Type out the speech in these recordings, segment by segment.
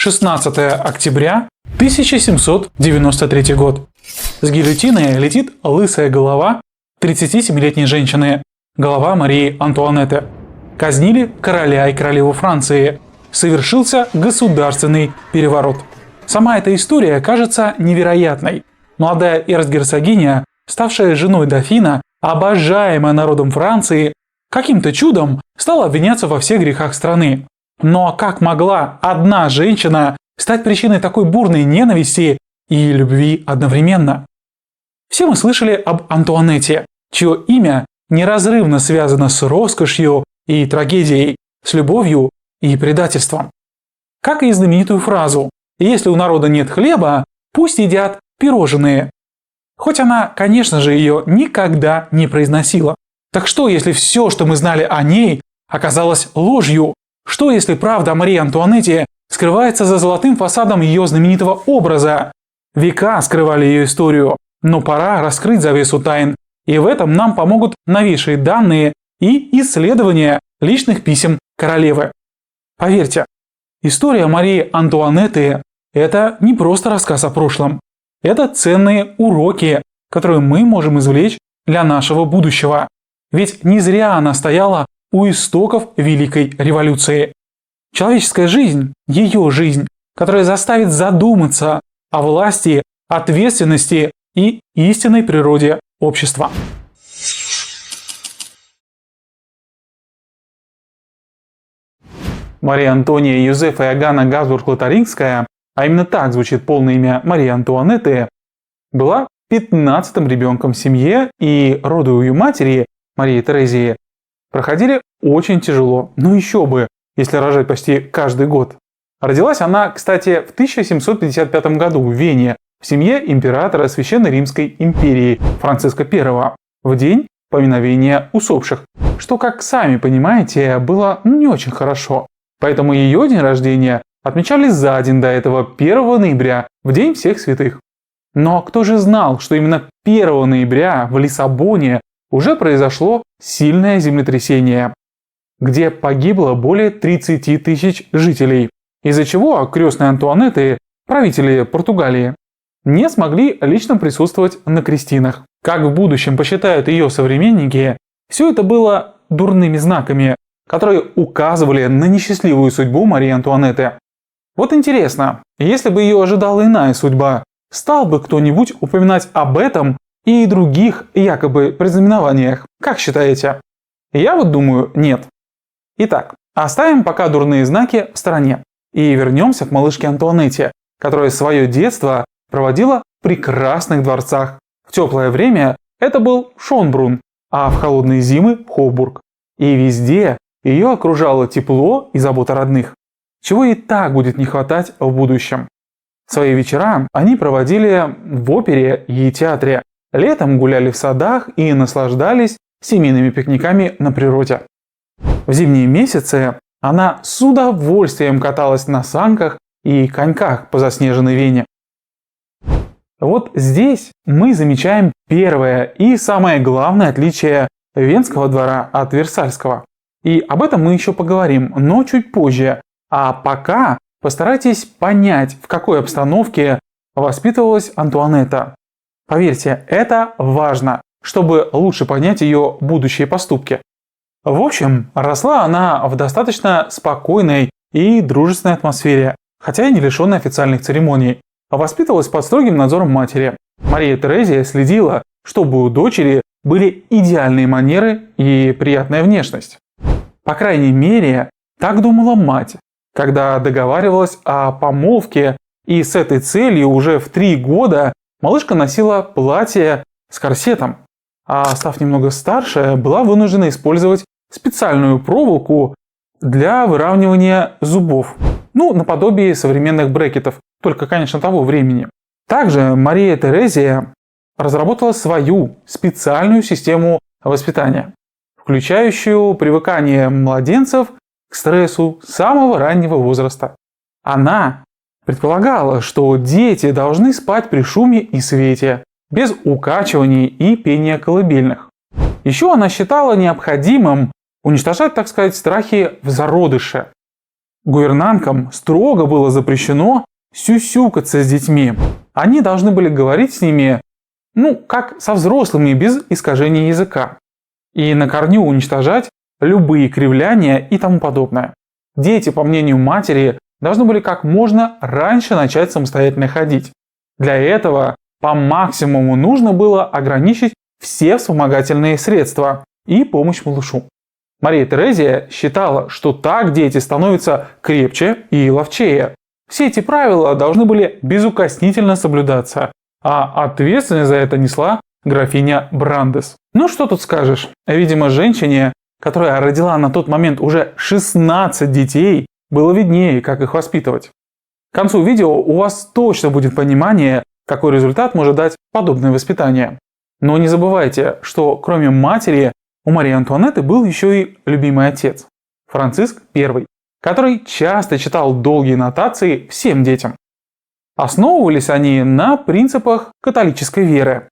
16 октября 1793 год. С гильотины летит лысая голова 37-летней женщины, голова Марии Антуанетты. Казнили короля и королеву Франции. Совершился государственный переворот. Сама эта история кажется невероятной. Молодая эрцгерцогиня, ставшая женой дофина, обожаемая народом Франции, каким-то чудом стала обвиняться во всех грехах страны. Но как могла одна женщина стать причиной такой бурной ненависти и любви одновременно? Все мы слышали об Антуанетте, чье имя неразрывно связано с роскошью и трагедией, с любовью и предательством. Как и знаменитую фразу «Если у народа нет хлеба, пусть едят пирожные». Хоть она, конечно же, ее никогда не произносила. Так что, если все, что мы знали о ней, оказалось ложью? Что, если правда о Марии Антуанетте скрывается за золотым фасадом ее знаменитого образа? Века скрывали ее историю, но пора раскрыть завесу тайн. И в этом нам помогут новейшие данные и исследования личных писем королевы. Поверьте, история Марии Антуанетты – это не просто рассказ о прошлом. Это ценные уроки, которые мы можем извлечь для нашего будущего. Ведь не зря она стояла у истоков Великой революции. Человеческая жизнь – ее жизнь, которая заставит задуматься о власти, ответственности и истинной природе общества. Мария Антония Юзефа Иоганна Габсбург-Лотарингская, а именно так звучит полное имя Марии Антуанетты, была 15-м ребенком в семье, и роды у ее матери, Марии Терезии, проходили очень тяжело. Ну еще бы, если рожать почти каждый год. Родилась она, кстати, в 1755 году в Вене, в семье императора Священной Римской империи Франциска I, в день поминовения усопших, что, как сами понимаете, было не очень хорошо. Поэтому ее день рождения отмечали за день до этого, 1 ноября, в День всех святых. Но кто же знал, что именно 1 ноября в Лиссабоне уже произошло сильное землетрясение, где погибло более 30 тысяч жителей, из-за чего крестные Антуанетты, правители Португалии, не смогли лично присутствовать на крестинах. Как в будущем посчитают ее современники, все это было дурными знаками, которые указывали на несчастливую судьбу Марии Антуанетты. Вот интересно, если бы ее ожидала иная судьба, стал бы кто-нибудь упоминать об этом и других якобы предзнаменованиях? Как считаете? Я вот думаю, нет. Итак, оставим пока дурные знаки в стороне и вернемся к малышке Антуанетте, которая свое детство проводила в прекрасных дворцах. В теплое время это был Шонбрунн, а в холодные зимы – Хофбург. И везде ее окружало тепло и забота родных, чего и так будет не хватать в будущем. Свои вечера они проводили в опере и театре, летом гуляли в садах и наслаждались семейными пикниками на природе. В зимние месяцы она с удовольствием каталась на санках и коньках по заснеженной Вене. Вот здесь мы замечаем первое и самое главное отличие Венского двора от Версальского. И об этом мы еще поговорим, но чуть позже. А пока постарайтесь понять, в какой обстановке воспитывалась Антуанетта. Поверьте, это важно, чтобы лучше понять ее будущие поступки. В общем, росла она в достаточно спокойной и дружественной атмосфере, хотя и не лишенной официальных церемоний. Воспитывалась под строгим надзором матери. Мария Терезия следила, чтобы у дочери были идеальные манеры и приятная внешность. По крайней мере, так думала мать, когда договаривалась о помолвке, и с этой целью уже в 3 года малышка носила платье с корсетом, а став немного старше, была вынуждена использовать специальную проволоку для выравнивания зубов. Наподобие современных брекетов, только, конечно, того времени. Также Мария Терезия разработала свою специальную систему воспитания, включающую привыкание младенцев к стрессу с самого раннего возраста. Она предполагала, что дети должны спать при шуме и свете, без укачиваний и пения колыбельных. Еще она считала необходимым уничтожать, так сказать, страхи в зародыше. Гувернанткам строго было запрещено сюсюкаться с детьми. Они должны были говорить с ними, как со взрослыми, без искажения языка. И на корню уничтожать любые кривляния и тому подобное. Дети, по мнению матери, должны были как можно раньше начать самостоятельно ходить. Для этого по максимуму нужно было ограничить все вспомогательные средства и помощь малышу. Мария Терезия считала, что так дети становятся крепче и ловчее. Все эти правила должны были безукоснительно соблюдаться, а ответственность за это несла графиня Брандес. Ну что тут скажешь, видимо, женщине, которая родила на тот момент уже 16 детей, было виднее, как их воспитывать. К концу видео у вас точно будет понимание, какой результат может дать подобное воспитание. Но не забывайте, что кроме матери у Марии Антуанетты был еще и любимый отец – Франциск I, который часто читал долгие нотации всем детям. Основывались они на принципах католической веры.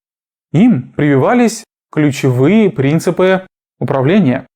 Им прививались ключевые принципы управления.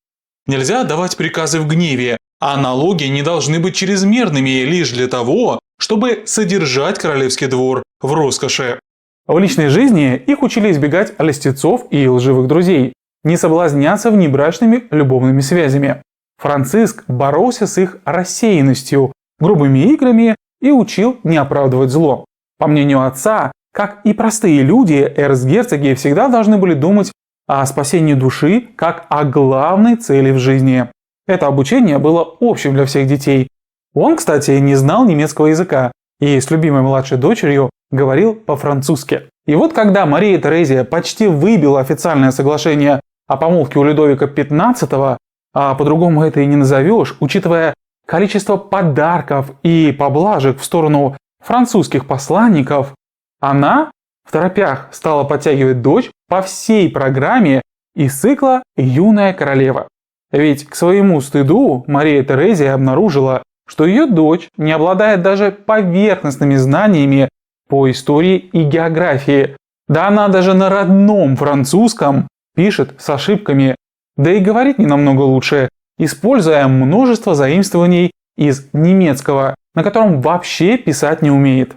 Нельзя давать приказы в гневе, а налоги не должны быть чрезмерными лишь для того, чтобы содержать королевский двор в роскоши. В личной жизни их учили избегать льстецов и лживых друзей, не соблазняться внебрачными любовными связями. Франциск боролся с их рассеянностью, грубыми играми и учил не оправдывать зло. По мнению отца, как и простые люди, эрцгерцоги всегда должны были думать о спасении души как о главной цели в жизни. Это обучение было общим для всех детей. Он, кстати, не знал немецкого языка и с любимой младшей дочерью говорил по-французски. И вот когда Мария Терезия почти выбила официальное соглашение о помолвке у Людовика XV, а по-другому это и не назовешь, учитывая количество подарков и поблажек в сторону французских посланников, она второпях стала подтягивать дочь по всей программе из цикла «Юная королева». Ведь к своему стыду Мария Терезия обнаружила, что ее дочь не обладает даже поверхностными знаниями по истории и географии. Да она даже на родном французском пишет с ошибками, да и говорит не намного лучше, используя множество заимствований из немецкого, на котором вообще писать не умеет.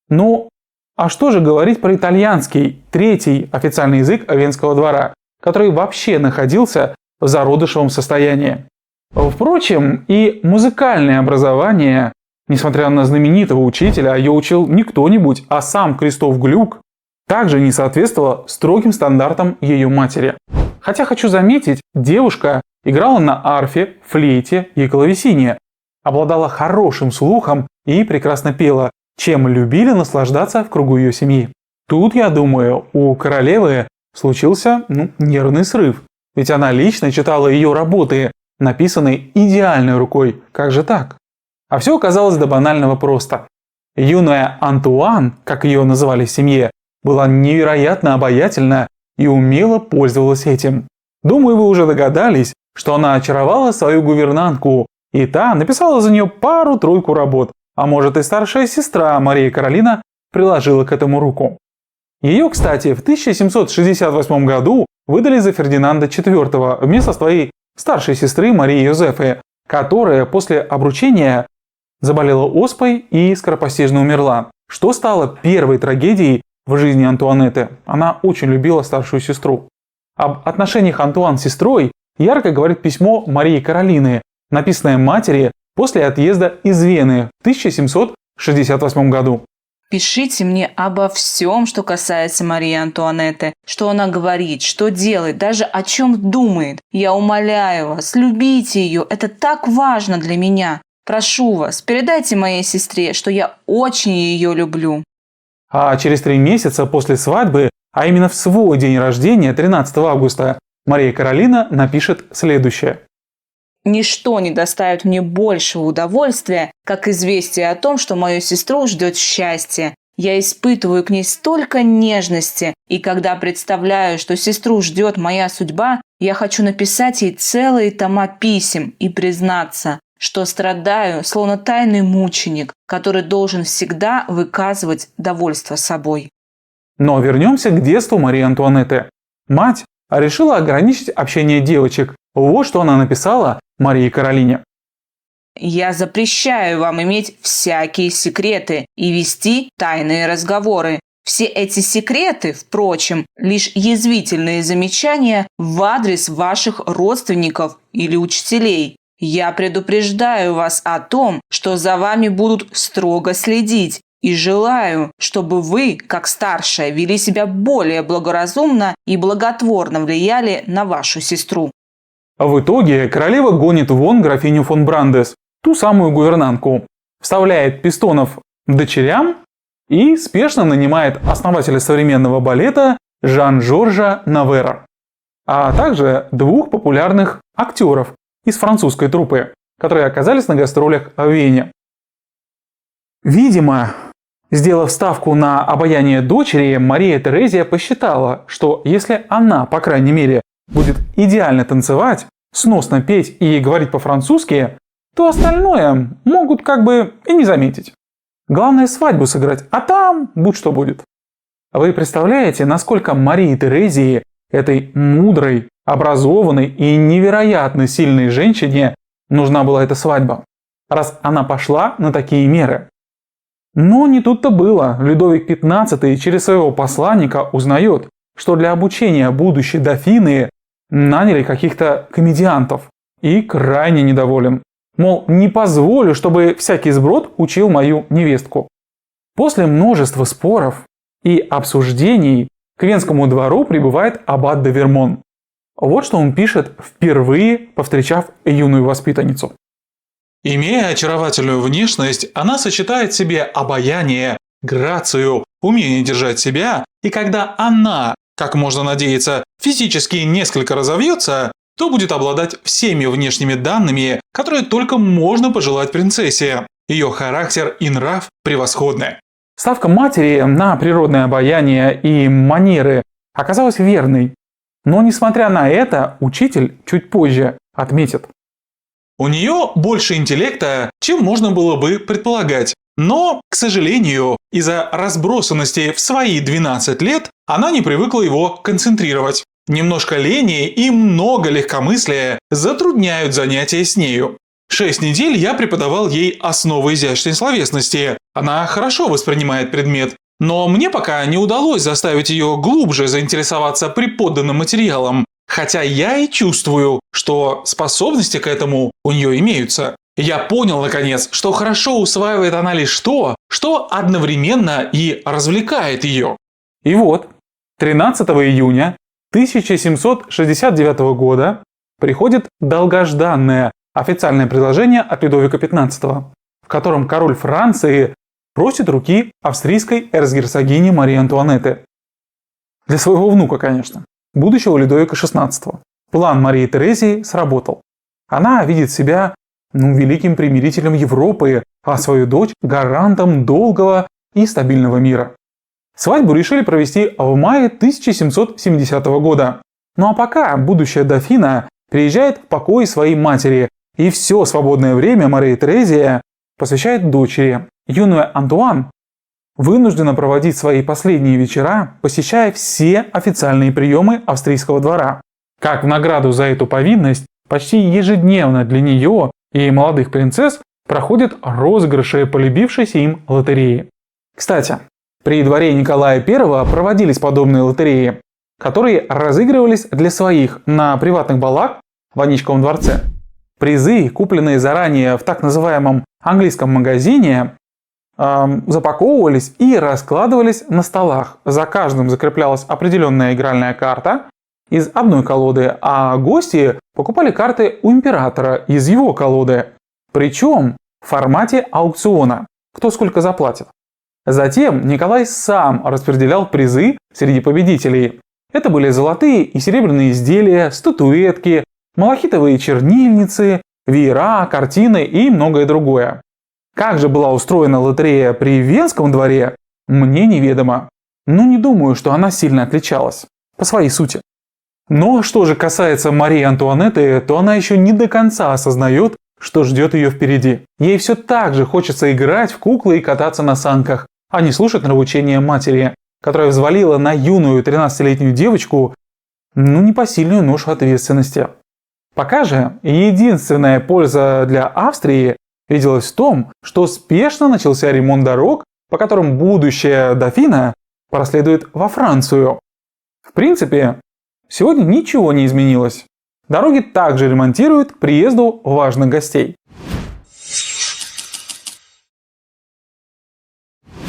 Ну, а что же говорить про итальянский, третий официальный язык Венского двора, который вообще находился в зародышевом состоянии? Впрочем, и музыкальное образование, несмотря на знаменитого учителя, ее учил не кто-нибудь, а сам Кристоф Глюк, также не соответствовало строгим стандартам ее матери. Хотя хочу заметить, девушка играла на арфе, флейте и клавесине, обладала хорошим слухом и прекрасно пела, чем любили наслаждаться в кругу ее семьи. Тут, я думаю, у королевы случился нервный срыв, ведь она лично читала ее работы, написанные идеальной рукой. Как же так? А все оказалось до банального просто. Юная Антуан, как ее называли в семье, была невероятно обаятельна и умело пользовалась этим. Думаю, вы уже догадались, что она очаровала свою гувернантку, и та написала за нее пару-тройку работ, а может и старшая сестра Мария Каролина приложила к этому руку. Ее, кстати, в 1768 году выдали за Фердинанда IV вместо своей старшей сестры Марии Йозефы, которая после обручения заболела оспой и скоропостижно умерла, что стало первой трагедией в жизни Антуанетты. Она очень любила старшую сестру. Об отношениях Антуан с сестрой ярко говорит письмо Марии Каролины, написанное матери после отъезда из Вены в 1768 году. Пишите мне обо всем, что касается Марии Антуанетты, что она говорит, что делает, даже о чем думает. Я умоляю вас, любите ее, это так важно для меня. Прошу вас, передайте моей сестре, что я очень ее люблю. А через 3 месяца после свадьбы, а именно в свой день рождения, 13 августа, Мария Каролина напишет следующее. Ничто не доставит мне большего удовольствия, как известие о том, что мою сестру ждет счастье. Я испытываю к ней столько нежности, и когда представляю, что сестру ждет моя судьба, я хочу написать ей целые тома писем и признаться, что страдаю, словно тайный мученик, который должен всегда выказывать довольство собой. Но вернемся к детству Марии Антуанетты. Мать решила ограничить общение девочек. Вот что она написала Марии Каролине. Я запрещаю вам иметь всякие секреты и вести тайные разговоры. Все эти секреты, впрочем, лишь язвительные замечания в адрес ваших родственников или учителей. Я предупреждаю вас о том, что за вами будут строго следить, и желаю, чтобы вы, как старшая, вели себя более благоразумно и благотворно влияли на вашу сестру». В итоге королева гонит вон графиню фон Брандес, ту самую гувернантку, вставляет пистонов дочерям и спешно нанимает основателя современного балета Жан-Жоржа Навера, а также двух популярных актеров из французской труппы, которые оказались на гастролях в Вене. Видимо, сделав ставку на обаяние дочери, Мария Терезия посчитала, что если она, по крайней мере, будет идеально танцевать, сносно петь и говорить по-французски, то остальное могут как бы и не заметить. Главное свадьбу сыграть, а там будь что будет. Вы представляете, насколько Марии Терезии, этой мудрой, образованной и невероятно сильной женщине, нужна была эта свадьба, раз она пошла на такие меры? Но не тут-то было. Людовик XV через своего посланника узнает, что для обучения будущей дофины наняли каких-то комедиантов, и крайне недоволен. Мол, не позволю, чтобы всякий сброд учил мою невестку. После множества споров и обсуждений к Венскому двору прибывает аббат де Вермон. Вот что он пишет, впервые повстречав юную воспитанницу. Имея очаровательную внешность, она сочетает в себе обаяние, грацию, умение держать себя, и когда она, как можно надеяться, физически несколько разовьется, то будет обладать всеми внешними данными, которые только можно пожелать принцессе. Ее характер и нрав превосходны. Ставка матери на природное обаяние и манеры оказалась верной. Но несмотря на это, учитель чуть позже отметит: у нее больше интеллекта, чем можно было бы предполагать. Но, к сожалению, из-за разбросанности в свои 12 лет она не привыкла его концентрировать. Немножко лени и много легкомыслия затрудняют занятия с нею. 6 недель я преподавал ей основы изящной словесности. Она хорошо воспринимает предмет, но мне пока не удалось заставить ее глубже заинтересоваться преподанным материалом, хотя я и чувствую, что способности к этому у нее имеются. Я понял, наконец, что хорошо усваивает она лишь то, что одновременно и развлекает ее. И вот, 13 июня 1769 года приходит долгожданное официальное предложение от Людовика XV, в котором король Франции просит руки австрийской эрцгерцогини Марии Антуанетты. Для своего внука, конечно, будущего Людовика XVI. План Марии Терезии сработал. Она видит себя великим примирителем Европы, а свою дочь гарантом долгого и стабильного мира. Свадьбу решили провести в мае 1770 года. Ну а пока будущая дофина приезжает в покой своей матери, и все свободное время Мария Терезия посвящает дочери. Юная Антуан вынуждена проводить свои последние вечера, посещая все официальные приемы австрийского двора. Как в награду за эту повинность, почти ежедневно для нее и молодых принцесс проходят розыгрыши полюбившейся им лотереи. Кстати, при дворе Николая I проводились подобные лотереи, которые разыгрывались для своих на приватных балах в Аничковом дворце. Призы, купленные заранее в так называемом английском магазине, запаковывались и раскладывались на столах. За каждым закреплялась определенная игральная карта из одной колоды, а гости покупали карты у императора из его колоды. Причем в формате аукциона, кто сколько заплатит. Затем Николай сам распределял призы среди победителей. Это были золотые и серебряные изделия, статуэтки, малахитовые чернильницы, веера, картины и многое другое. Как же была устроена лотерея при Венском дворе, мне неведомо. Но не думаю, что она сильно отличалась по своей сути. Но что же касается Марии Антуанетты, то она еще не до конца осознает, что ждет ее впереди. Ей все так же хочется играть в куклы и кататься на санках, а не слушать нравоучения матери, которая взвалила на юную 13-летнюю девочку непосильную ношу ответственности. Пока же единственная польза для Австрии виделась в том, что спешно начался ремонт дорог, по которым будущая дофина проследует во Францию. В принципе, сегодня ничего не изменилось. Дороги также ремонтируют к приезду важных гостей.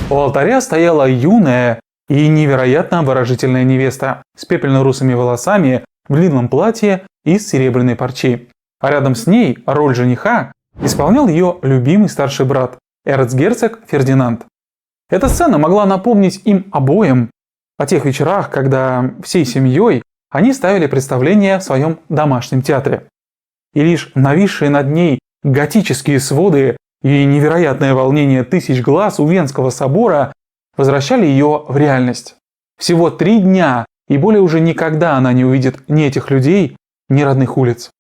У алтаря стояла юная и невероятно обворожительная невеста с пепельно-русыми волосами в длинном платье из серебряной парчи. А рядом с ней роль жениха исполнял ее любимый старший брат, эрцгерцог Фердинанд. Эта сцена могла напомнить им обоим о тех вечерах, когда всей семьей они ставили представление в своем домашнем театре. И лишь нависшие над ней готические своды и невероятное волнение тысяч глаз у Венского собора возвращали ее в реальность. Всего 3 дня, и более уже никогда она не увидит ни этих людей, ни родных улиц.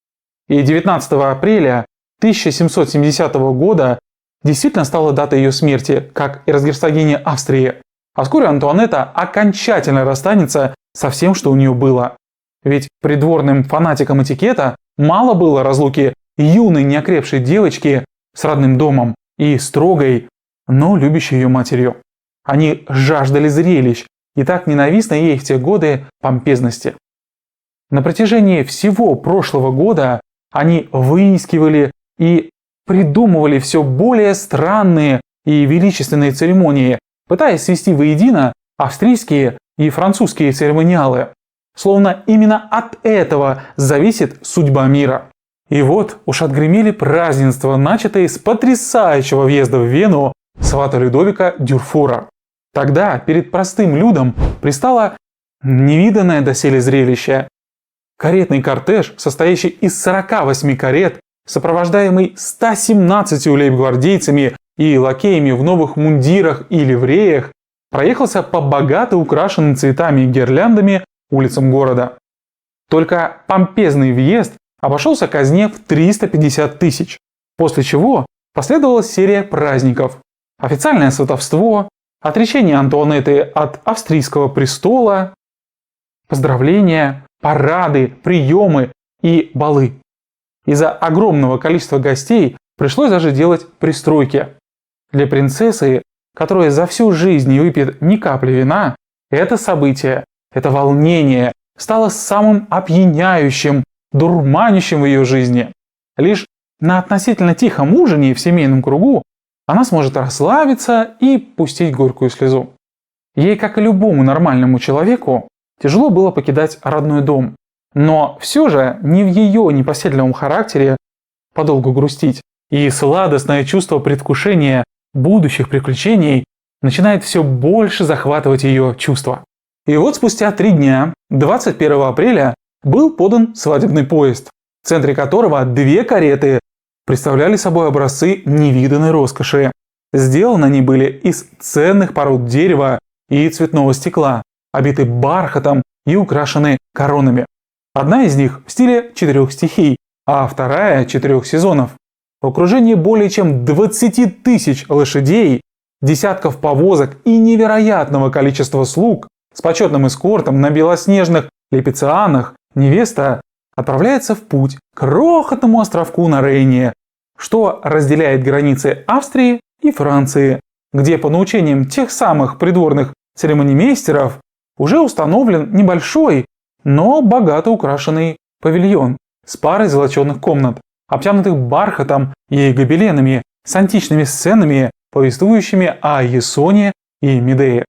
И 19 апреля 1770 года действительно стала датой ее смерти, как эрцгерцогини Австрии. А вскоре Антуанетта окончательно расстанется со всем, что у нее было. Ведь придворным фанатикам этикета мало было разлуки юной неокрепшей девочки с родным домом и строгой, но любящей ее матерью. Они жаждали зрелищ и так ненавистной ей в те годы помпезности. На протяжении всего прошлого года они выискивали и придумывали все более странные и величественные церемонии, пытаясь свести воедино австрийские и французские церемониалы. Словно именно от этого зависит судьба мира. И вот уж отгремели празднества, начатые с потрясающего въезда в Вену свата Людовика Дюрфура. Тогда перед простым людом пристало невиданное доселе зрелище. Каретный кортеж, состоящий из 48 карет, сопровождаемый 117 лейб-гвардейцами и лакеями в новых мундирах и ливреях, проехался по богато украшенным цветами и гирляндами улицам города. Только помпезный въезд обошелся казне в 350 тысяч, после чего последовала серия праздников. Официальное сватовство, отречение Антуанетты от австрийского престола, поздравления, парады, приемы и балы. Из-за огромного количества гостей пришлось даже делать пристройки. Для принцессы, которая за всю жизнь не выпьет ни капли вина, это событие, это волнение стало самым опьяняющим, дурманящим в ее жизни. Лишь на относительно тихом ужине в семейном кругу она сможет расслабиться и пустить горькую слезу. Ей, как и любому нормальному человеку, тяжело было покидать родной дом. Но все же не в ее непоседливом характере подолгу грустить. И сладостное чувство предвкушения будущих приключений начинает все больше захватывать ее чувства. И вот спустя 3 дня, 21 апреля, был подан свадебный поезд, в центре которого 2 кареты представляли собой образцы невиданной роскоши. Сделаны они были из ценных пород дерева и цветного стекла, обиты бархатом и украшены коронами. Одна из них в стиле 4 стихий, а вторая 4 сезонов. В окружении более чем 20 тысяч лошадей, десятков повозок и невероятного количества слуг с почетным эскортом на белоснежных лепицианах невеста отправляется в путь к крохотному островку на Рейне, что разделяет границы Австрии и Франции, где по научениям тех самых придворных церемонимейстеров уже установлен небольшой, но богато украшенный павильон с парой золоченых комнат, обтянутых бархатом и гобеленами, с античными сценами, повествующими о Ясоне и Медее.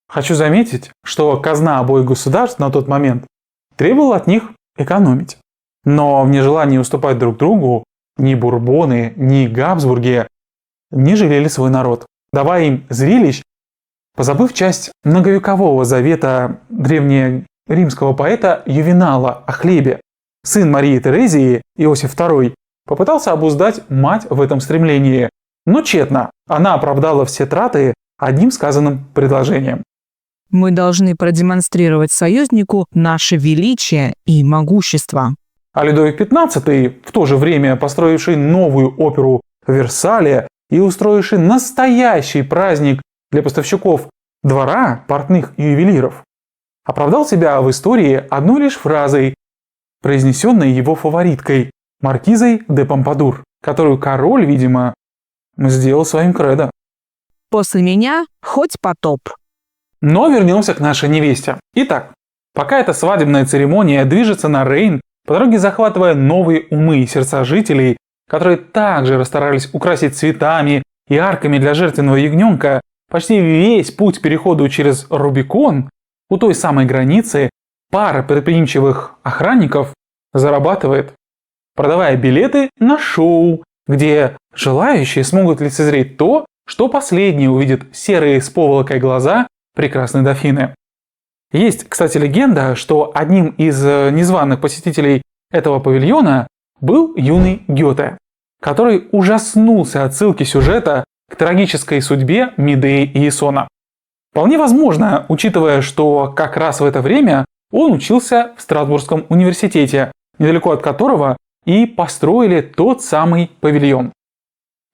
Хочу заметить, что казна обоих государств на тот момент требовала от них экономить. Но в нежелании уступать друг другу ни Бурбоны, ни Габсбурги не жалели свой народ, давая им зрелищ, позабыв часть многовекового завета древнеримского поэта Ювенала о хлебе. Сын Марии Терезии, Иосиф II, попытался обуздать мать в этом стремлении, но тщетно. Она оправдала все траты одним сказанным предложением. Мы должны продемонстрировать союзнику наше величие и могущество. А Людовик XV, в то же время построивший новую оперу в Версале и устроивший настоящий праздник для поставщиков двора, портных и ювелиров, оправдал себя в истории одной лишь фразой, произнесенной его фавориткой, маркизой де Помпадур, которую король, видимо, сделал своим кредо. После меня хоть потоп. Но вернемся к нашей невесте. Итак, пока эта свадебная церемония движется на Рейн, по дороге захватывая новые умы и сердца жителей, которые также расстарались украсить цветами и арками для жертвенного ягненка, почти весь путь к переходу через Рубикон, у той самой границы, пара предприимчивых охранников зарабатывает, продавая билеты на шоу, где желающие смогут лицезреть то, что последние увидят серые с поволокой глаза прекрасной дофины. Есть, кстати, легенда, что одним из незваных посетителей этого павильона был юный Гёте, который ужаснулся отсылки сюжета к трагической судьбе Медеи и Исона. Вполне возможно, учитывая, что как раз в это время он учился в Страсбургском университете, недалеко от которого и построили тот самый павильон.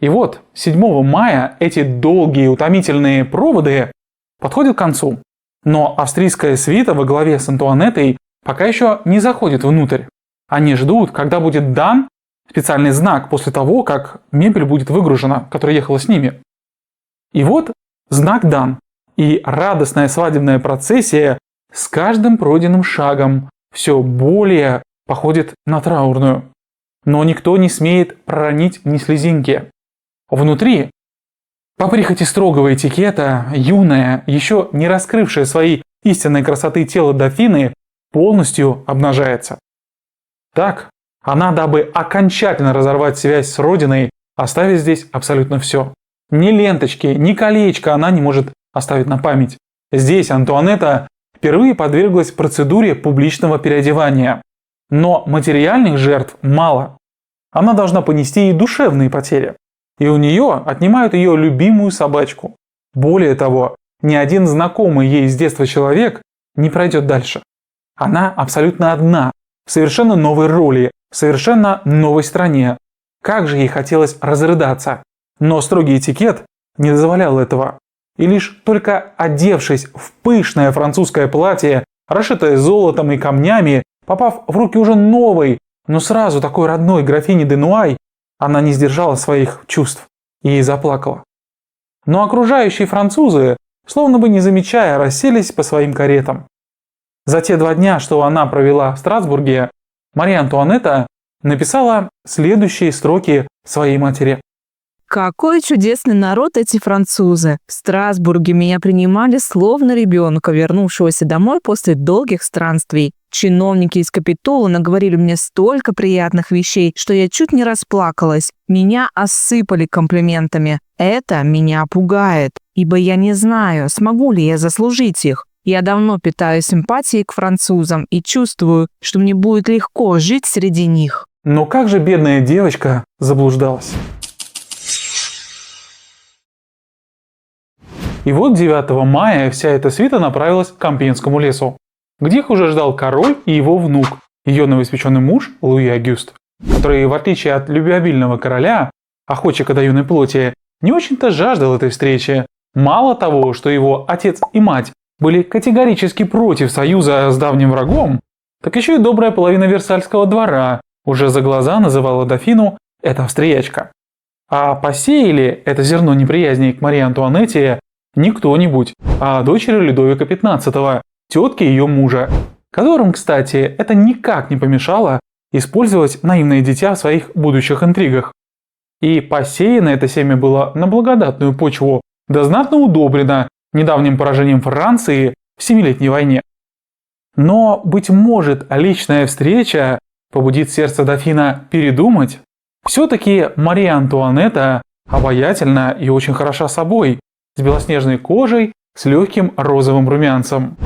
И вот 7 мая эти долгие утомительные проводы подходят к концу, но австрийская свита во главе с Антуанеттой пока еще не заходит внутрь. Они ждут, когда будет дан специальный знак после того, как мебель будет выгружена, которая ехала с ними. И вот знак дан, и радостная свадебная процессия с каждым пройденным шагом все более походит на траурную. Но никто не смеет проронить ни слезинки. Внутри, по прихоти строгого этикета, юная, еще не раскрывшая своей истинной красоты тело дофины, полностью обнажается. Так, она, дабы окончательно разорвать связь с родиной, оставит здесь абсолютно все. Ни ленточки, ни колечко она не может оставить на память. Здесь Антуанетта впервые подверглась процедуре публичного переодевания. Но материальных жертв мало. Она должна понести и душевные потери. И у нее отнимают ее любимую собачку. Более того, ни один знакомый ей с детства человек не пройдет дальше. Она абсолютно одна, в совершенно новой роли, в совершенно новой стране. Как же ей хотелось разрыдаться. Но строгий этикет не дозволял этого. И лишь только одевшись в пышное французское платье, расшитое золотом и камнями, попав в руки уже новой, но сразу такой родной графини де Нуай, она не сдержала своих чувств и заплакала. Но окружающие французы, словно бы не замечая, расселись по своим каретам. За те 2 дня, что она провела в Страсбурге, Мария Антуанетта написала следующие строки своей матери. Какой чудесный народ эти французы! В Страсбурге меня принимали словно ребенка, вернувшегося домой после долгих странствий. Чиновники из Капитола наговорили мне столько приятных вещей, что я чуть не расплакалась. Меня осыпали комплиментами. Это меня пугает, ибо я не знаю, смогу ли я заслужить их. Я давно питаю симпатией к французам и чувствую, что мне будет легко жить среди них. Но как же бедная девочка заблуждалась. И вот 9 мая вся эта свита направилась к Кампьенскому лесу, где их уже ждал король и его внук, ее новоиспеченный муж Луи Агюст, который, в отличие от любвеобильного короля, охотчика до юной плоти, не очень-то жаждал этой встречи. Мало того, что его отец и мать были категорически против союза с давним врагом, так еще и добрая половина Версальского двора уже за глаза называла дофину «эта австриячка». А посеяли это зерно неприязни к Марии Антуанетте не кто-нибудь, а дочери Людовика XV, тетки ее мужа, которым, кстати, это никак не помешало использовать наивное дитя в своих будущих интригах. И посеяно это семя было на благодатную почву, да знатно удобрено недавним поражением Франции в Семилетней войне. Но, быть может, личная встреча побудит сердце дофина передумать? Все-таки Мария Антуанетта обаятельна и очень хороша собой, с белоснежной кожей, с легким розовым румянцем,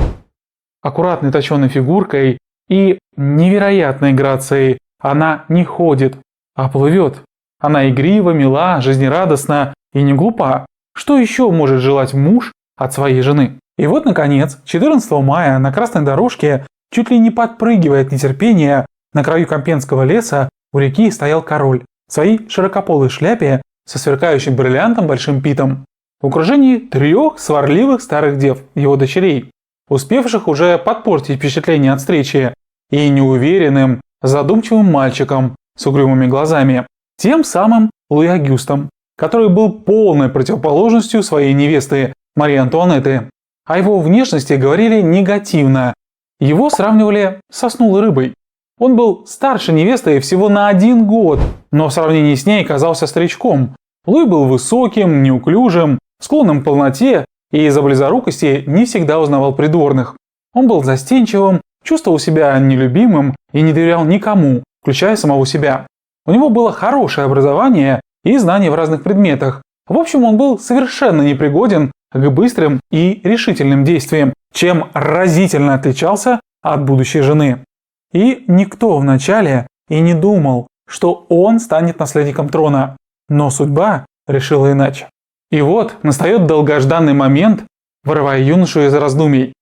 аккуратной точеной фигуркой и невероятной грацией. Она не ходит, а плывет. Она игрива, мила, жизнерадостна и не глупа. Что еще может желать муж от своей жены? И вот, наконец, 14 мая на красной дорожке, чуть ли не подпрыгивая от нетерпения, на краю Кампьенского леса у реки стоял король в своей широкополой шляпе со сверкающим бриллиантом большим питом, в окружении 3 сварливых старых дев, его дочерей, успевших уже подпортить впечатление от встречи, и неуверенным, задумчивым мальчиком с угрюмыми глазами, тем самым Луи Агюстом, который был полной противоположностью своей невесты Марии Антуанетты. О его внешности говорили негативно. Его сравнивали со снулой рыбой. Он был старше невесты всего на 1 год, но в сравнении с ней казался старичком. Луи был высоким, неуклюжим, склонным к полноте и из-за близорукости не всегда узнавал придворных. Он был застенчивым, чувствовал себя нелюбимым и не доверял никому, включая самого себя. У него было хорошее образование и знания в разных предметах. В общем, он был совершенно непригоден к быстрым и решительным действиям, чем разительно отличался от будущей жены. И никто вначале и не думал, что он станет наследником трона. Но судьба решила иначе. И вот настает долгожданный момент, вырывая юношу из раздумий.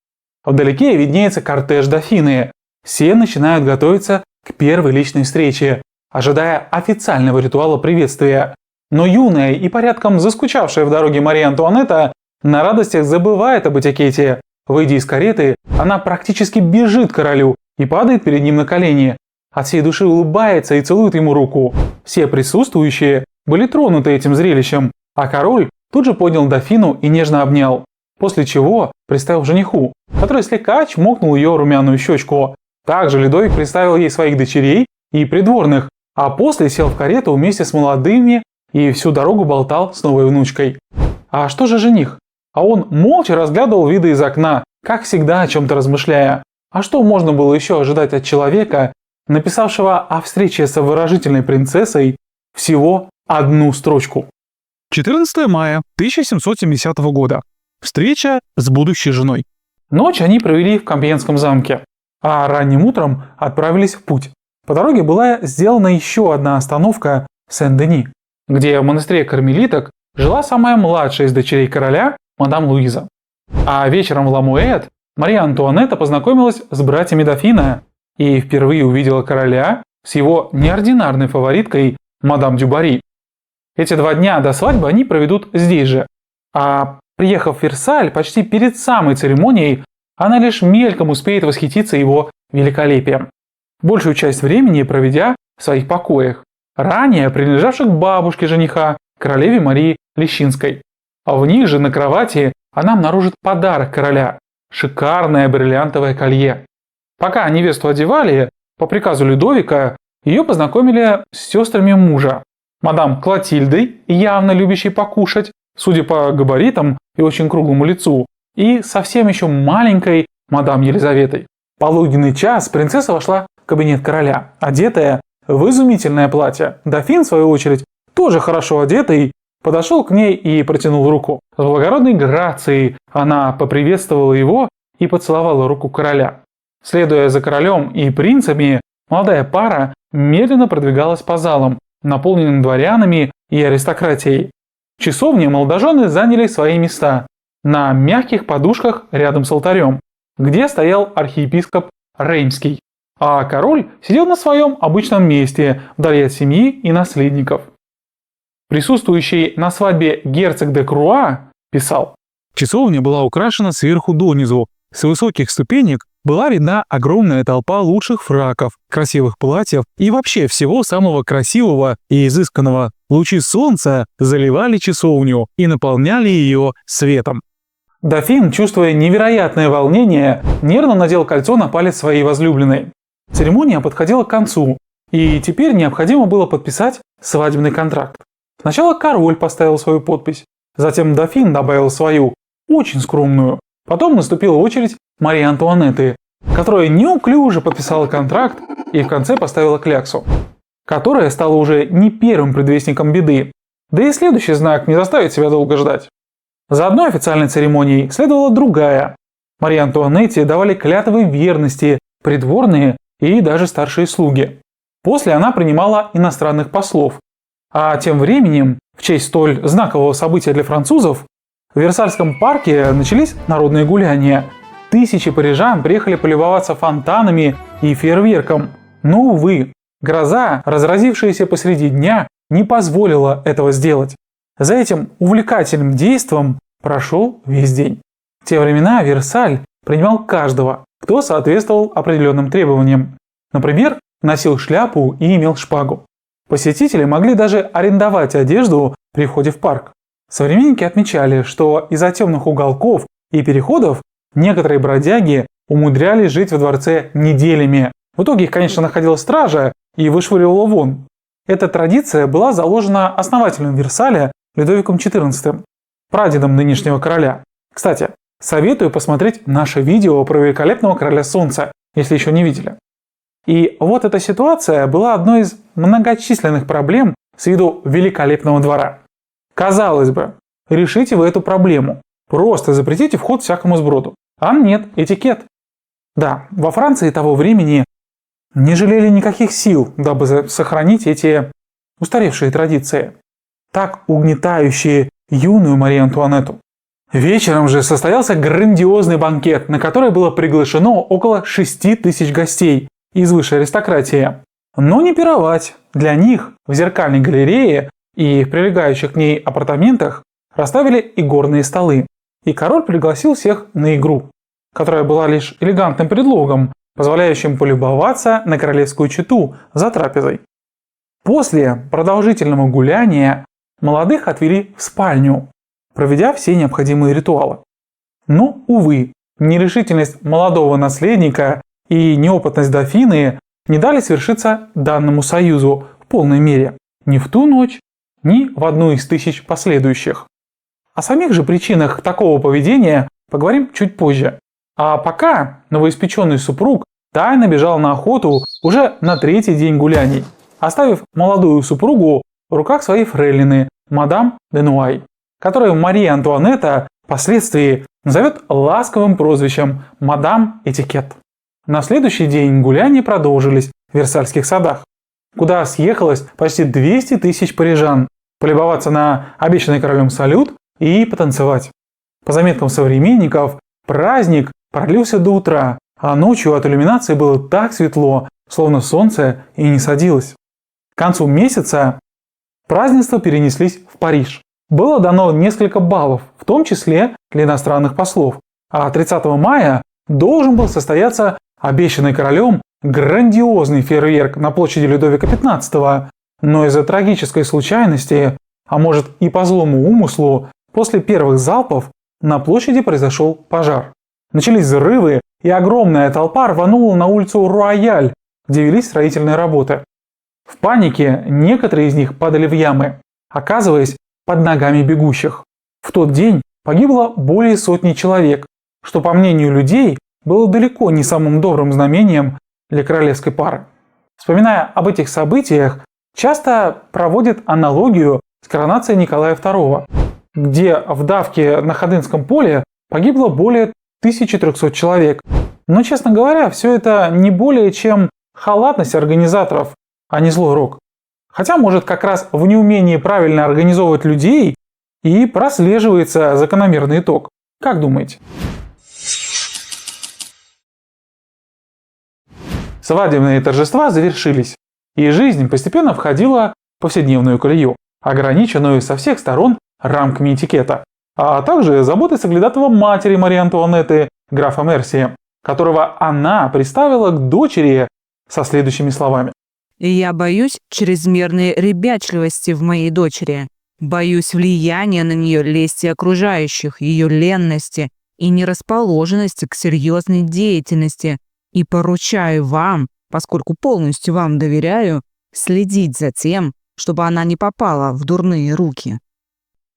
Вдалеке виднеется кортеж дофины. Все начинают готовиться к первой личной встрече, ожидая официального ритуала приветствия. Но юная и порядком заскучавшая в дороге Мария Антуанетта на радостях забывает об этикете. Выйдя из кареты, она практически бежит к королю и падает перед ним на колени. От всей души улыбается и целует ему руку. Все присутствующие были тронуты этим зрелищем, а король тут же поднял дофину и нежно обнял. После чего представил жениху, который слегка чмокнул ее румяную щечку. Также Людовик представил ей своих дочерей и придворных, а после сел в карету вместе с молодыми и всю дорогу болтал с новой внучкой. А что же жених? А он молча разглядывал виды из окна, как всегда о чем-то размышляя. А что можно было еще ожидать от человека, написавшего о встрече с обворожительной принцессой всего 1 строчку? 14 мая 1770 года. Встреча с будущей женой. Ночь они провели в Кампьенском замке, а ранним утром отправились в путь. По дороге была сделана еще одна остановка в Сен-Дени, где в монастыре кармелиток жила самая младшая из дочерей короля, мадам Луиза. А вечером в Ла-Муэт Мария Антуанетта познакомилась с братьями дофина и впервые увидела короля с его неординарной фавориткой мадам Дюбари. Эти 2 дня до свадьбы они проведут здесь же, а приехав в Версаль почти перед самой церемонией, она лишь мельком успеет восхититься его великолепием. Большую часть времени проведя в своих покоях, ранее принадлежавших бабушке жениха, королеве Марии Лещинской. А в них же на кровати она обнаружит подарок короля – шикарное бриллиантовое колье. Пока невесту одевали, по приказу Людовика ее познакомили с сестрами мужа. Мадам Клотильдой, явно любящей покушать, судя по габаритам и очень круглому лицу, и совсем еще маленькой мадам Елизаветой. В полуденный час принцесса вошла в кабинет короля, одетая в изумительное платье. Дофин, в свою очередь, тоже хорошо одетый, подошел к ней и протянул руку. С благородной грацией она поприветствовала его и поцеловала руку короля. Следуя за королем и принцами, молодая пара медленно продвигалась по залам, наполненным дворянами и аристократией. В часовне молодожены заняли свои места на мягких подушках рядом с алтарем, где стоял архиепископ Реймский, а король сидел на своем обычном месте, вдали от семьи и наследников. Присутствующий на свадьбе герцог де Круа писал: Часовня была украшена сверху донизу. С высоких ступенек была видна огромная толпа лучших фраков, красивых платьев и вообще всего самого красивого и изысканного. Лучи солнца заливали часовню и наполняли ее светом. Дофин, чувствуя невероятное волнение, нервно надел кольцо на палец своей возлюбленной. Церемония подходила к концу, и теперь необходимо было подписать свадебный контракт. Сначала король поставил свою подпись, затем дофин добавил свою, очень скромную. Потом наступила очередь Марии Антуанетты, которая неуклюже подписала контракт и в конце поставила кляксу, которая стала уже не первым предвестником беды, да и следующий знак не заставит себя долго ждать. За одной официальной церемонией следовала другая. Марии Антуанетте давали клятвы верности придворные и даже старшие слуги. После она принимала иностранных послов. А тем временем, в честь столь знакового события для французов, в Версальском парке начались народные гуляния. Тысячи парижан приехали полюбоваться фонтанами и фейерверком. Но, увы, гроза, разразившаяся посреди дня, не позволила этого сделать. За этим увлекательным действом прошел весь день. В те времена Версаль принимал каждого, кто соответствовал определенным требованиям. Например, носил шляпу и имел шпагу. Посетители могли даже арендовать одежду при входе в парк. Современники отмечали, что из-за темных уголков и переходов некоторые бродяги умудрялись жить во дворце неделями. В итоге их, конечно, находила стража и вышвыривала вон. Эта традиция была заложена основателем Версаля Людовиком XIV, прадедом нынешнего короля. Кстати, советую посмотреть наше видео про великолепного короля солнца, если еще не видели. И вот эта ситуация была одной из многочисленных проблем с виду великолепного двора. Казалось бы, решите вы эту проблему. Просто запретите вход всякому сброду. А нет, этикет. Да, во Франции того времени не жалели никаких сил, дабы сохранить эти устаревшие традиции, так угнетающие юную Марию Антуанетту. Вечером же состоялся грандиозный банкет, на который было приглашено около 6000 гостей из высшей аристократии. Но не пировать. Для них в зеркальной галерее и в прилегающих к ней апартаментах расставили игорные столы. И король пригласил всех на игру, которая была лишь элегантным предлогом, позволяющим полюбоваться на королевскую чету за трапезой. После продолжительного гуляния молодых отвели в спальню, проведя все необходимые ритуалы. Но, увы, нерешительность молодого наследника и неопытность дофины не дали свершиться данному союзу в полной мере ни в ту ночь, ни в одну из 1000 последующих. О самих же причинах такого поведения поговорим чуть позже. А пока новоиспеченный супруг тайно бежал на охоту уже на 3-й день гуляний, оставив молодую супругу в руках своей фрейлины, мадам де Нуай, которую Мария Антуанетта впоследствии назовет ласковым прозвищем «Мадам Этикет». На следующий день гуляния продолжились в Версальских садах, куда съехалось почти 200 000 парижан полюбоваться на обещанный королем салют и потанцевать. По заметкам современников, праздник продлился до утра, а ночью от иллюминации было так светло, словно солнце и не садилось. К концу месяца празднества перенеслись в Париж. Было дано несколько баллов, в том числе для иностранных послов, а 30 мая должен был состояться обещанный королем грандиозный фейерверк на площади Людовика XV, но из-за трагической случайности, а может и по злому умыслу, после первых залпов на площади произошел пожар. Начались взрывы, и огромная толпа рванула на улицу Руаяль, где велись строительные работы. В панике некоторые из них падали в ямы, оказываясь под ногами бегущих. В тот день погибло более 100 человек, что, по мнению людей, было далеко не самым добрым знамением для королевской пары. Вспоминая об этих событиях, часто проводят аналогию с коронацией Николая II, где в давке на Ходынском поле погибло более 1300 человек. Но, честно говоря, все это не более чем халатность организаторов, а не злой рок. Хотя, может, как раз в неумении правильно организовывать людей и прослеживается закономерный итог. Как думаете? Свадебные торжества завершились, и жизнь постепенно входила в повседневную колею, ограниченную со всех сторон рамками этикета, а также заботой соглядатого матери Марии Антуанетты, графа Мерси, которого она представила к дочери со следующими словами. Я боюсь чрезмерной ребячливости в моей дочери. Боюсь влияния на нее лести окружающих, ее ленности и нерасположенности к серьезной деятельности. И поручаю вам, поскольку полностью вам доверяю, следить за тем, чтобы она не попала в дурные руки.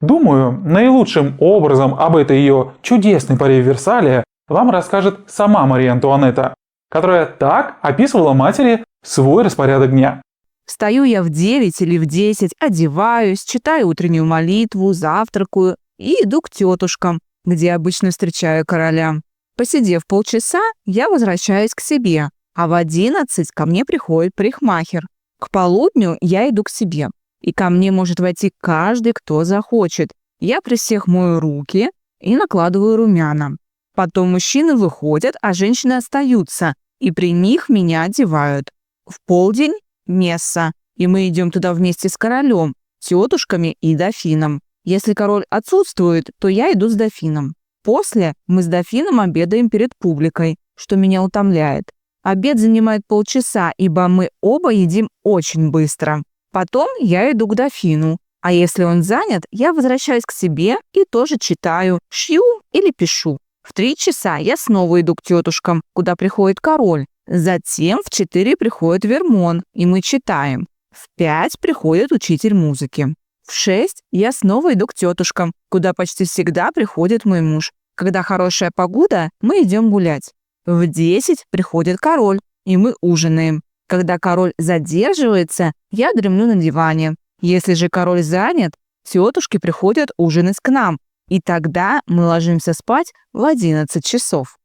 Думаю, наилучшим образом об этой ее чудесной паре в Версале вам расскажет сама Мария Антуанетта, которая так описывала матери свой распорядок дня. Встаю я в 9 или в 10, одеваюсь, читаю утреннюю молитву, завтракаю и иду к тетушкам, где обычно встречаю короля. Посидев полчаса, я возвращаюсь к себе, а в 11 ко мне приходит парикмахер. К полудню я иду к себе, и ко мне может войти каждый, кто захочет. Я при всех мою руки и накладываю румяна. Потом мужчины выходят, а женщины остаются, и при них меня одевают. В полдень – месса, и мы идем туда вместе с королем, тетушками и дофином. Если король отсутствует, то я иду с дофином. После мы с дофином обедаем перед публикой, что меня утомляет. Обед занимает полчаса, ибо мы оба едим очень быстро. Потом я иду к дофину. А если он занят, я возвращаюсь к себе и тоже читаю, шью или пишу. В 3 часа я снова иду к тетушкам, куда приходит король. Затем в 4 приходит Вермон, и мы читаем. В 5 приходит учитель музыки. В 6 я снова иду к тетушкам, куда почти всегда приходит мой муж. Когда хорошая погода, мы идем гулять. В 10 приходит король, и мы ужинаем. Когда король задерживается, я дремлю на диване. Если же король занят, тетушки приходят ужинать к нам, и тогда мы ложимся спать в 11 часов.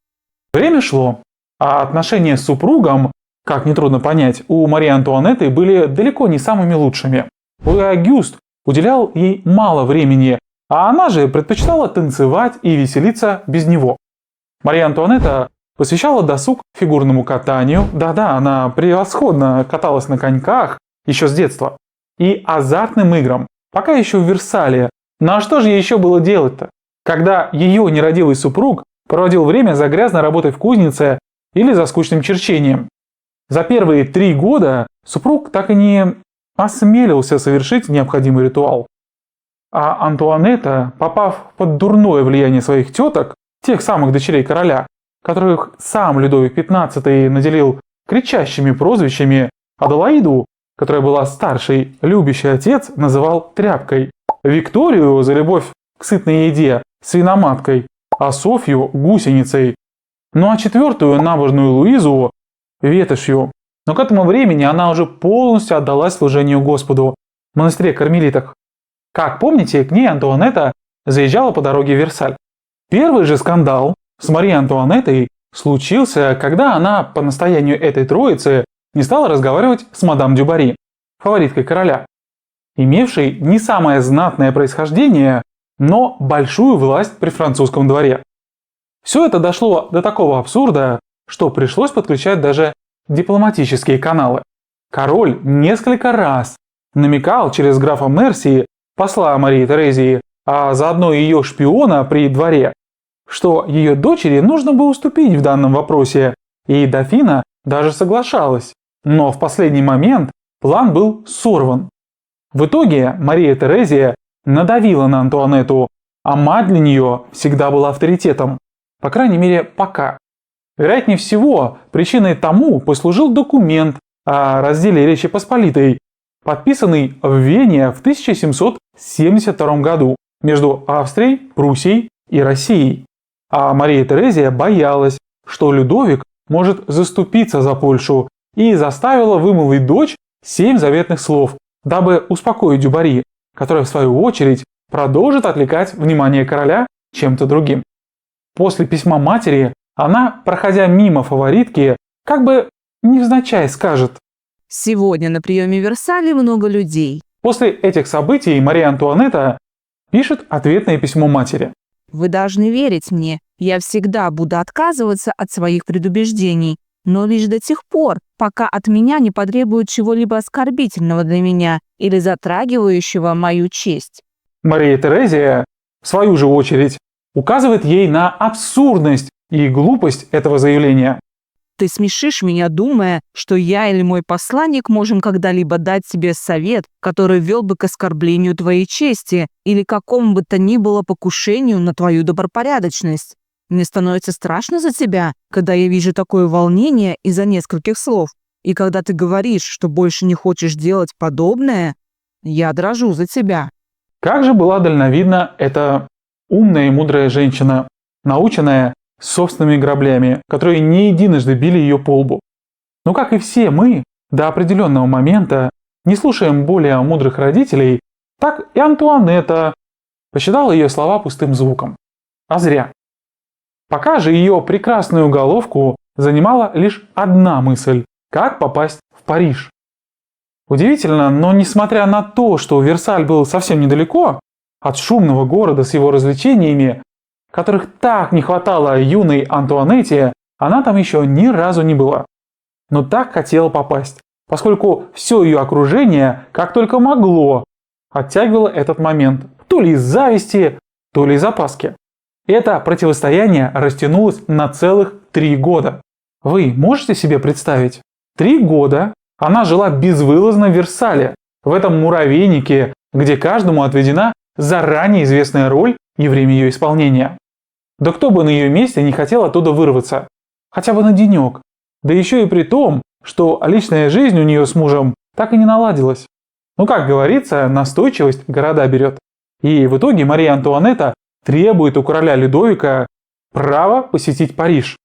Время шло, а отношения с супругом, как нетрудно понять, у Марии Антуанетты были далеко не самыми лучшими. Луи Агюст уделял ей мало времени, а она же предпочитала танцевать и веселиться без него. Мария Антуанетта посвящала досуг фигурному катанию, да-да, она превосходно каталась на коньках еще с детства, и азартным играм, пока еще в Версале. Ну а что же ей еще было делать-то? Когда ее нерадивый супруг проводил время за грязной работой в кузнице или за скучным черчением. За первые 3 года супруг так и не осмелился совершить необходимый ритуал. А Антуанетта, попав под дурное влияние своих теток, тех самых дочерей короля, которых сам Людовик XV наделил кричащими прозвищами, Аделаиду, которая была старшей, любящий отец называл тряпкой, Викторию за любовь к сытной еде свиноматкой, а Софью гусеницей, ну а 4-ю набожную Луизу ветошью. Но к этому времени она уже полностью отдалась служению Господу в монастыре кармелиток. Как помните, к ней Антуанетта заезжала по дороге в Версаль. Первый же скандал с Марией Антуанеттой случился, когда она по настоянию этой троицы не стала разговаривать с мадам Дюбари, фавориткой короля, имевшей не самое знатное происхождение, но большую власть при французском дворе. Все это дошло до такого абсурда, что пришлось подключать даже дипломатические каналы. Король несколько раз намекал через графа Мерси, посла Марии Терезии, а заодно и ее шпиона при дворе, что ее дочери нужно бы уступить в данном вопросе, и дофина даже соглашалась. Но в последний момент план был сорван. В итоге Мария Терезия надавила на Антуанетту, а мать для нее всегда была авторитетом, по крайней мере пока. Вероятнее всего, причиной тому послужил документ о разделе Речи Посполитой, подписанный в Вене в 1772 году между Австрией, Пруссией и Россией. А Мария Терезия боялась, что Людовик может заступиться за Польшу, и заставила вымолвить дочь 7 заветных слов, дабы успокоить Дюбари, которая в свою очередь продолжит отвлекать внимание короля чем-то другим. После письма матери она, проходя мимо фаворитки, как бы невзначай скажет: Сегодня на приеме в Версале много людей. После этих событий Мария Антуанетта пишет ответное письмо матери. Вы должны верить мне. Я всегда буду отказываться от своих предубеждений, но лишь до тех пор, пока от меня не потребуют чего-либо оскорбительного для меня или затрагивающего мою честь. Мария Терезия, в свою же очередь, указывает ей на абсурдность и глупость этого заявления. Ты смешишь меня, думая, что я или мой посланник можем когда-либо дать тебе совет, который вел бы к оскорблению твоей чести или какому бы то ни было покушению на твою добропорядочность. Мне становится страшно за тебя, когда я вижу такое волнение из-за нескольких слов. И когда ты говоришь, что больше не хочешь делать подобное, я дрожу за тебя. Как же была дальновидна эта умная и мудрая женщина, наученная собственными граблями, которые не единожды били ее по лбу. Но как и все мы, до определенного момента не слушаем более мудрых родителей, так и Антуанетта посчитала ее слова пустым звуком. А зря. Пока же ее прекрасную головку занимала лишь одна мысль – как попасть в Париж. Удивительно, но несмотря на то, что Версаль был совсем недалеко от шумного города с его развлечениями, которых так не хватало юной Антуанетте, она там еще ни разу не была. Но так хотела попасть, поскольку все ее окружение, как только могло, оттягивало этот момент, то ли из зависти, то ли из опаски. Это противостояние растянулось на целых 3 года. Вы можете себе представить? 3 года она жила безвылазно в Версале, в этом муравейнике, где каждому отведена заранее известная роль и время ее исполнения. Да кто бы на ее месте не хотел оттуда вырваться, хотя бы на денек, да еще и при том, что личная жизнь у нее с мужем так и не наладилась. Ну, как говорится, настойчивость города берет. И в итоге Мария Антуанетта требует у короля Людовика права посетить Париж.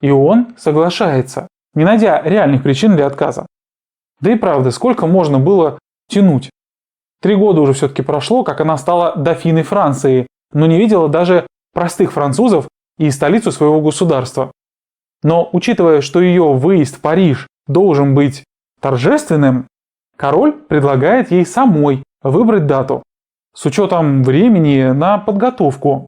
И он соглашается, не найдя реальных причин для отказа. Да и правда, сколько можно было тянуть? 3 года уже все-таки прошло, как она стала дофиной Франции, но не видела даже простых французов и столицу своего государства. Но учитывая, что ее выезд в Париж должен быть торжественным, король предлагает ей самой выбрать дату с учетом времени на подготовку.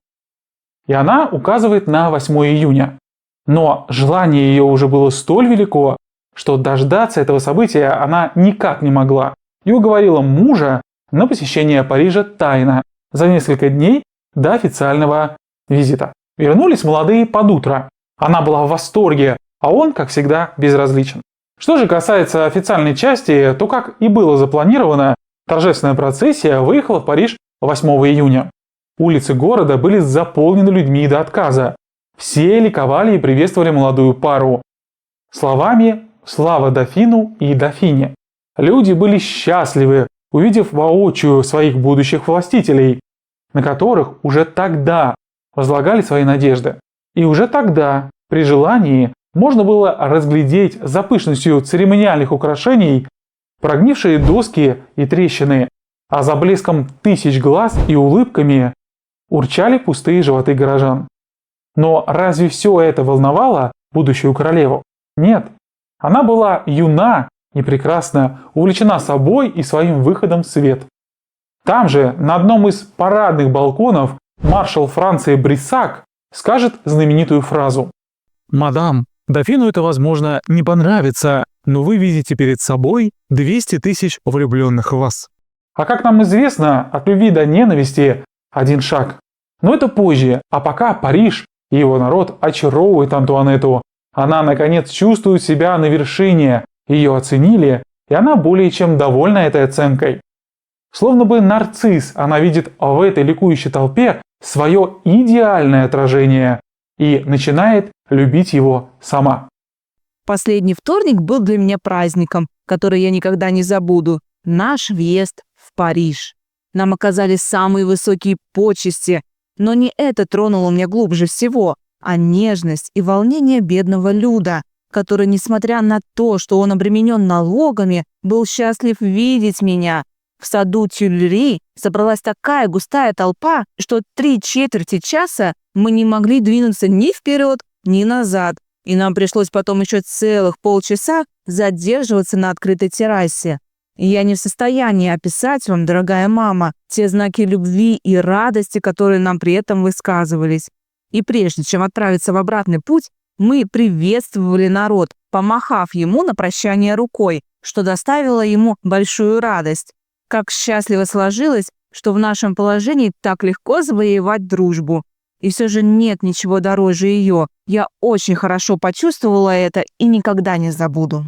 И она указывает на 8 июня. Но желание ее уже было столь велико, что дождаться этого события она никак не могла и уговорила мужа на посещение Парижа тайно за несколько дней до официального визита. Вернулись молодые под утро. Она была в восторге, а он, как всегда, безразличен. Что же касается официальной части, то, как и было запланировано, торжественная процессия выехала в Париж 8 июня. Улицы города были заполнены людьми до отказа. Все ликовали и приветствовали молодую пару словами «Слава дофину и дофине». Люди были счастливы, увидев воочию своих будущих властителей, на которых уже тогда возлагали свои надежды. И уже тогда, при желании, можно было разглядеть за пышностью церемониальных украшений прогнившие доски и трещины, а за блеском тысяч глаз и улыбками урчали пустые животы горожан. Но разве все это волновало будущую королеву? Нет. Она была юна и прекрасна, увлечена собой и своим выходом в свет. Там же, на одном из парадных балконов, маршал Франции Бриссак скажет знаменитую фразу: «Мадам, дофину это, возможно, не понравится, но вы видите перед собой 200 тысяч влюбленных в вас». А как нам известно, от любви до ненависти один шаг. Но это позже, а пока Париж и его народ очаровывает Антуанетту. Она, наконец, чувствует себя на вершине, ее оценили, и она более чем довольна этой оценкой. Словно бы нарцисс, она видит в этой ликующей толпе свое идеальное отражение и начинает любить его сама. Последний вторник был для меня праздником, который я никогда не забуду. Наш въезд в Париж. Нам оказали самые высокие почести, но не это тронуло меня глубже всего, а нежность и волнение бедного Люда, который, несмотря на то, что он обременен налогами, был счастлив видеть меня. В саду Тюильри собралась такая густая толпа, что 3/4 часа мы не могли двинуться ни вперед, ни назад, и нам пришлось потом еще целых полчаса задерживаться на открытой террасе. Я не в состоянии описать вам, дорогая мама, те знаки любви и радости, которые нам при этом высказывались. И прежде чем отправиться в обратный путь, мы приветствовали народ, помахав ему на прощание рукой, что доставило ему большую радость. Как счастливо сложилось, что в нашем положении так легко завоевать дружбу. И все же нет ничего дороже ее. Я очень хорошо почувствовала это и никогда не забуду.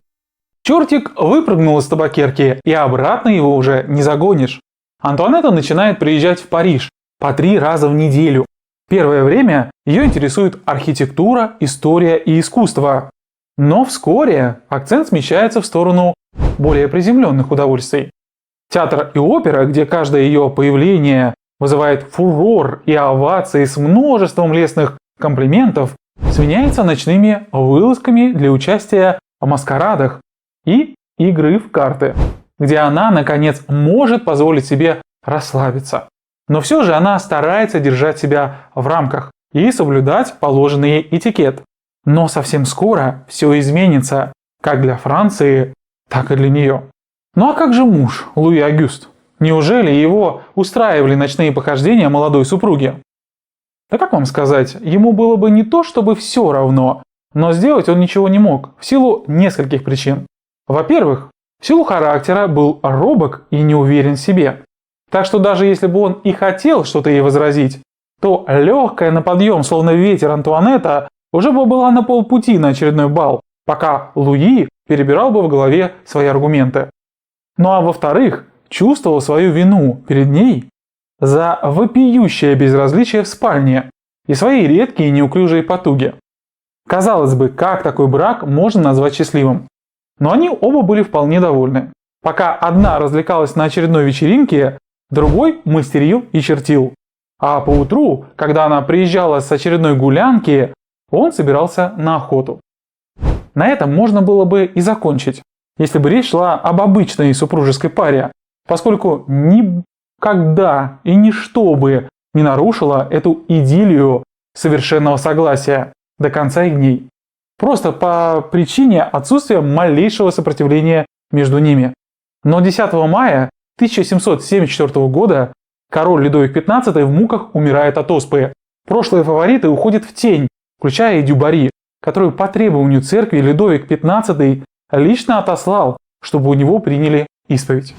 Чертик выпрыгнул из табакерки, и обратно его уже не загонишь. Антуанетта начинает приезжать в Париж по 3 раза в неделю. Первое время ее интересует архитектура, история и искусство. Но вскоре акцент смещается в сторону более приземленных удовольствий. Театр и опера, где каждое ее появление вызывает фурор и овации с множеством лестных комплиментов, сменяется ночными вылазками для участия в маскарадах и игры в карты, где она, наконец, может позволить себе расслабиться. Но все же она старается держать себя в рамках и соблюдать положенный ей этикет. Но совсем скоро все изменится, как для Франции, так и для нее. Ну а как же муж, Луи Агюст? Неужели его устраивали ночные похождения молодой супруги? Да как вам сказать, ему было бы не то чтобы все равно, но сделать он ничего не мог в силу нескольких причин. Во-первых, в силу характера был робок и не уверен в себе. Так что даже если бы он и хотел что-то ей возразить, то легкая на подъем, словно ветер Антуанетта, уже бы была на полпути на очередной бал, пока Луи перебирал бы в голове свои аргументы. Ну а во-вторых, чувствовал свою вину перед ней за вопиющее безразличие в спальне и свои редкие неуклюжие потуги. Казалось бы, как такой брак можно назвать счастливым? Но они оба были вполне довольны. Пока одна развлекалась на очередной вечеринке, другой мастерил и чертил. А поутру, когда она приезжала с очередной гулянки, он собирался на охоту. На этом можно было бы и закончить, если бы речь шла об обычной супружеской паре, поскольку никогда и ничто бы не нарушило эту идиллию совершенного согласия до конца их дней. Просто по причине отсутствия малейшего сопротивления между ними. Но 10 мая 1774 года король Людовик XV в муках умирает от оспы. Прошлые фавориты уходят в тень, включая и Дюбари, которую по требованию церкви Людовик XV лично отослал, чтобы у него приняли исповедь.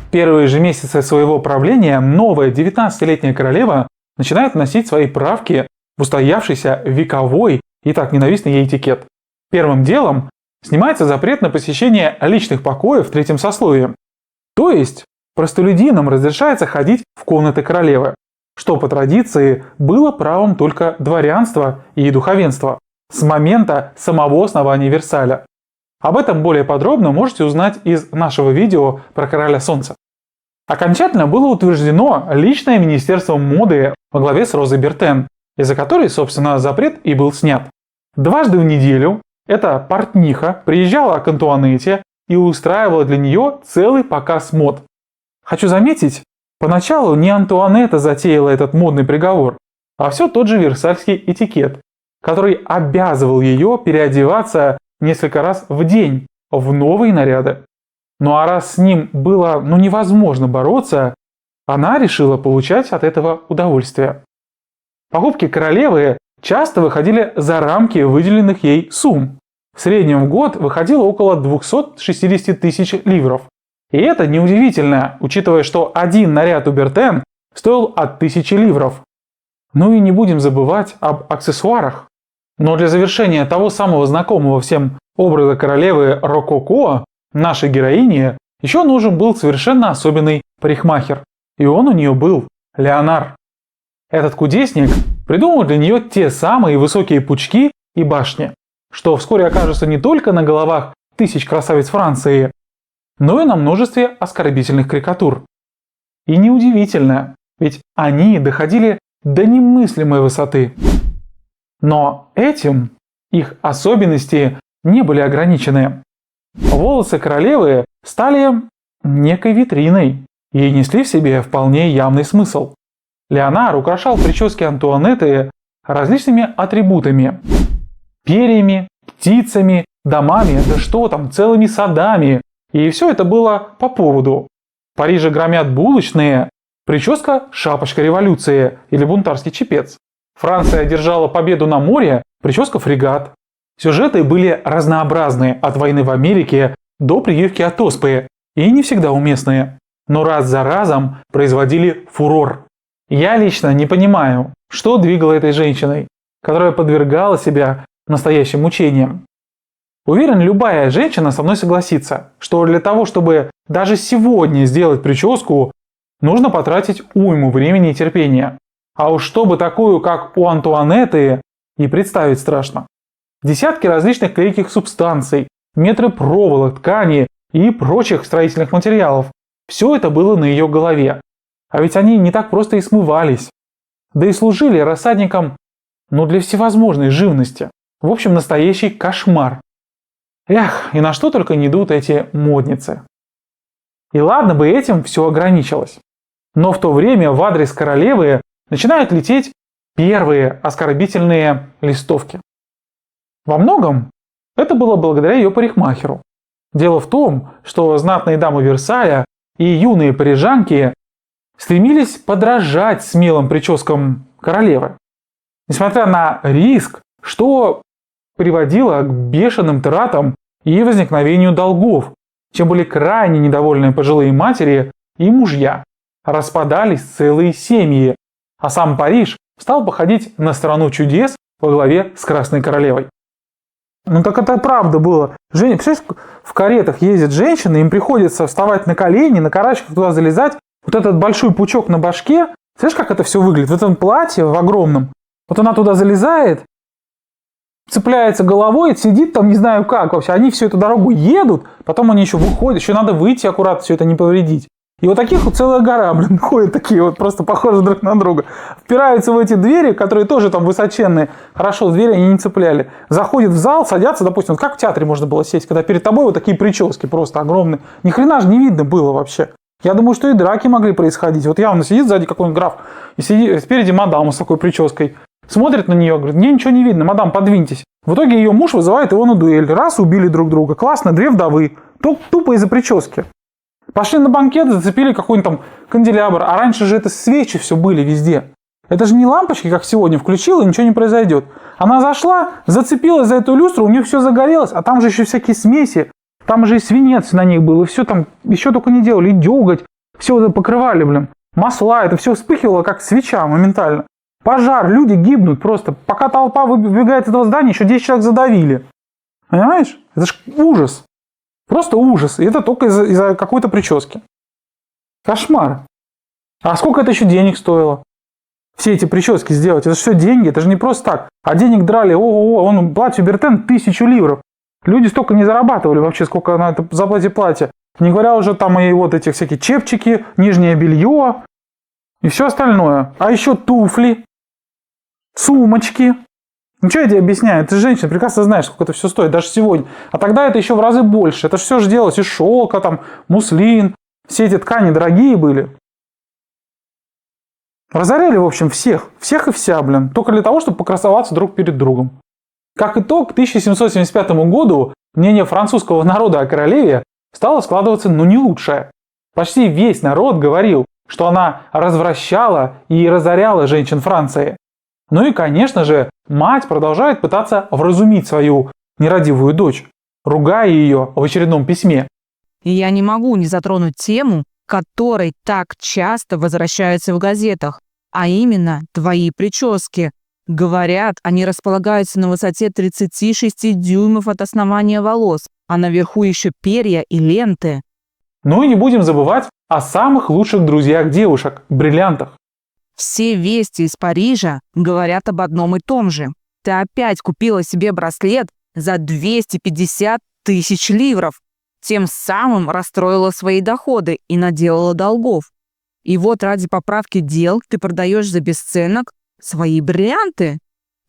В первые же месяцы своего правления новая 19-летняя королева начинает вносить свои правки в устоявшийся вековой и так ненавистный ей этикет. Первым делом снимается запрет на посещение личных покоев третьим сословием. То есть простолюдинам разрешается ходить в комнаты королевы, что по традиции было правом только дворянства и духовенства с момента самого основания Версаля. Об этом более подробно можете узнать из нашего видео про короля солнца. Окончательно было утверждено личное министерство моды во главе с Розой Бертен, из-за которой, собственно, запрет и был снят. Дважды в неделю эта портниха приезжала к Антуанетте и устраивала для нее целый показ мод. Хочу заметить, поначалу не Антуанетта затеяла этот модный приговор, а все тот же версальский этикет, который обязывал ее переодеваться несколько раз в день в новые наряды. Ну а раз с ним было невозможно бороться, она решила получать от этого удовольствие. Покупки королевы часто выходили за рамки выделенных ей сумм. В среднем в год выходило около 260 тысяч ливров. И это неудивительно, учитывая, что один наряд у Бертен стоил от 1000 ливров. Ну и не будем забывать об аксессуарах. Но для завершения того самого знакомого всем образа королевы рококо нашей героине еще нужен был совершенно особенный парикмахер. И он у нее был – Леонар. Этот кудесник придумал для нее те самые высокие пучки и башни, что вскоре окажутся не только на головах тысяч красавиц Франции, но и на множестве оскорбительных карикатур. И неудивительно, ведь они доходили до немыслимой высоты. Но этим их особенности не были ограничены. Волосы королевы стали некой витриной и несли в себе вполне явный смысл. Леонар украшал прически Антуанетты различными атрибутами: перьями, птицами, домами, да что там, целыми садами. И все это было по поводу. В Париже громят булочные, прическа «Шапочка революции» или «Бунтарский чепец». Франция одержала победу на море, прическа «Фрегат». Сюжеты были разнообразные, от войны в Америке до прививки от оспы, и не всегда уместные, но раз за разом производили фурор. Я лично не понимаю, что двигало этой женщиной, которая подвергала себя настоящим мучениям. Уверен, любая женщина со мной согласится, что для того, чтобы даже сегодня сделать прическу, нужно потратить уйму времени и терпения. А уж чтобы такую, как у Антуанетты, и представить страшно. Десятки различных клейких субстанций, метры проволок, ткани и прочих строительных материалов. Все это было на ее голове. А ведь они не так просто и смывались. Да и служили рассадником, для всевозможной живности. В общем, настоящий кошмар. Эх, и на что только не идут эти модницы. И ладно бы этим все ограничилось. Но в то время в адрес королевы начинают лететь первые оскорбительные листовки. Во многом это было благодаря ее парикмахеру. Дело в том, что знатные дамы Версаля и юные парижанки стремились подражать смелым прическам королевы. Несмотря на риск, что приводило к бешеным тратам и возникновению долгов, чем были крайне недовольны пожилые матери и мужья. Распадались целые семьи, а сам Париж стал походить на страну чудес во главе с Красной Королевой. Ну так это правда было. Представляешь, в каретах ездят женщины, им приходится вставать на колени, на карачках туда залезать. Вот этот большой пучок на башке, знаешь, как это все выглядит? В этом платье, в огромном. Вот она туда залезает, цепляется головой, сидит там, не знаю как вообще. Они всю эту дорогу едут, потом они еще выходят, еще надо выйти аккуратно, все это не повредить. И вот таких вот целая гора, ходят такие вот, просто похожи друг на друга. Впираются в эти двери, которые тоже там высоченные. Хорошо, двери они не цепляли. Заходят в зал, садятся, допустим, как в театре можно было сесть, когда перед тобой вот такие прически просто огромные. Ни хрена же не видно было вообще. Я думаю, что и драки могли происходить. Вот явно сидит сзади какой-нибудь граф, и сидит спереди мадам с такой прической. Смотрит на нее, говорит, мне ничего не видно, мадам, подвиньтесь. В итоге ее муж вызывает его на дуэль. Раз, убили друг друга. Классно, 2 вдовы. Тупо из-за прически. Пошли на банкет, зацепили какой-нибудь там канделябр. А раньше же это свечи все были везде. Это же не лампочки, как сегодня, включила, и ничего не произойдет. Она зашла, зацепилась за эту люстру, у нее все загорелось, а там же еще всякие смеси. Там же и свинец на них был, и все там еще только не делали, и деготь. Все это покрывали, масла, это все вспыхивало, как свеча моментально. Пожар, люди гибнут просто. Пока толпа выбегает из этого здания, еще 10 человек задавили. Понимаешь? Это ж ужас. Просто ужас. И это только из-за какой-то прически. Кошмар. А сколько это еще денег стоило? Все эти прически сделать. Это же все деньги. Это же не просто так. А денег драли. Он платье Бертен 1000 ливров. Люди столько не зарабатывали вообще, сколько на это заплате платье. Не говоря уже там и вот этих всякие чепчики, нижнее белье и все остальное. А еще туфли, сумочки. Ну что я тебе объясняю? Ты женщина, прекрасно знаешь, сколько это все стоит, даже сегодня. А тогда это еще в разы больше. Это же все же делалось из шелка, там, муслин. Все эти ткани дорогие были. Разоряли, в общем, всех и вся, только для того, чтобы покрасоваться друг перед другом. Как итог, к 1775 году мнение французского народа о королеве стало складываться не лучшее. Почти весь народ говорил, что она развращала и разоряла женщин Франции. Ну и, конечно же, мать продолжает пытаться вразумить свою нерадивую дочь, ругая ее в очередном письме. И я не могу не затронуть тему, которой так часто возвращаются в газетах, а именно твои прически. Говорят, они располагаются на высоте 36 дюймов от основания волос, а наверху еще перья и ленты. Ну и не будем забывать о самых лучших друзьях девушек – бриллиантах. Все вести из Парижа говорят об одном и том же. Ты опять купила себе браслет за 250 000 ливров. Тем самым расстроила свои доходы и наделала долгов. И вот ради поправки дел ты продаешь за бесценок свои бриллианты.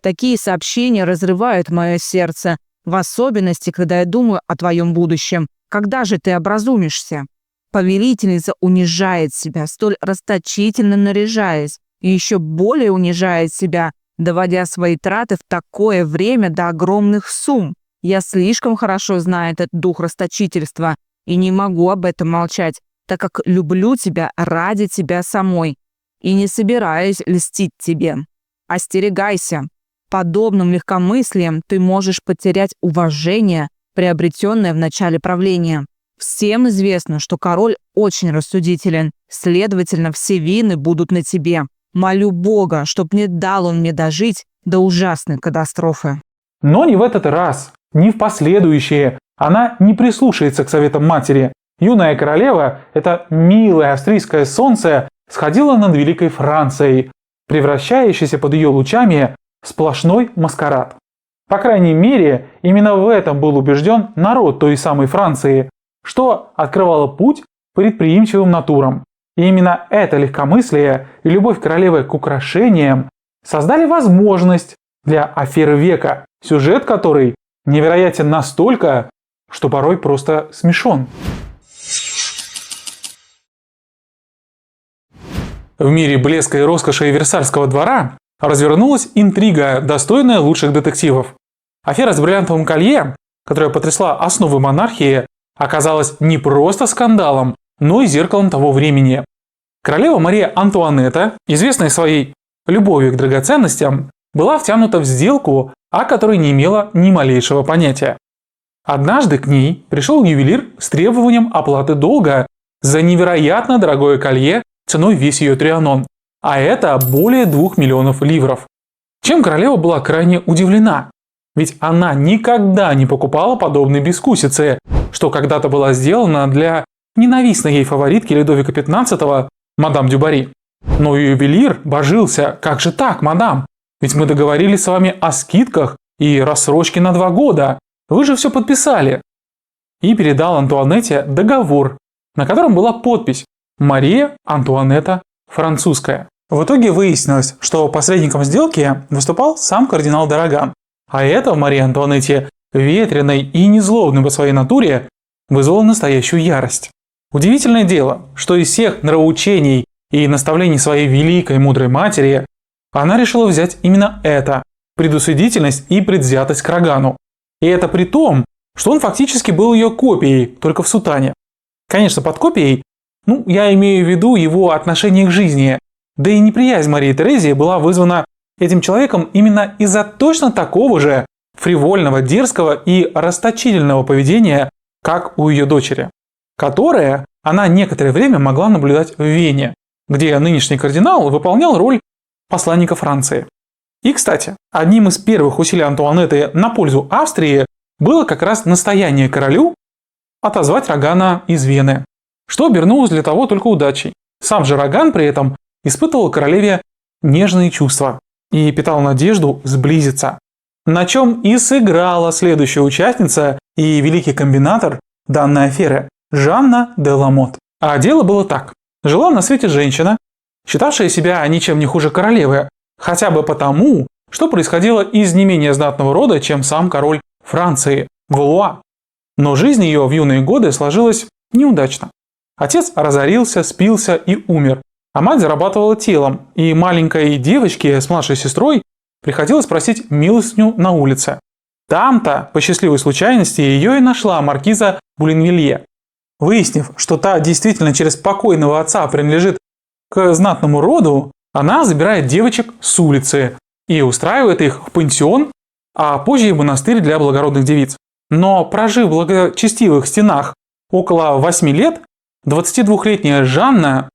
Такие сообщения разрывают мое сердце, в особенности, когда я думаю о твоем будущем. Когда же ты образумишься? Повелительница унижает себя, столь расточительно наряжаясь, и еще более унижает себя, доводя свои траты в такое время до огромных сумм. Я слишком хорошо знаю этот дух расточительства и не могу об этом молчать, так как люблю тебя ради тебя самой и не собираюсь льстить тебе. Остерегайся. Подобным легкомыслием ты можешь потерять уважение, приобретенное в начале правления. Всем известно, что король очень рассудителен, следовательно, все вины будут на тебе. Молю Бога, чтоб не дал он мне дожить до ужасной катастрофы. Но не в этот раз, ни в последующие. Она не прислушается к советам матери. Юная королева, это милое австрийское солнце, сходила над Великой Францией, превращающейся под ее лучами в сплошной маскарад. По крайней мере, именно в этом был убежден народ той самой Франции, что открывало путь предприимчивым натурам. И именно это легкомыслие и любовь королевы к украшениям создали возможность для аферы века, сюжет которой невероятен настолько, что порой просто смешон. В мире блеска и роскоши Версальского двора развернулась интрига, достойная лучших детективов. Афера с бриллиантовым колье, которая потрясла основы монархии, оказалась не просто скандалом, но и зеркалом того времени. Королева Мария Антуанетта, известная своей любовью к драгоценностям, была втянута в сделку, о которой не имела ни малейшего понятия. Однажды к ней пришел ювелир с требованием оплаты долга за невероятно дорогое колье ценой весь ее трианон, а это более 2 миллионов ливров. Чем королева была крайне удивлена. Ведь она никогда не покупала подобной бескусицы, что когда-то была сделана для ненавистной ей фаворитки Людовика XV, мадам Дюбари. Но ювелир божился: как же так, мадам? Ведь мы договорились с вами о скидках и рассрочке на 2 года. Вы же все подписали. И передал Антуанетте договор, на котором была подпись «Мария Антуанетта Французская». В итоге выяснилось, что посредником сделки выступал сам кардинал Д'Араган. А это в Марии Антуанетте, ветреной и незлобной по своей натуре, вызвало настоящую ярость. Удивительное дело, что из всех нравоучений и наставлений своей великой мудрой матери она решила взять именно это – предусудительность и предвзятость к Рогану. И это при том, что он фактически был ее копией, только в сутане. Конечно, под копией, я имею в виду его отношение к жизни, да и неприязнь Марии Терезии была вызвана этим человеком именно из-за точно такого же фривольного, дерзкого и расточительного поведения, как у ее дочери, которое она некоторое время могла наблюдать в Вене, где нынешний кардинал выполнял роль посланника Франции. И, кстати, одним из первых усилий Антуанетты на пользу Австрии было как раз настояние королю отозвать Рогана из Вены, что обернулось для того только удачей. Сам же Роган при этом испытывал королеве нежные чувства и питал надежду сблизиться, на чем и сыграла следующая участница и великий комбинатор данной аферы Жанна де Ламот. А дело было так. Жила на свете женщина, считавшая себя ничем не хуже королевы, хотя бы потому, что происходило из не менее знатного рода, чем сам король Франции, Валуа. Но жизнь ее в юные годы сложилась неудачно. Отец разорился, спился и умер, а мать зарабатывала телом, и маленькой девочке с младшей сестрой приходилось просить милостыню на улице. Там-то, по счастливой случайности, ее и нашла маркиза Булинвилье. Выяснив, что та действительно через покойного отца принадлежит к знатному роду, она забирает девочек с улицы и устраивает их в пансион, а позже и монастырь для благородных девиц. Но прожив в благочестивых стенах около 8 лет, 22-летняя Жанна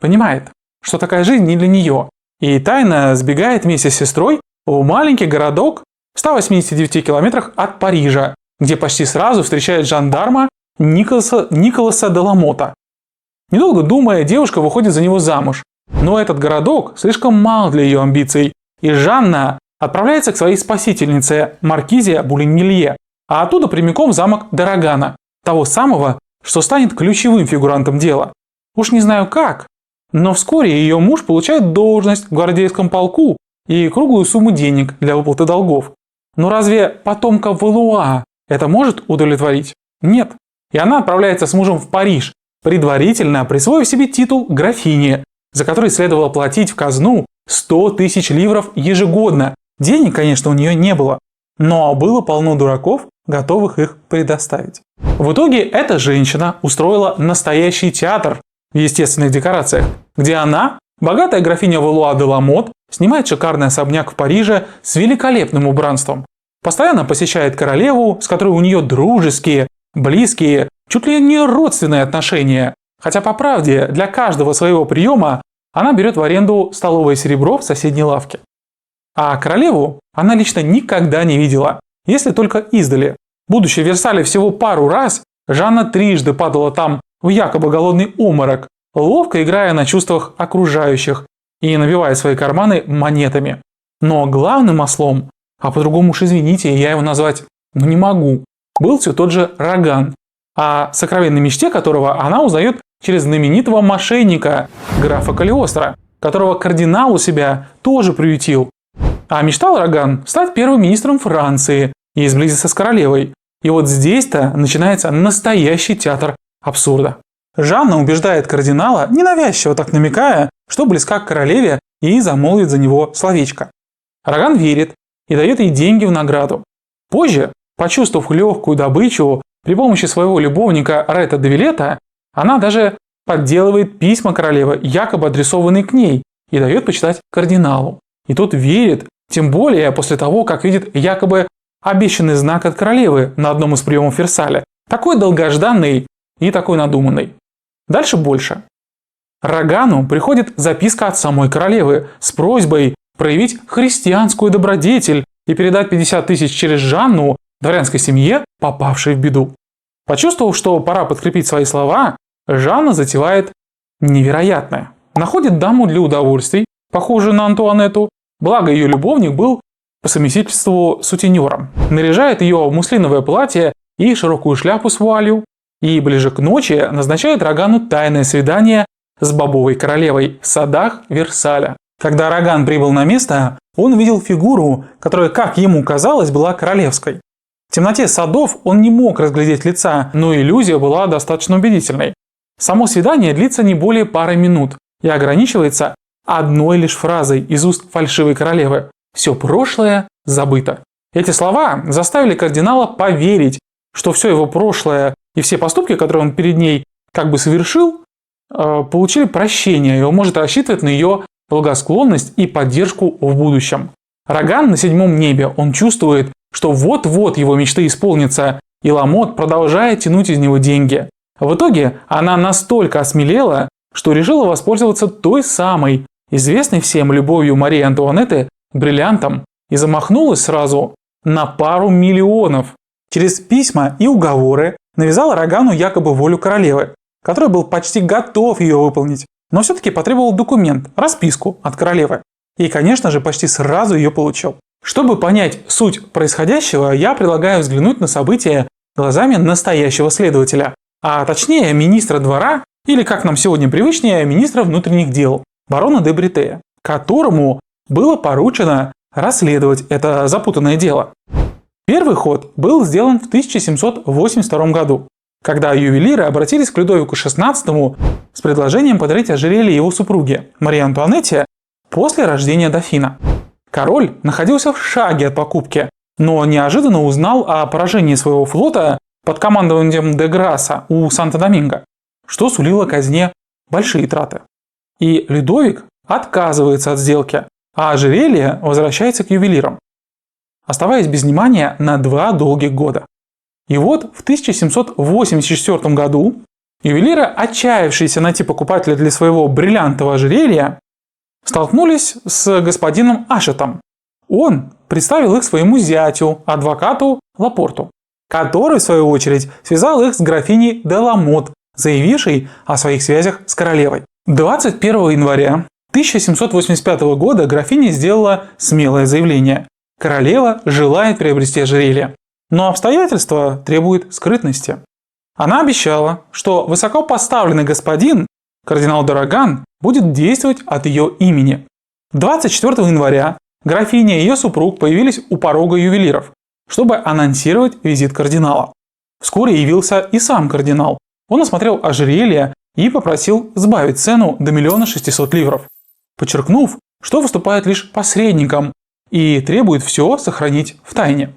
понимает, что такая жизнь не для нее, и тайно сбегает вместе с сестрой в маленький городок в 189 километрах от Парижа, где почти сразу встречает жандарма Николаса де Ламота. Недолго думая, девушка выходит за него замуж. Но этот городок слишком мал для ее амбиций, и Жанна отправляется к своей спасительнице, маркизе Булинвилье, а оттуда прямиком в замок Д'Арагана, того самого, что станет ключевым фигурантом дела. Уж не знаю как, но вскоре ее муж получает должность в гвардейском полку и круглую сумму денег для выплаты долгов. Но разве потомка Валуа это может удовлетворить? Нет. И она отправляется с мужем в Париж, предварительно присвоив себе титул графини, за который следовало платить в казну 100 тысяч ливров ежегодно. Денег, конечно, у нее не было, но было полно дураков, готовых их предоставить. В итоге эта женщина устроила настоящий театр в естественных декорациях, где она, богатая графиня Валуа де Ламот, снимает шикарный особняк в Париже с великолепным убранством, постоянно посещает королеву, с которой у нее дружеские, близкие, чуть ли не родственные отношения. Хотя, по правде, для каждого своего приема она берет в аренду столовое серебро в соседней лавке. А королеву она лично никогда не видела, если только издали. Будучи в Версале всего пару раз, Жанна трижды падала там в якобы голодный обморок, ловко играя на чувствах окружающих и набивая свои карманы монетами. Но главным ослом, а по-другому уж извините, я его назвать не могу, был все тот же Роган, о сокровенной мечте которого она узнает через знаменитого мошенника графа Калиостро, которого кардинал у себя тоже приютил. А мечтал Роган стать первым министром Франции и сблизиться с королевой. И вот здесь-то начинается настоящий театр абсурда. Жанна убеждает кардинала, ненавязчиво так намекая, что близка к королеве и замолвит за него словечко. Роган верит и дает ей деньги в награду. Позже, почувствовав легкую добычу, при помощи своего любовника Ретта де Вилета, она даже подделывает письма королевы, якобы адресованные к ней, и дает почитать кардиналу. И тот верит, тем более после того, как видит якобы обещанный знак от королевы на одном из приемов в Версале. Такой долгожданный и такой надуманный. Дальше больше. Рогану приходит записка от самой королевы с просьбой проявить христианскую добродетель и передать 50 тысяч через Жанну дворянской семье, попавшей в беду. Почувствовав, что пора подкрепить свои слова, Жанна затевает невероятное. Находит даму для удовольствий, похожую на Антуанетту, благо ее любовник был по совместительству сутенером. Наряжает ее в муслиновое платье и широкую шляпу с вуалью, и ближе к ночи назначает Рогану тайное свидание с бобовой королевой в садах Версаля. Когда Роган прибыл на место, он увидел фигуру, которая, как ему казалось, была королевской. В темноте садов он не мог разглядеть лица, но иллюзия была достаточно убедительной. Само свидание длится не более пары минут и ограничивается одной лишь фразой из уст фальшивой королевы: «Все прошлое забыто». Эти слова заставили кардинала поверить, что все его прошлое и все поступки, которые он перед ней как бы совершил, получили прощение, и он может рассчитывать на ее благосклонность и поддержку в будущем. Роган на седьмом небе, он чувствует, что вот-вот его мечты исполнятся, и Ламот продолжает тянуть из него деньги. В итоге она настолько осмелела, что решила воспользоваться той самой, известной всем любовью Марии Антуанетты, бриллиантом, и замахнулась сразу на пару миллионов. Через письма и уговоры навязала Рогану якобы волю королевы, который был почти готов ее выполнить, но все-таки потребовал документ, расписку от королевы. И, конечно же, почти сразу ее получил. Чтобы понять суть происходящего, я предлагаю взглянуть на события глазами настоящего следователя, а точнее министра двора, или, как нам сегодня привычнее, министра внутренних дел, барона де Бретея, которому было поручено расследовать это запутанное дело. Первый ход был сделан в 1782 году, когда ювелиры обратились к Людовику XVI с предложением подарить ожерелье его супруге Марии Антуанетте после рождения дофина. Король находился в шаге от покупки, но неожиданно узнал о поражении своего флота под командованием де Грасса у Санто-Доминго, что сулило казне большие траты. И Людовик отказывается от сделки, а ожерелье возвращается к ювелирам, оставаясь без внимания на 2 долгих года. И вот в 1784 году ювелиры, отчаявшиеся найти покупателя для своего бриллиантового ожерелья, столкнулись с господином Ашетом. Он представил их своему зятю, адвокату Лапорту, который, в свою очередь, связал их с графиней де Ламот, заявившей о своих связях с королевой. 21 января 1785 года графиня сделала смелое заявление: королева желает приобрести ожерелье, но обстоятельства требуют скрытности. Она обещала, что высокопоставленный господин, кардинал де Роган, будет действовать от ее имени. 24 января графиня и ее супруг появились у порога ювелиров, чтобы анонсировать визит кардинала. Вскоре явился и сам кардинал. Он осмотрел ожерелье и попросил сбавить цену до 1 600 000 ливров, подчеркнув, что выступает лишь посредником и требует все сохранить в тайне.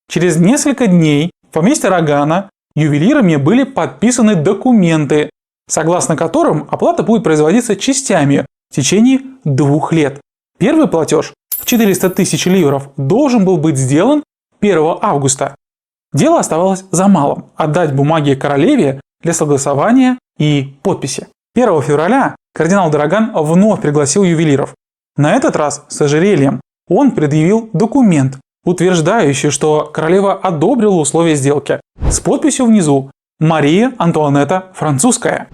Через несколько дней в поместье Рогана ювелирами были подписаны документы, согласно которым оплата будет производиться частями в течение 2 лет. Первый платеж в 400 000 ливров должен был быть сделан 1 августа. Дело оставалось за малым – отдать бумаги королеве для согласования и подписи. 1 февраля кардинал де Роган вновь пригласил ювелиров. На этот раз с ожерельем. Он предъявил документ, утверждающий, что королева одобрила условия сделки, с подписью внизу «Мария Антуанетта Французская».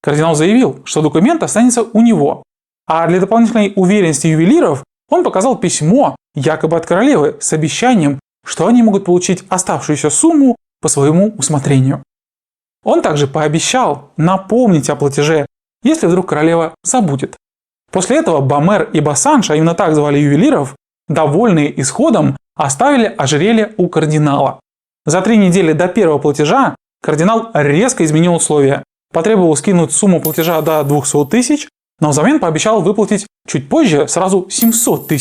Кардинал заявил, что документ останется у него, а для дополнительной уверенности ювелиров он показал письмо якобы от королевы с обещанием, что они могут получить оставшуюся сумму по своему усмотрению. Он также пообещал напомнить о платеже, если вдруг королева забудет. После этого Бомер и Бассанж, а именно так звали ювелиров, довольные исходом, оставили ожерелье у кардинала. За 3 недели до первого платежа кардинал резко изменил условия. Потребовал скинуть сумму платежа до 200 000, но взамен пообещал выплатить чуть позже сразу 700 000.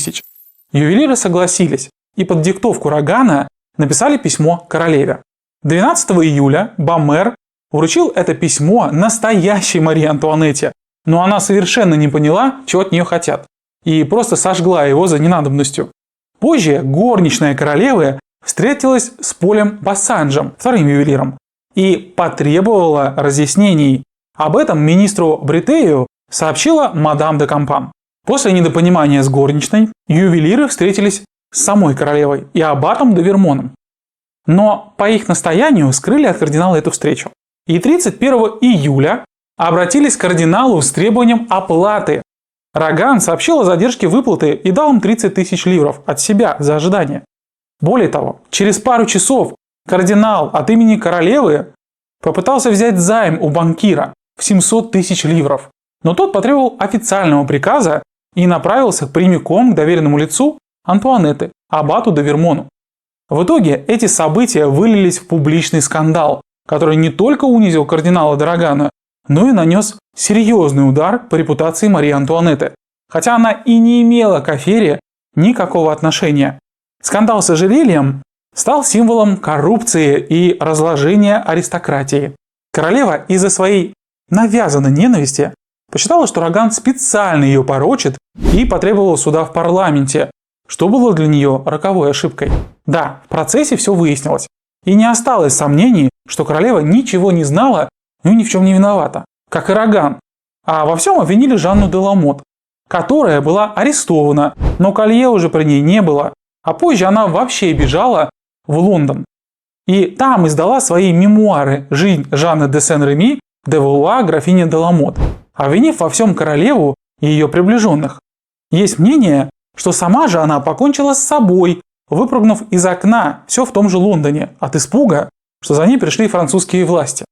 Ювелиры согласились и под диктовку Рогана написали письмо королеве. 12 июля Бомер вручил это письмо настоящей Марии Антуанетте, но она совершенно не поняла, чего от нее хотят, и просто сожгла его за ненадобностью. Позже горничная королевы встретилась с Полем Бассанжем, вторым ювелиром, и потребовала разъяснений. Об этом министру Бретею сообщила мадам де Кампан. После недопонимания с горничной ювелиры встретились с самой королевой и аббатом де Вермоном. Но по их настоянию скрыли от кардинала эту встречу. И 31 июля обратились к кардиналу с требованием оплаты. Роган сообщил о задержке выплаты и дал им 30 тысяч ливров от себя за ожидание. Более того, через пару часов кардинал от имени королевы попытался взять займ у банкира в 700 тысяч ливров, но тот потребовал официального приказа и направился прямиком к доверенному лицу Антуанетты, аббату де Вермону. В итоге эти события вылились в публичный скандал, который не только унизил кардинала де Рогана, но и нанес серьезный удар по репутации Марии Антуанетты, хотя она и не имела к афере никакого отношения. Скандал с ожерельем стал символом коррупции и разложения аристократии. Королева из-за своей навязанной ненависти посчитала, что Роган специально ее порочит и потребовала суда в парламенте, что было для нее роковой ошибкой. Да, в процессе все выяснилось. И не осталось сомнений, что королева ничего не знала и ни в чем не виновата, как и Роган. А во всем обвинили Жанну де Ламот, которая была арестована, но колье уже при ней не было, а позже она вообще бежала в Лондон. И там издала свои мемуары «Жизнь Жанны де Сен-Реми де Валуа, графиня де Ламот», обвинив во всем королеву и ее приближенных. Есть мнение, что сама же она покончила с собой, выпрыгнув из окна все в том же Лондоне от испуга, что за ней пришли французские власти.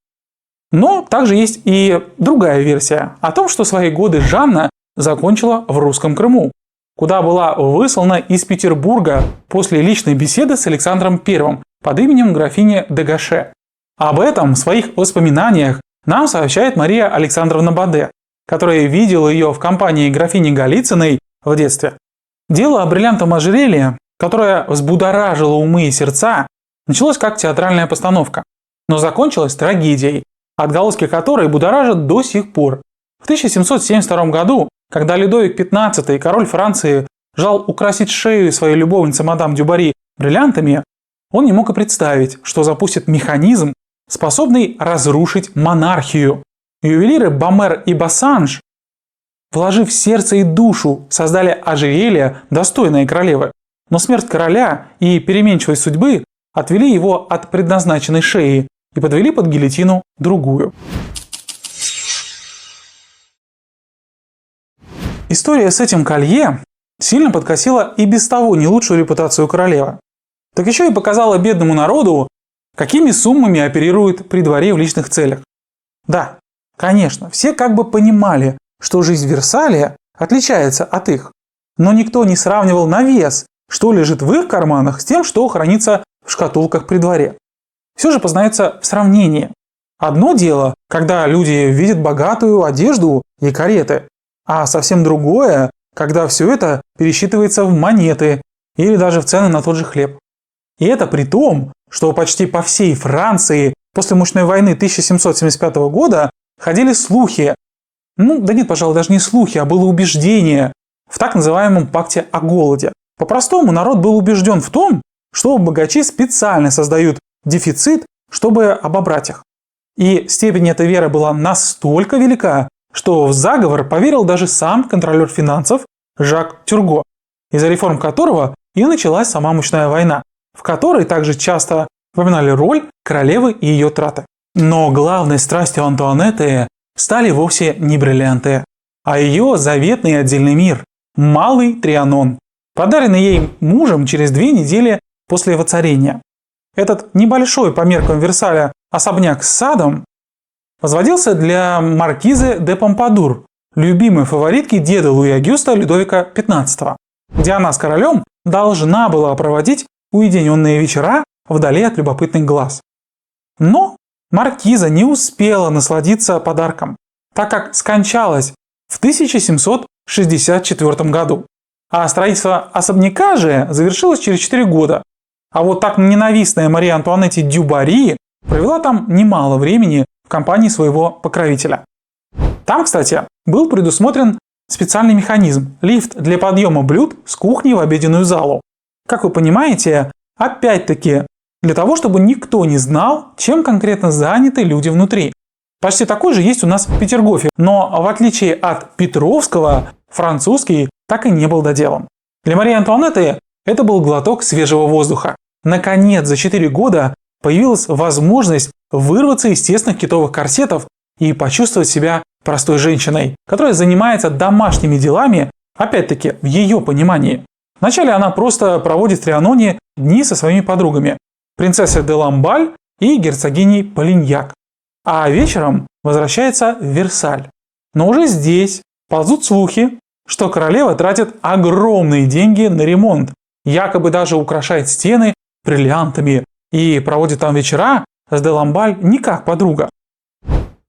Но также есть и другая версия о том, что свои годы Жанна закончила в русском Крыму, куда была выслана из Петербурга после личной беседы с Александром I под именем графини де Гаше. Об этом в своих воспоминаниях нам сообщает Мария Александровна Баде, которая видела ее в компании графини Голицыной в детстве. Дело о бриллиантовом ожерелье, которое взбудоражило умы и сердца, началось как театральная постановка, но закончилось трагедией, отголоски которой будоражат до сих пор. В 1772 году, когда Людовик XV, король Франции, жал украсить шею своей любовницы мадам Дюбари бриллиантами, он не мог и представить, что запустит механизм, способный разрушить монархию. Ювелиры Бомер и Бассанж, вложив сердце и душу, создали ожерелье, достойное королевы. Но смерть короля и переменчивость судьбы отвели его от предназначенной шеи и подвели под гильотину другую. История с этим колье сильно подкосила и без того не лучшую репутацию королевы. Так еще и показала бедному народу, какими суммами оперируют при дворе в личных целях. Да, конечно, все как бы понимали, что жизнь Версаля отличается от их, но никто не сравнивал на вес, что лежит в их карманах, с тем, что хранится в шкатулках при дворе. Все же познается в сравнении. Одно дело, когда люди видят богатую одежду и кареты, а совсем другое, когда все это пересчитывается в монеты или даже в цены на тот же хлеб. И это при том, что почти по всей Франции после мощной войны 1775 года ходили слухи, да нет, пожалуй, даже не слухи, а было убеждение в так называемом пакте о голоде. По-простому, народ был убежден в том, что богачи специально создают дефицит, чтобы обобрать их. И степень этой веры была настолько велика, что в заговор поверил даже сам контролер финансов Жак Тюрго, из-за реформ которого и началась сама мощная война, в которой также часто упоминали роль королевы и ее траты. Но главной страстью Антуанетты стали вовсе не бриллианты, а ее заветный отдельный мир – Малый Трианон, подаренный ей мужем через 2 недели после воцарения. Этот небольшой по меркам Версаля особняк с садом возводился для маркизы де Помпадур, любимой фаворитки деда Луи Агюста Людовика XV, где она с королем должна была проводить уединенные вечера вдали от любопытных глаз. Но маркиза не успела насладиться подарком, так как скончалась в 1764 году, а строительство особняка же завершилось через 4 года. А вот так ненавистная Мария Антуанетте Дюбари провела там немало времени в компании своего покровителя. Там, кстати, был предусмотрен специальный механизм – лифт для подъема блюд с кухни в обеденную залу. Как вы понимаете, опять-таки, для того, чтобы никто не знал, чем конкретно заняты люди внутри. Почти такой же есть у нас в Петергофе, но в отличие от Петровского, французский так и не был доделан. Для Марии Антуанетты Это был глоток свежего воздуха. Наконец, за 4 года появилась возможность вырваться из тесных китовых корсетов и почувствовать себя простой женщиной, которая занимается домашними делами, опять-таки, в ее понимании. Вначале она просто проводит в Трианоне дни со своими подругами, принцессой де Ламбаль и герцогиней Полиньяк. А вечером возвращается в Версаль. Но уже здесь ползут слухи, что королева тратит огромные деньги на ремонт, якобы даже украшает стены бриллиантами и проводит там вечера с де Ламбаль не как подруга.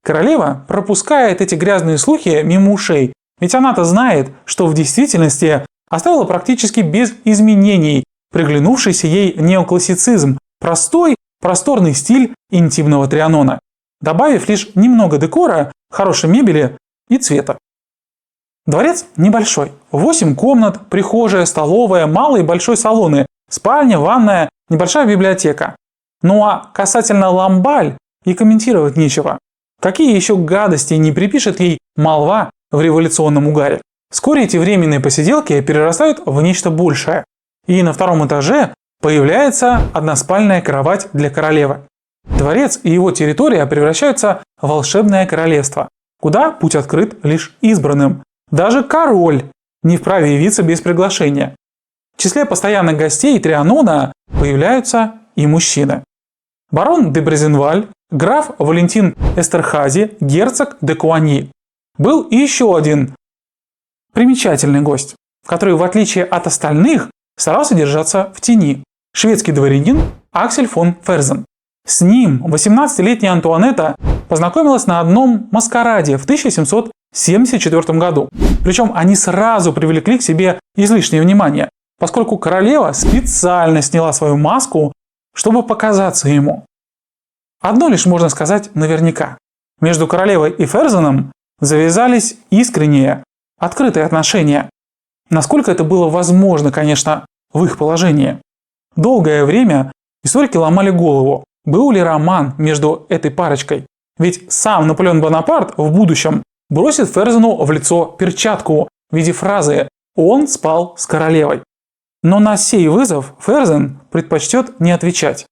Королева пропускает эти грязные слухи мимо ушей, ведь она-то знает, что в действительности оставила практически без изменений приглянувшийся ей неоклассицизм, простой, просторный стиль интимного Трианона, добавив лишь немного декора, хорошей мебели и цвета. Дворец небольшой. 8 комнат, прихожая, столовая, малый и большой салоны, спальня, ванная, небольшая библиотека. Ну а касательно Ламбаль и комментировать нечего. Какие еще гадости не припишет ей молва в революционном угаре. Вскоре эти временные посиделки перерастают в нечто большее. И на 2-м этаже появляется односпальная кровать для королевы. Дворец и его территория превращаются в волшебное королевство, куда путь открыт лишь избранным. Даже король не вправе явиться без приглашения. В числе постоянных гостей Трианона появляются и мужчины. Барон де Брезенваль, граф Валентин Эстерхази, герцог де Куаньи. Был и еще один примечательный гость, который, в отличие от остальных, старался держаться в тени. Шведский дворянин Аксель фон Ферзен. С ним 18-летняя Антуанетта познакомилась на одном маскараде в 1774 году. Причем они сразу привлекли к себе излишнее внимание, поскольку королева специально сняла свою маску, чтобы показаться ему. Одно лишь можно сказать наверняка. Между королевой и Ферзеном завязались искренние, открытые отношения. Насколько это было возможно, конечно, в их положении. Долгое время историки ломали голову, был ли роман между этой парочкой. Ведь сам Наполеон Бонапарт в будущем бросит Ферзену в лицо перчатку в виде фразы «Он спал с королевой». Но на сей вызов Ферзен предпочтет не отвечать.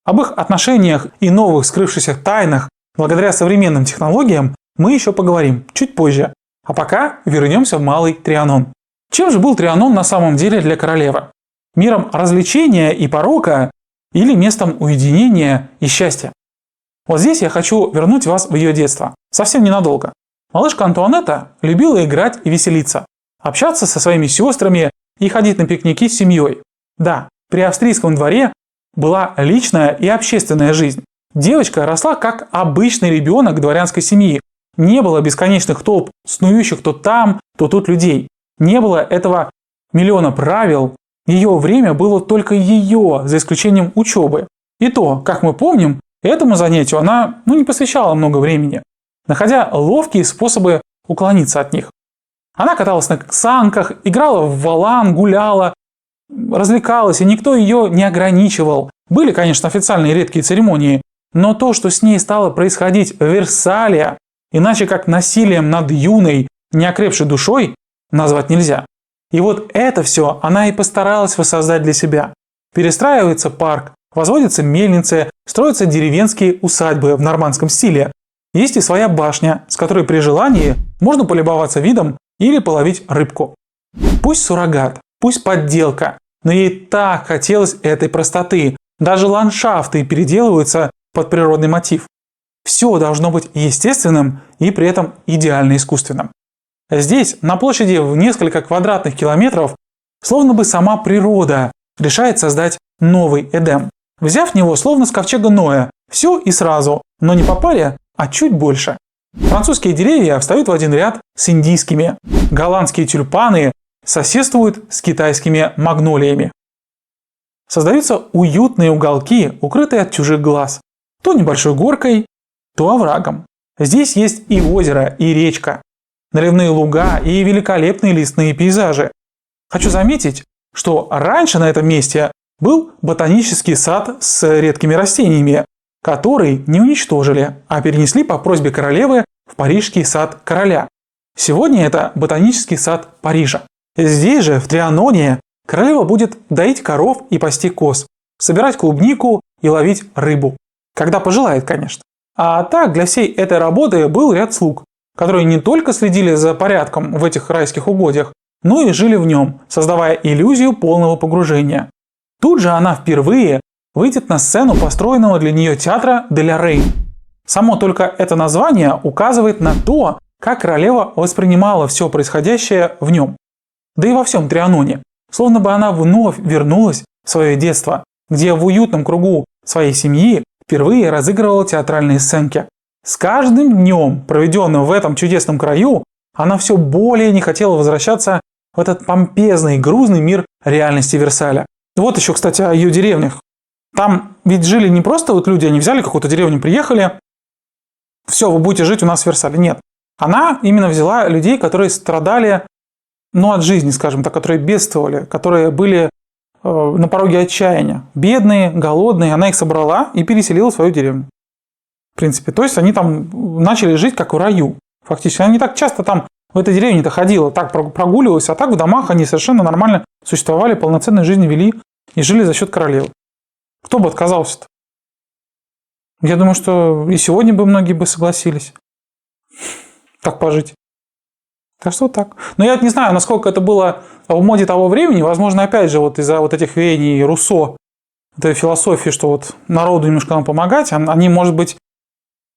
Об их отношениях и новых скрывшихся тайнах благодаря современным технологиям мы еще поговорим чуть позже. А пока вернемся в Малый Трианон. Чем же был Трианон на самом деле для королевы? Миром развлечения и порока или местом уединения и счастья? Вот здесь я хочу вернуть вас в ее детство. Совсем ненадолго. Малышка Антуанетта любила играть и веселиться, общаться со своими сестрами и ходить на пикники с семьей. Да, при австрийском дворе была личная и общественная жизнь. Девочка росла как обычный ребенок дворянской семьи. Не было бесконечных толп, снующих то там, то тут людей. Не было этого миллиона правил. Ее время было только ее, за исключением учебы. И то, как мы помним, этому занятию она не посвящала много времени, находя ловкие способы уклониться от них. Она каталась на санках, играла в валан, гуляла, развлекалась, и никто ее не ограничивал. Были, конечно, официальные редкие церемонии, но то, что с ней стало происходить в Версале, иначе как насилием над юной, неокрепшей душой, назвать нельзя. И вот это все она и постаралась воссоздать для себя. Перестраивается парк, возводятся мельницы, строятся деревенские усадьбы в нормандском стиле. Есть и своя башня, с которой при желании можно полюбоваться видом или половить рыбку. Пусть суррогат, пусть подделка, но ей так хотелось этой простоты. Даже ландшафты переделываются под природный мотив. Все должно быть естественным и при этом идеально искусственным. Здесь, на площади в несколько квадратных километров, словно бы сама природа решает создать новый Эдем. Взяв в него словно с ковчега Ноя, все и сразу, но не по паре, а чуть больше. Французские деревья встают в один ряд с индийскими. Голландские тюльпаны соседствуют с китайскими магнолиями. Создаются уютные уголки, укрытые от чужих глаз. То небольшой горкой, то оврагом. Здесь есть и озеро, и речка, наливные луга и великолепные лесные пейзажи. Хочу заметить, что раньше на этом месте был ботанический сад с редкими растениями, который не уничтожили, а перенесли по просьбе королевы в Парижский сад короля. Сегодня это ботанический сад Парижа. Здесь же, в Трианоне, королева будет доить коров и пасти коз, собирать клубнику и ловить рыбу. Когда пожелает, конечно. А так, для всей этой работы был ряд слуг, которые не только следили за порядком в этих райских угодьях, но и жили в нем, создавая иллюзию полного погружения. Тут же она впервые выйдет на сцену построенного для нее театра «Де ля Рейн». Само только это название указывает на то, как королева воспринимала все происходящее в нем. Да и во всем Трианоне. Словно бы она вновь вернулась в свое детство, где в уютном кругу своей семьи впервые разыгрывала театральные сценки. С каждым днем, проведенным в этом чудесном краю, она все более не хотела возвращаться в этот помпезный, грузный мир реальности Версаля. Вот еще, кстати, о ее деревнях. Там ведь жили не просто вот люди, они взяли какую-то деревню, приехали, все, вы будете жить у нас в Версале. Нет. Она именно взяла людей, которые страдали, от жизни, скажем так, которые бедствовали, которые были на пороге отчаяния. Бедные, голодные. Она их собрала и переселила в свою деревню. В принципе. То есть они там начали жить как в раю. Фактически. Она не так часто там в этой деревне-то ходила, так прогуливалась, а так в домах они совершенно нормально существовали, полноценной жизнь вели и жили за счет королевы. Кто бы отказался-то? Я думаю, что и сегодня бы многие бы согласились так пожить. Так что так. Но я не знаю, насколько это было в моде того времени. Возможно, опять же, вот из-за вот этих веяний Руссо, этой философии, что вот народу немножко надо помогать, они, может быть,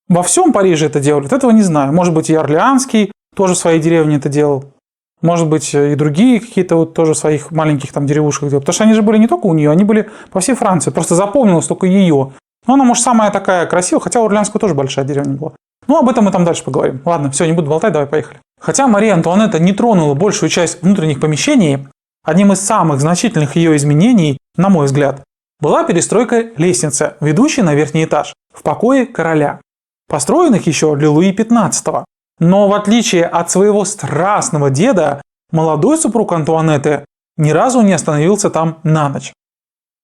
во всем Париже это делали. Вот этого не знаю. Может быть, и Орлеанский тоже в своей деревне это делал. Может быть, и другие какие-то вот тоже в своих маленьких там деревушках делали. Потому что они же были не только у нее, они были по всей Франции. Просто запомнилось только ее. Но она, может, самая такая красивая, хотя у Орлеанского тоже большая деревня была. Об этом мы там дальше поговорим. Ладно, все, не буду болтать, давай поехали. Хотя Мария Антуанетта не тронула большую часть внутренних помещений, одним из самых значительных ее изменений, на мой взгляд, была перестройка лестницы, ведущей на верхний этаж, в покое короля, построенных еще для Луи XV. Но в отличие от своего страстного деда, молодой супруг Антуанетты ни разу не остановился там на ночь.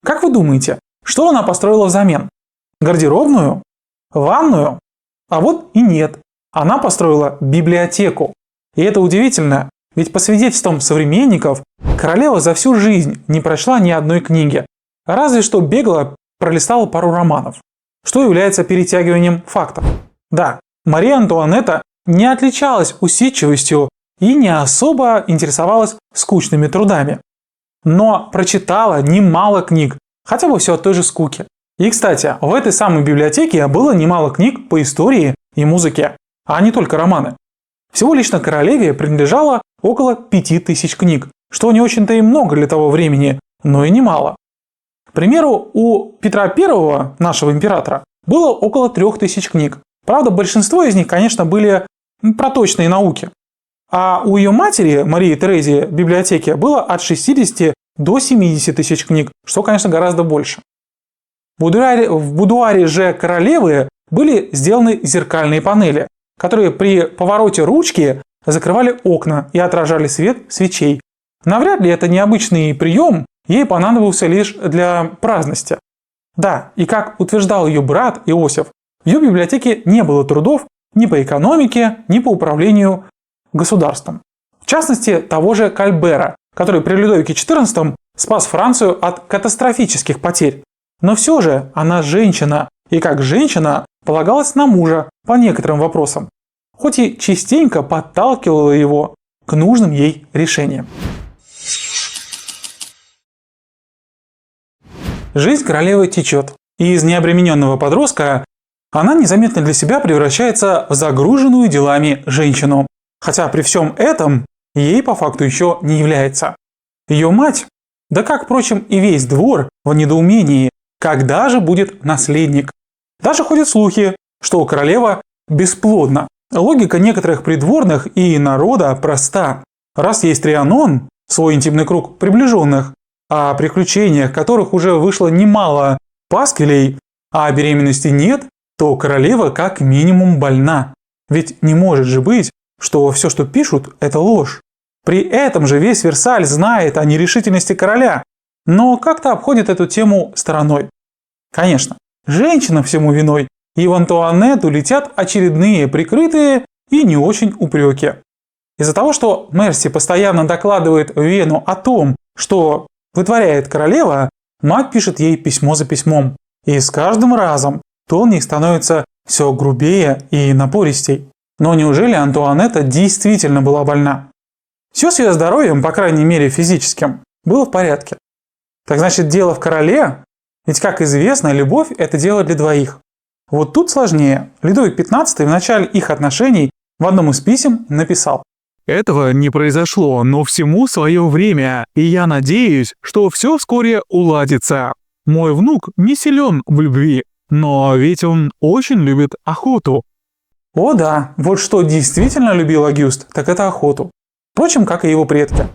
Как вы думаете, что она построила взамен? Гардеробную? Ванную? А вот и нет. Она построила библиотеку. И это удивительно, ведь по свидетельствам современников, королева за всю жизнь не прочла ни одной книги, разве что бегло пролистала пару романов, что является перетягиванием фактов. Да, Мария Антуанетта не отличалась усидчивостью и не особо интересовалась скучными трудами, но прочитала немало книг, хотя бы все от той же скуки. И, кстати, в этой самой библиотеке было немало книг по истории и музыке, а не только романы. Всего лично королеве принадлежало около 5000 книг, что не очень-то и много для того времени, но и немало. К примеру, у Петра I, нашего императора, было около 3000 книг. Правда, большинство из них, конечно, были про точные науки. А у ее матери, Марии Терезии, в библиотеке было от 60 до 70 тысяч книг, что, конечно, гораздо больше. В будуаре же королевы были сделаны зеркальные панели, которые при повороте ручки закрывали окна и отражали свет свечей. Навряд ли это необычный прием ей понадобился лишь для праздности. Да, и как утверждал ее брат Иосиф, в ее библиотеке не было трудов ни по экономике, ни по управлению государством. В частности, того же Кальбера, который при Людовике XIV спас Францию от катастрофических потерь. Но все же она женщина, и как женщина полагалась на мужа по некоторым вопросам, хоть и частенько подталкивала его к нужным ей решениям. Жизнь королевы течет, и из необремененного подростка она незаметно для себя превращается в загруженную делами женщину, хотя при всем этом ей по факту еще не является. Ее мать, да как, впрочем, и весь двор, в недоумении, когда же будет наследник. Даже ходят слухи, что королева бесплодна. Логика некоторых придворных и народа проста. Раз есть Трианон, свой интимный круг приближенных, о приключениях которых уже вышло немало пасквилей, а беременности нет, то королева как минимум больна. Ведь не может же быть, что все, что пишут, это ложь. При этом же весь Версаль знает о нерешительности короля, но как-то обходит эту тему стороной. Конечно, женщина всему виной, и в Антуанетту летят очередные прикрытые и не очень упреки. Из-за того, что Мерси постоянно докладывает Вену о том, что вытворяет королева, мать пишет ей письмо за письмом. И с каждым разом тон в них становится все грубее и напористей. Но неужели Антуанетта действительно была больна? Все с ее здоровьем, по крайней мере физическим, было в порядке. Так значит, дело в короле? Ведь, как известно, любовь – это дело для двоих. Вот тут сложнее. Людовик XV в начале их отношений в одном из писем написал: Этого не произошло, но всему свое время, и я надеюсь, что все вскоре уладится. Мой внук не силен в любви, но ведь он очень любит охоту. О да, вот что действительно любил Агюст, так это охоту. Впрочем, как и его предки.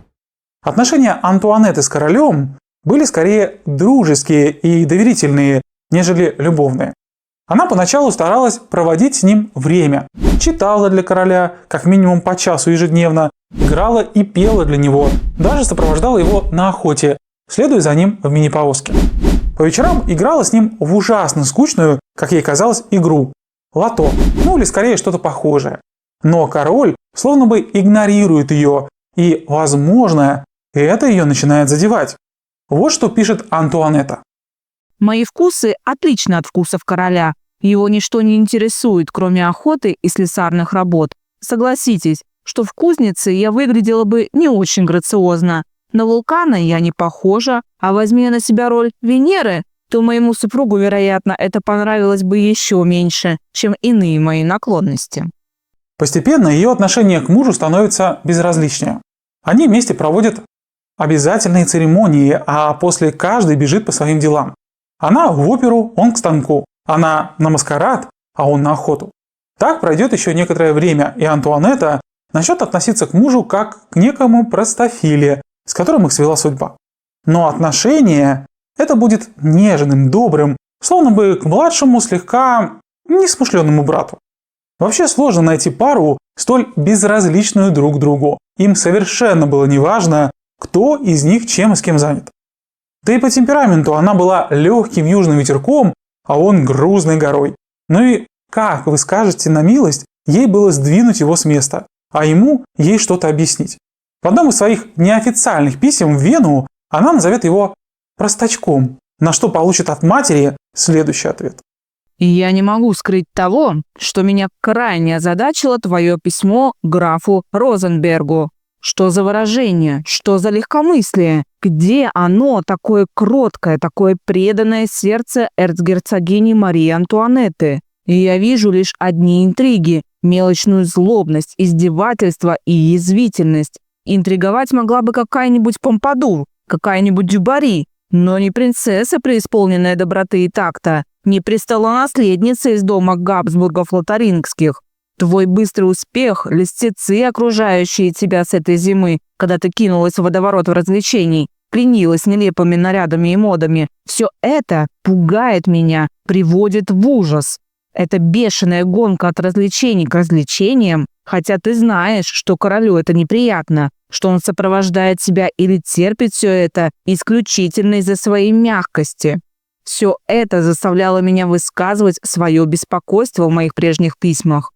Отношения Антуанетты с королем были скорее дружеские и доверительные, нежели любовные. Она поначалу старалась проводить с ним время, читала для короля как минимум по часу ежедневно, играла и пела для него, даже сопровождала его на охоте, следуя за ним в мини-повозке. По вечерам играла с ним в ужасно скучную, как ей казалось, игру – лото, ну или скорее что-то похожее. Но король словно бы игнорирует ее, и, возможно, это ее начинает задевать. Вот что пишет Антуанетта. Мои вкусы отличны от вкусов короля. Его ничто не интересует, кроме охоты и слесарных работ. Согласитесь, что в кузнице я выглядела бы не очень грациозно. На вулкана я не похожа, а возьми я на себя роль Венеры, то моему супругу, вероятно, это понравилось бы еще меньше, чем иные мои наклонности. Постепенно ее отношение к мужу становится безразличнее. Они вместе проводят обязательные церемонии, а после каждый бежит по своим делам. Она в оперу, он к станку. Она на маскарад, а он на охоту. Так пройдет еще некоторое время, и Антуанетта начнет относиться к мужу как к некому простофиле, с которым их свела судьба. Но отношение это будет нежным, добрым, словно бы к младшему, слегка несмышленному брату. Вообще сложно найти пару, столь безразличную друг другу. Им совершенно было неважно, кто из них чем и с кем занят. Да и по темпераменту она была легким южным ветерком, а он грузной горой. Ну и, как вы скажете на милость, ей было сдвинуть его с места, а ему ей что-то объяснить. В одном из своих неофициальных писем в Вену она назовет его простачком, на что получит от матери следующий ответ. И я не могу скрыть того, что меня крайне озадачило твое письмо графу Розенбергу. Что за выражение? Что за легкомыслие? Где оно, такое кроткое, такое преданное сердце эрцгерцогини Марии Антуанетты? И я вижу лишь одни интриги, мелочную злобность, издевательство и язвительность. Интриговать могла бы какая-нибудь Помпадур, какая-нибудь Дюбари, но не принцесса, преисполненная доброты и такта, не престолонаследница из дома Габсбургов-Лотарингских. Твой быстрый успех, льстецы, окружающие тебя с этой зимы, когда ты кинулась в водоворот развлечений, пленилась нелепыми нарядами и модами, все это пугает меня, приводит в ужас. Это бешеная гонка от развлечений к развлечениям, хотя ты знаешь, что королю это неприятно, что он сопровождает тебя или терпит все это исключительно из-за своей мягкости. Все это заставляло меня высказывать свое беспокойство в моих прежних письмах.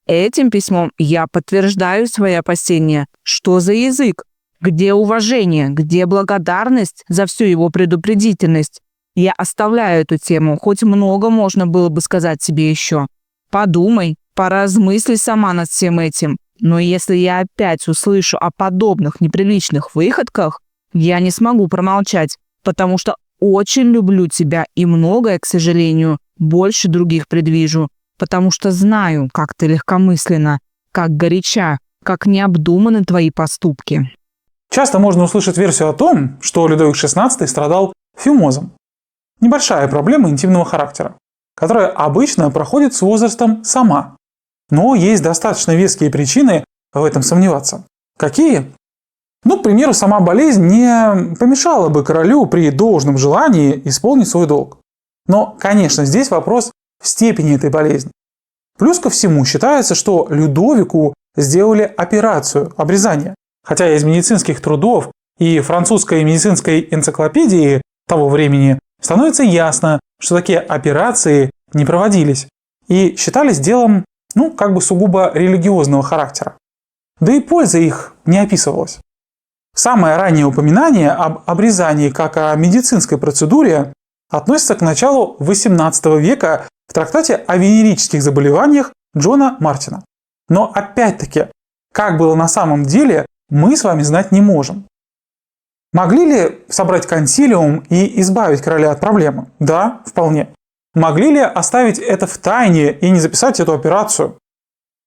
Этим письмом я подтверждаю свои опасения. Что за язык? Где уважение? Где благодарность за всю его предупредительность? Я оставляю эту тему, хоть много можно было бы сказать себе еще. Подумай, поразмысли сама над всем этим. Но если я опять услышу о подобных неприличных выходках, я не смогу промолчать, потому что очень люблю тебя и многое, к сожалению, больше других предвижу, потому что знаю, как ты легкомысленна, как горяча, как необдуманы твои поступки. Часто можно услышать версию о том, что Людовик XVI страдал фимозом. Небольшая проблема интимного характера, которая обычно проходит с возрастом сама. Но есть достаточно веские причины в этом сомневаться. Какие? К примеру, сама болезнь не помешала бы королю при должном желании исполнить свой долг. Но, конечно, здесь вопрос в степени этой болезни. Плюс ко всему считается, что Людовику сделали операцию обрезания. Хотя из медицинских трудов и французской медицинской энциклопедии того времени становится ясно, что такие операции не проводились и считались делом, сугубо религиозного характера. Да и польза их не описывалась. Самое раннее упоминание об обрезании как о медицинской процедуре относится к началу XVIII века в трактате о венерических заболеваниях Джона Мартина. Но опять-таки, как было на самом деле, мы с вами знать не можем. Могли ли собрать консилиум и избавить короля от проблемы? Да, вполне. Могли ли оставить это в тайне и не записать эту операцию?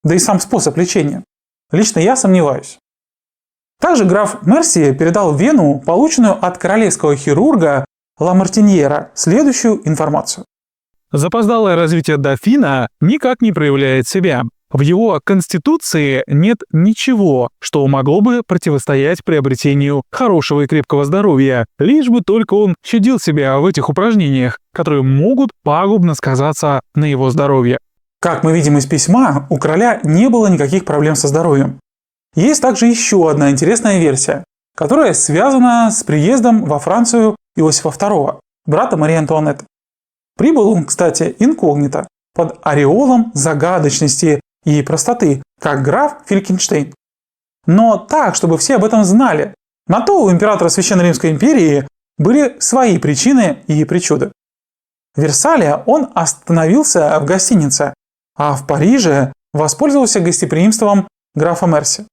Да и сам способ лечения. Лично я сомневаюсь. Также граф Мерсье передал в Вену полученную от королевского хирурга Ламартиньера следующую информацию. Запоздалое развитие дофина никак не проявляет себя. В его конституции нет ничего, что могло бы противостоять приобретению хорошего и крепкого здоровья, лишь бы только он щадил себя в этих упражнениях, которые могут пагубно сказаться на его здоровье. Как мы видим из письма, у короля не было никаких проблем со здоровьем. Есть также еще одна интересная версия, которая связана с приездом во Францию Иосифа II, брата Марии Антуанетты. Прибыл он, кстати, инкогнито, под ореолом загадочности и простоты, как граф Фелькенштейн. Но так, чтобы все об этом знали. На то у императора Священной Римской империи были свои причины и причуды. В Версале он остановился в гостинице, а в Париже воспользовался гостеприимством графа Мерси.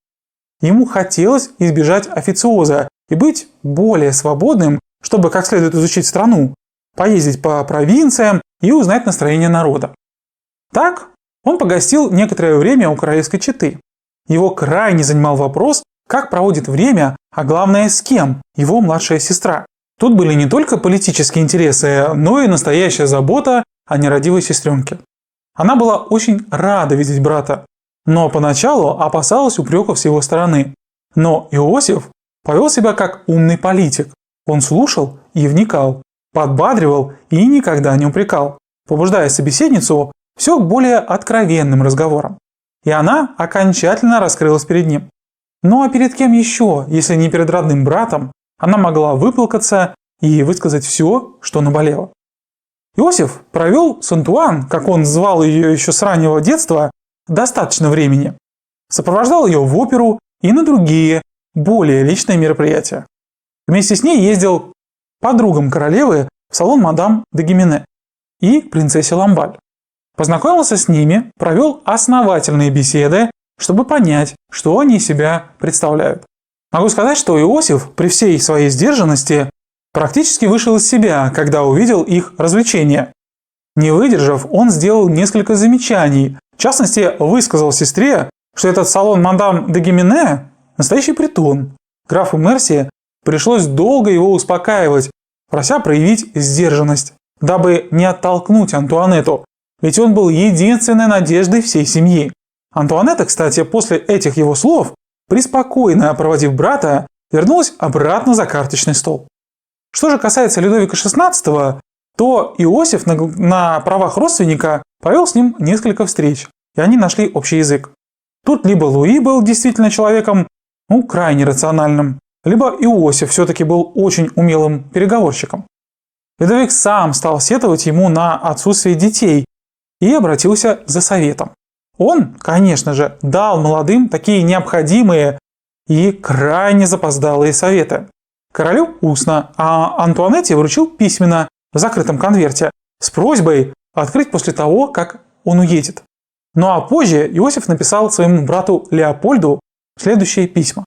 Ему хотелось избежать официоза и быть более свободным, чтобы как следует изучить страну, поездить по провинциям и узнать настроение народа. Так он погостил некоторое время у королевской четы. Его крайне занимал вопрос, как проводит время, а главное с кем, его младшая сестра. Тут были не только политические интересы, но и настоящая забота о нерадивой сестренке. Она была очень рада видеть брата, но поначалу опасалась упреков с его стороны. Но Иосиф повел себя как умный политик. Он слушал и вникал, подбадривал и никогда не упрекал, побуждая собеседницу все к более откровенным разговорам. И она окончательно раскрылась перед ним. Ну а перед кем еще, если не перед родным братом, она могла выплакаться и высказать все, что наболело. Иосиф провел с Антуан, как он звал ее еще с раннего детства, достаточно времени. Сопровождал ее в оперу и на другие, более личные мероприятия. Вместе с ней ездил к подругам королевы в салон мадам де Гимене и принцессе Ламбаль. Познакомился с ними, провел основательные беседы, чтобы понять, что они из себя представляют. Могу сказать, что Иосиф при всей своей сдержанности практически вышел из себя, когда увидел их развлечения. Не выдержав, он сделал несколько замечаний. В частности, высказал сестре, что этот салон мадам де Гимене – настоящий притон. Графу Мерси пришлось долго его успокаивать, прося проявить сдержанность, дабы не оттолкнуть Антуанетту, ведь он был единственной надеждой всей семьи. Антуанетта, кстати, после этих его слов, преспокойно проводив брата, вернулась обратно за карточный стол. Что же касается Людовика XVI, то Иосиф на правах родственника повел с ним несколько встреч, и они нашли общий язык. Тут либо Луи был действительно человеком, крайне рациональным, либо Иосиф все-таки был очень умелым переговорщиком. Людовик сам стал сетовать ему на отсутствие детей и обратился за советом. Он, конечно же, дал молодым такие необходимые и крайне запоздалые советы. Королю устно, а Антуанетте вручил письменно в закрытом конверте с просьбой открыть после того, как он уедет. Ну а позже Иосиф написал своему брату Леопольду следующие письма.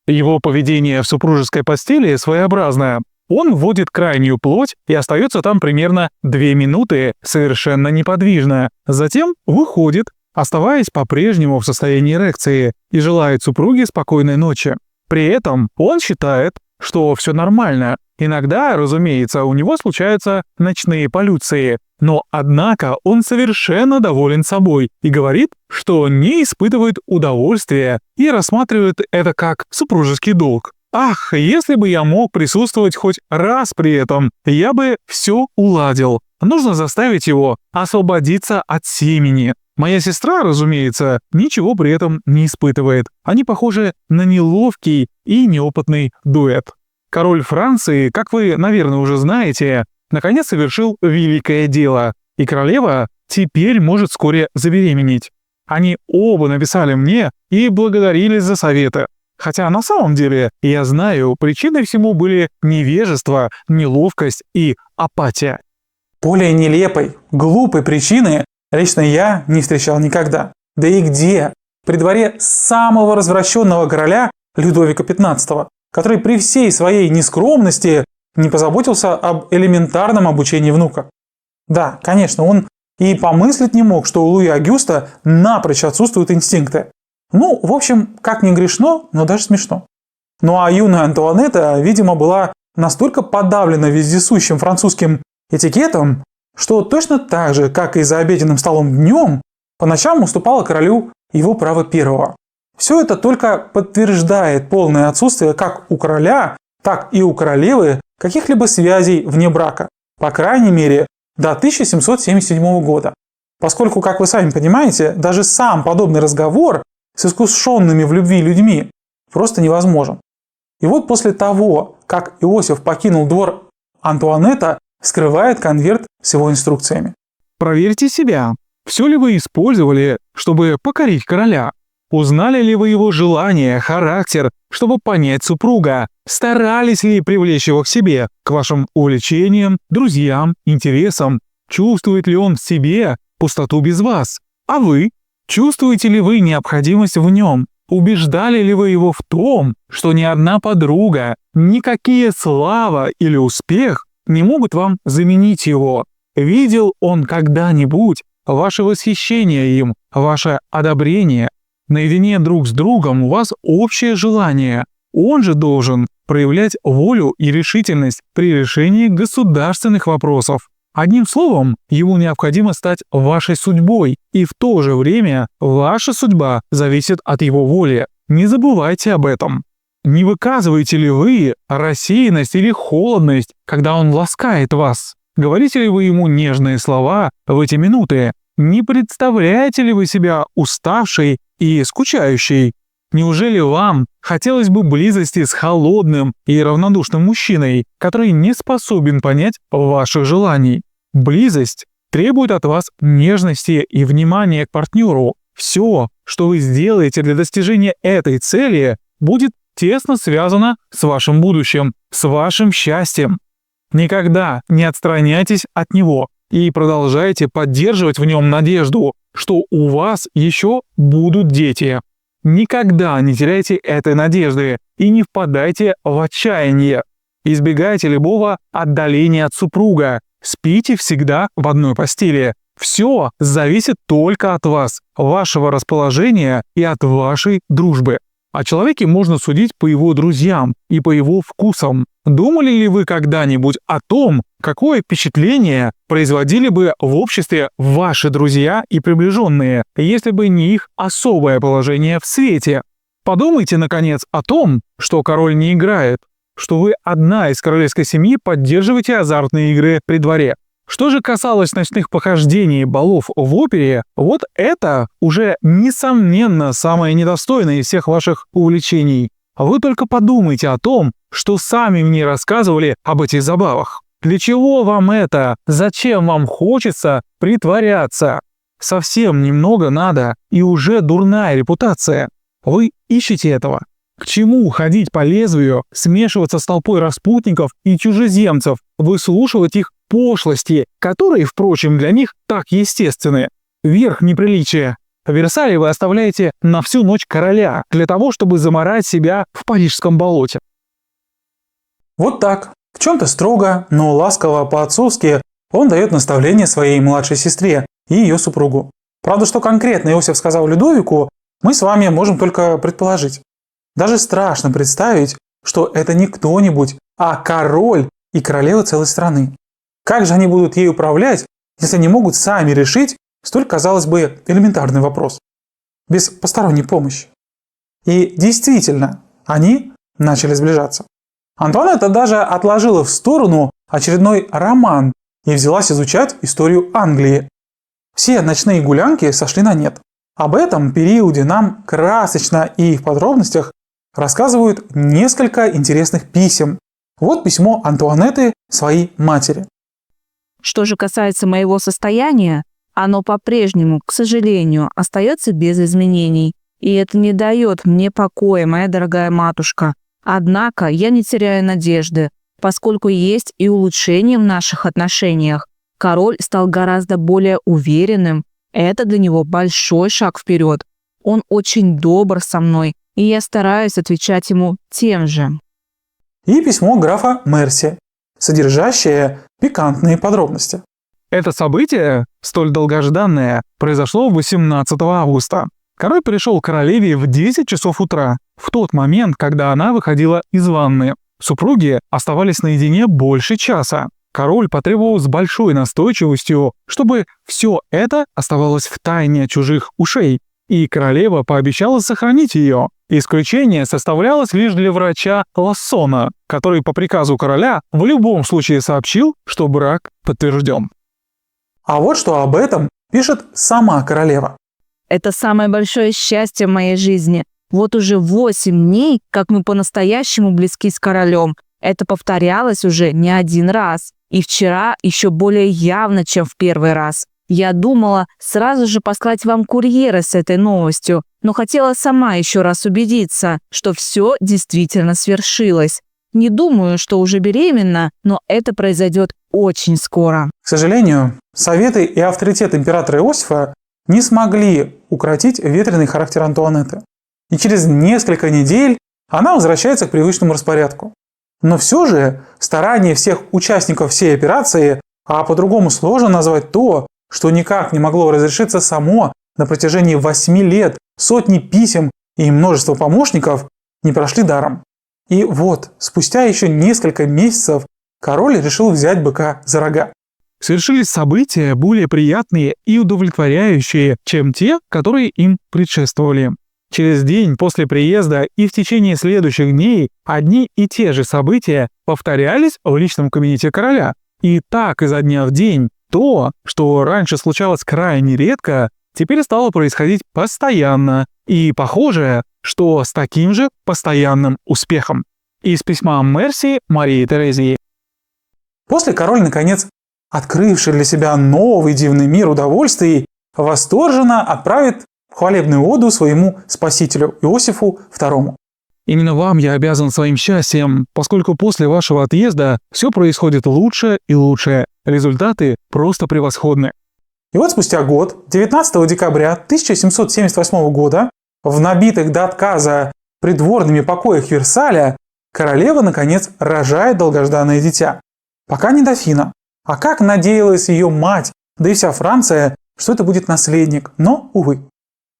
Его поведение в супружеской постели своеобразное. Он вводит крайнюю плоть и остается там примерно 2 минуты, совершенно неподвижно. Затем выходит, оставаясь по-прежнему в состоянии эрекции, и желает супруге спокойной ночи. При этом он считает, что все нормально. Иногда, разумеется, у него случаются ночные полюции. Но, однако, он совершенно доволен собой и говорит, что не испытывает удовольствия и рассматривает это как супружеский долг. Ах, если бы я мог присутствовать хоть раз при этом, я бы все уладил. Нужно заставить его освободиться от семени. Моя сестра, разумеется, ничего при этом не испытывает. Они похожи на неловкий и неопытный дуэт. Король Франции, как вы, наверное, уже знаете, наконец совершил великое дело, и королева теперь может вскоре забеременеть. Они оба написали мне и благодарили за советы. Хотя на самом деле, я знаю, причиной всему были невежество, неловкость и апатия. Более нелепой, глупой причины лично я не встречал никогда. Да и где? При дворе самого развращенного короля Людовика XV, который при всей своей нескромности не позаботился об элементарном обучении внука. Да, конечно, он и помыслить не мог, что у Луи Агюста напрочь отсутствуют инстинкты. Ну, в общем, как не грешно, но даже смешно. Ну а юная Антуанетта, видимо, была настолько подавлена вездесущим французским этикетом, что точно так же, как и за обеденным столом днем, по ночам уступала королю его право первого. Все это только подтверждает полное отсутствие как у короля, так и у королевы каких-либо связей вне брака, по крайней мере, до 1777 года. Поскольку, как вы сами понимаете, даже сам подобный разговор с искушенными в любви людьми просто невозможен. И вот после того, как Иосиф покинул двор, Антуанетта вскрывает конверт с его инструкциями. Проверьте себя. Все ли вы использовали, чтобы покорить короля? Узнали ли вы его желания, характер, чтобы понять супруга? Старались ли привлечь его к себе, к вашим увлечениям, друзьям, интересам? Чувствует ли он в себе пустоту без вас? А вы? Чувствуете ли вы необходимость в нем? Убеждали ли вы его в том, что ни одна подруга, никакие слава или успех не могут вам заменить его? Видел он когда-нибудь ваше восхищение им, ваше одобрение? Наедине друг с другом у вас общее желание. Он же должен проявлять волю и решительность при решении государственных вопросов. Одним словом, ему необходимо стать вашей судьбой, и в то же время ваша судьба зависит от его воли. Не забывайте об этом. Не выказываете ли вы рассеянность или холодность, когда он ласкает вас? Говорите ли вы ему нежные слова в эти минуты? Не представляете ли вы себя уставшей и скучающей? Неужели вам хотелось бы близости с холодным и равнодушным мужчиной, который не способен понять ваших желаний? Близость требует от вас нежности и внимания к партнеру. Все, что вы сделаете для достижения этой цели, будет тесно связано с вашим будущим, с вашим счастьем. Никогда не отстраняйтесь от него и продолжайте поддерживать в нем надежду, что у вас еще будут дети. Никогда не теряйте этой надежды и не впадайте в отчаяние. Избегайте любого отдаления от супруга. Спите всегда в одной постели. Все зависит только от вас, вашего расположения и от вашей дружбы. О человеке можно судить по его друзьям и по его вкусам. Думали ли вы когда-нибудь о том, какое впечатление производили бы в обществе ваши друзья и приближенные, если бы не их особое положение в свете? Подумайте, наконец, о том, что король не играет, что вы одна из королевской семьи поддерживаете азартные игры при дворе. Что же касалось ночных похождений, балов в опере, вот это уже, несомненно, самое недостойное из всех ваших увлечений. Вы только подумайте о том, что сами мне рассказывали об этих забавах. Для чего вам это? Зачем вам хочется притворяться? Совсем немного надо, и уже дурная репутация. Вы ищете этого. К чему ходить по лезвию, смешиваться с толпой распутников и чужеземцев, выслушивать их пошлости, которые, впрочем, для них так естественны? Верх неприличия. В Версале вы оставляете на всю ночь короля для того, чтобы заморать себя в парижском болоте. Вот так. В чем-то строго, но ласково по-отцовски он дает наставление своей младшей сестре и ее супругу. Правда, что конкретно Иосиф сказал Людовику, мы с вами можем только предположить. Даже страшно представить, что это не кто-нибудь, а король и королева целой страны. Как же они будут ей управлять, если не могут сами решить столь, казалось бы, элементарный вопрос, без посторонней помощи? И действительно, они начали сближаться. Антуанетта даже отложила в сторону очередной роман и взялась изучать историю Англии. Все ночные гулянки сошли на нет. Об этом периоде нам красочно и в подробностях рассказывают несколько интересных писем. Вот письмо Антуанетты своей матери. Что же касается моего состояния, оно по-прежнему, к сожалению, остается без изменений. И это не дает мне покоя, моя дорогая матушка. Однако я не теряю надежды, поскольку есть и улучшение в наших отношениях. Король стал гораздо более уверенным. Это для него большой шаг вперед. Он очень добр со мной, и я стараюсь отвечать ему тем же. И письмо графа Мерси, содержащее пикантные подробности. Это событие, столь долгожданное, произошло 18 августа. Король пришел к королеве в 10 часов утра, в тот момент, когда она выходила из ванны. Супруги оставались наедине больше часа. Король потребовал с большой настойчивостью, чтобы все это оставалось в тайне от чужих ушей, и королева пообещала сохранить ее. Исключение составлялось лишь для врача Лассона, который по приказу короля в любом случае сообщил, что брак подтвержден. А вот что об этом пишет сама королева. Это самое большое счастье в моей жизни. Вот уже 8 дней, как мы по-настоящему близки с королем. Это повторялось уже не один раз. И вчера еще более явно, чем в первый раз. Я думала сразу же послать вам курьера с этой новостью, но хотела сама еще раз убедиться, что все действительно свершилось. Не думаю, что уже беременна, но это произойдет очень скоро. К сожалению, советы и авторитет императора Иосифа не смогли укротить ветреный характер Антуанетты. И через несколько недель она возвращается к привычному распорядку. Но все же старания всех участников всей операции, а по-другому сложно назвать то, что никак не могло разрешиться само на протяжении 8 лет, сотни писем и множество помощников, не прошли даром. И вот, спустя еще несколько месяцев, король решил взять быка за рога. Совершились события более приятные и удовлетворяющие, чем те, которые им предшествовали. Через день после приезда и в течение следующих дней одни и те же события повторялись в личном кабинете короля. И так изо дня в день то, что раньше случалось крайне редко, теперь стало происходить постоянно. И похоже, что с таким же постоянным успехом. Из письма Мерси Марии Терезии. После король, наконец, открывший для себя новый дивный мир удовольствий, восторженно отправит хвалебную оду своему спасителю Иосифу II. Именно вам я обязан своим счастьем, поскольку после вашего отъезда все происходит лучше и лучше. Результаты просто превосходны. И вот спустя год, 19 декабря 1778 года, в набитых до отказа придворными покоях Версаля, королева, наконец, рожает долгожданное дитя. Пока не дофина. А как надеялась ее мать, да и вся Франция, что это будет наследник, но, увы.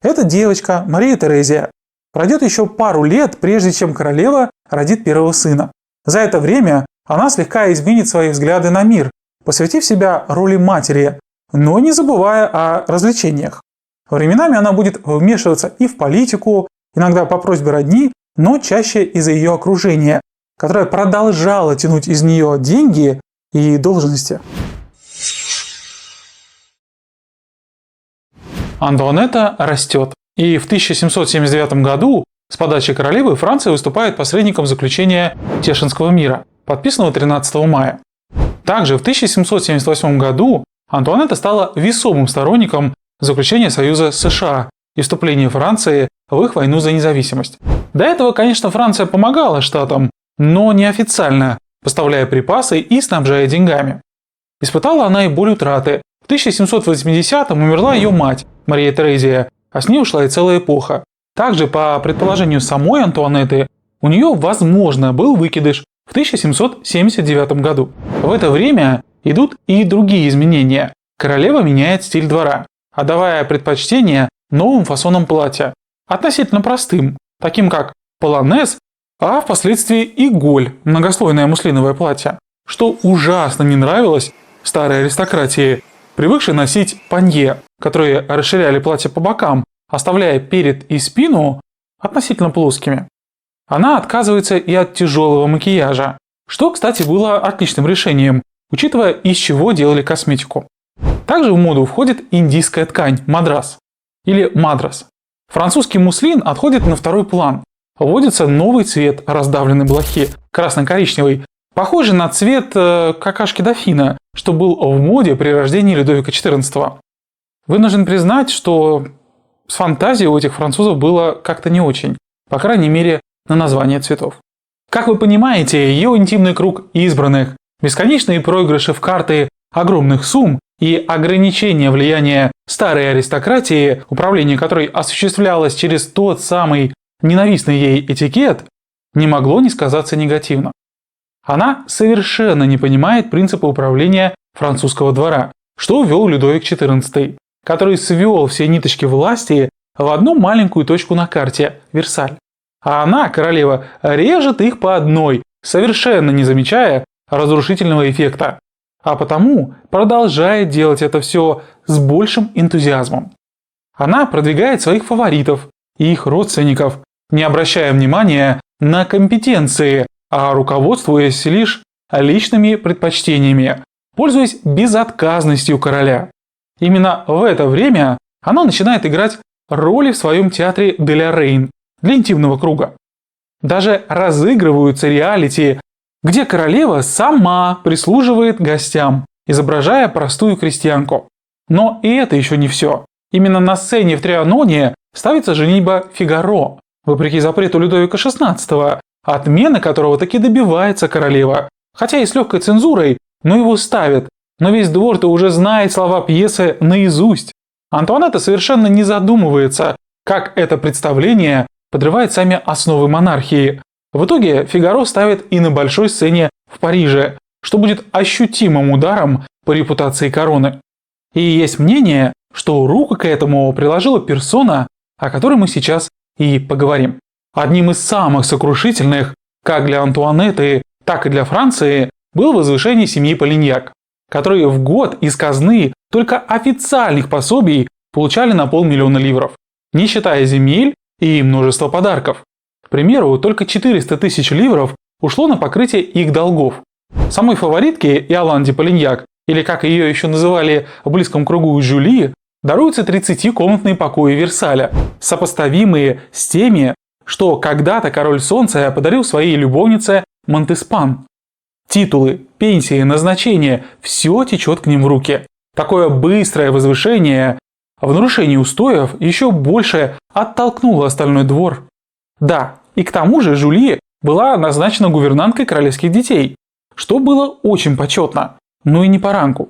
Эта девочка, Мария Терезия, пройдет еще пару лет, прежде чем королева родит первого сына. За это время она слегка изменит свои взгляды на мир, посвятив себя роли матери, но не забывая о развлечениях. Временами она будет вмешиваться и в политику, иногда по просьбе родни, но чаще из-за ее окружения, которое продолжало тянуть из нее деньги и должности. Антуанетта растет, и в 1779 году с подачи королевы Франция выступает посредником заключения Тешинского мира, подписанного 13 мая. Также в 1778 году Антуанетта стала весомым сторонником заключения Союза США и вступления Франции в их войну за независимость. До этого, конечно, Франция помогала штатам, но неофициально, поставляя припасы и снабжая деньгами. Испытала она и боль утраты. В 1780-м умерла ее мать, Мария Терезия, а с ней ушла и целая эпоха. Также, по предположению самой Антуанетты, у нее, возможно, был выкидыш в 1779 году. В это время идут и другие изменения. Королева меняет стиль двора, отдавая предпочтение новым фасонам платья, относительно простым, таким как полонез, а впоследствии и голь, многослойное муслиновое платье, что ужасно не нравилось старой аристократии, привыкшей носить панье, которые расширяли платье по бокам, оставляя перед и спину относительно плоскими. Она отказывается и от тяжелого макияжа, что, кстати, было отличным решением, учитывая, из чего делали косметику. Также в моду входит индийская ткань мадрас или мадрас. Французский муслин отходит на второй план. Вводится новый цвет раздавленной блохи, красно-коричневый, похожий на цвет какашки дофина, что был в моде при рождении Людовика XIV. Вынужден признать, что с фантазией у этих французов было как-то не очень, по крайней мере, на название цветов. Как вы понимаете, ее интимный круг избранных, бесконечные проигрыши в карты огромных сумм и ограничение влияния старой аристократии, управление которой осуществлялось через тот самый ненавистный ей этикет, не могло не сказаться негативно. Она совершенно не понимает принципа управления французского двора, что ввел Людовик XIV, который свел все ниточки власти в одну маленькую точку на карте – Версаль. А она, королева, режет их по одной, совершенно не замечая разрушительного эффекта. А потому продолжает делать это все с большим энтузиазмом. Она продвигает своих фаворитов и их родственников, не обращая внимания на компетенции, а руководствуясь лишь личными предпочтениями, пользуясь безотказностью короля. Именно в это время она начинает играть роли в своем театре де ля Рейн для интимного круга. Даже разыгрываются реалити, где королева сама прислуживает гостям, изображая простую крестьянку. Но и это еще не все. Именно на сцене в Трианоне ставится женитьба Фигаро, вопреки запрету Людовика XVI, отмены которого таки добивается королева, хотя и с легкой цензурой, но его ставят. Но весь двор-то уже знает слова пьесы наизусть. Антуанетта совершенно не задумывается, как это представление подрывает сами основы монархии. В итоге Фигаро ставит и на большой сцене в Париже, что будет ощутимым ударом по репутации короны. И есть мнение, что руку к этому приложила персона, о которой мы сейчас и поговорим. Одним из самых сокрушительных, как для Антуанетты, так и для Франции, было возвышение семьи Полиньяк, которые в год из казны только официальных пособий получали на 500 000 ливров, не считая земель и множество подарков. К примеру, только 400 000 ливров ушло на покрытие их долгов. Самой фаворитке Иоланде Полиньяк, или как ее еще называли в близком кругу Жюли, даруются 30-комнатные покои Версаля, сопоставимые с теми, что когда-то король Солнца подарил своей любовнице Монтеспан. Титулы, пенсии, назначения – все течет к ним в руки. Такое быстрое возвышение в нарушении устоев еще больше оттолкнуло остальной двор. Да, и к тому же Жюли была назначена гувернанткой королевских детей, что было очень почетно, но и не по рангу.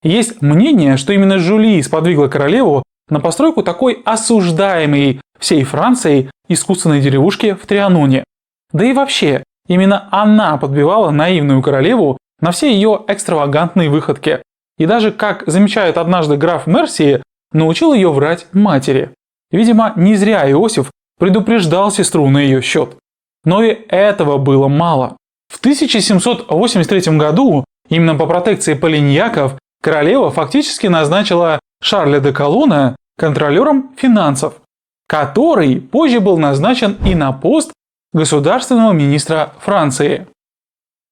Есть мнение, что именно Жюли сподвигла королеву на постройку такой осуждаемой всей Францией искусственной деревушки в Трианоне. Да и вообще, именно она подбивала наивную королеву на все ее экстравагантные выходки. И даже, как замечает однажды граф Мерси, научил ее врать матери. Видимо, не зря Иосиф предупреждал сестру на ее счет. Но и этого было мало. В 1783 году, именно по протекции Полиньяков, королева фактически назначила Шарля де Колона контролером финансов, который позже был назначен и на пост государственного министра Франции.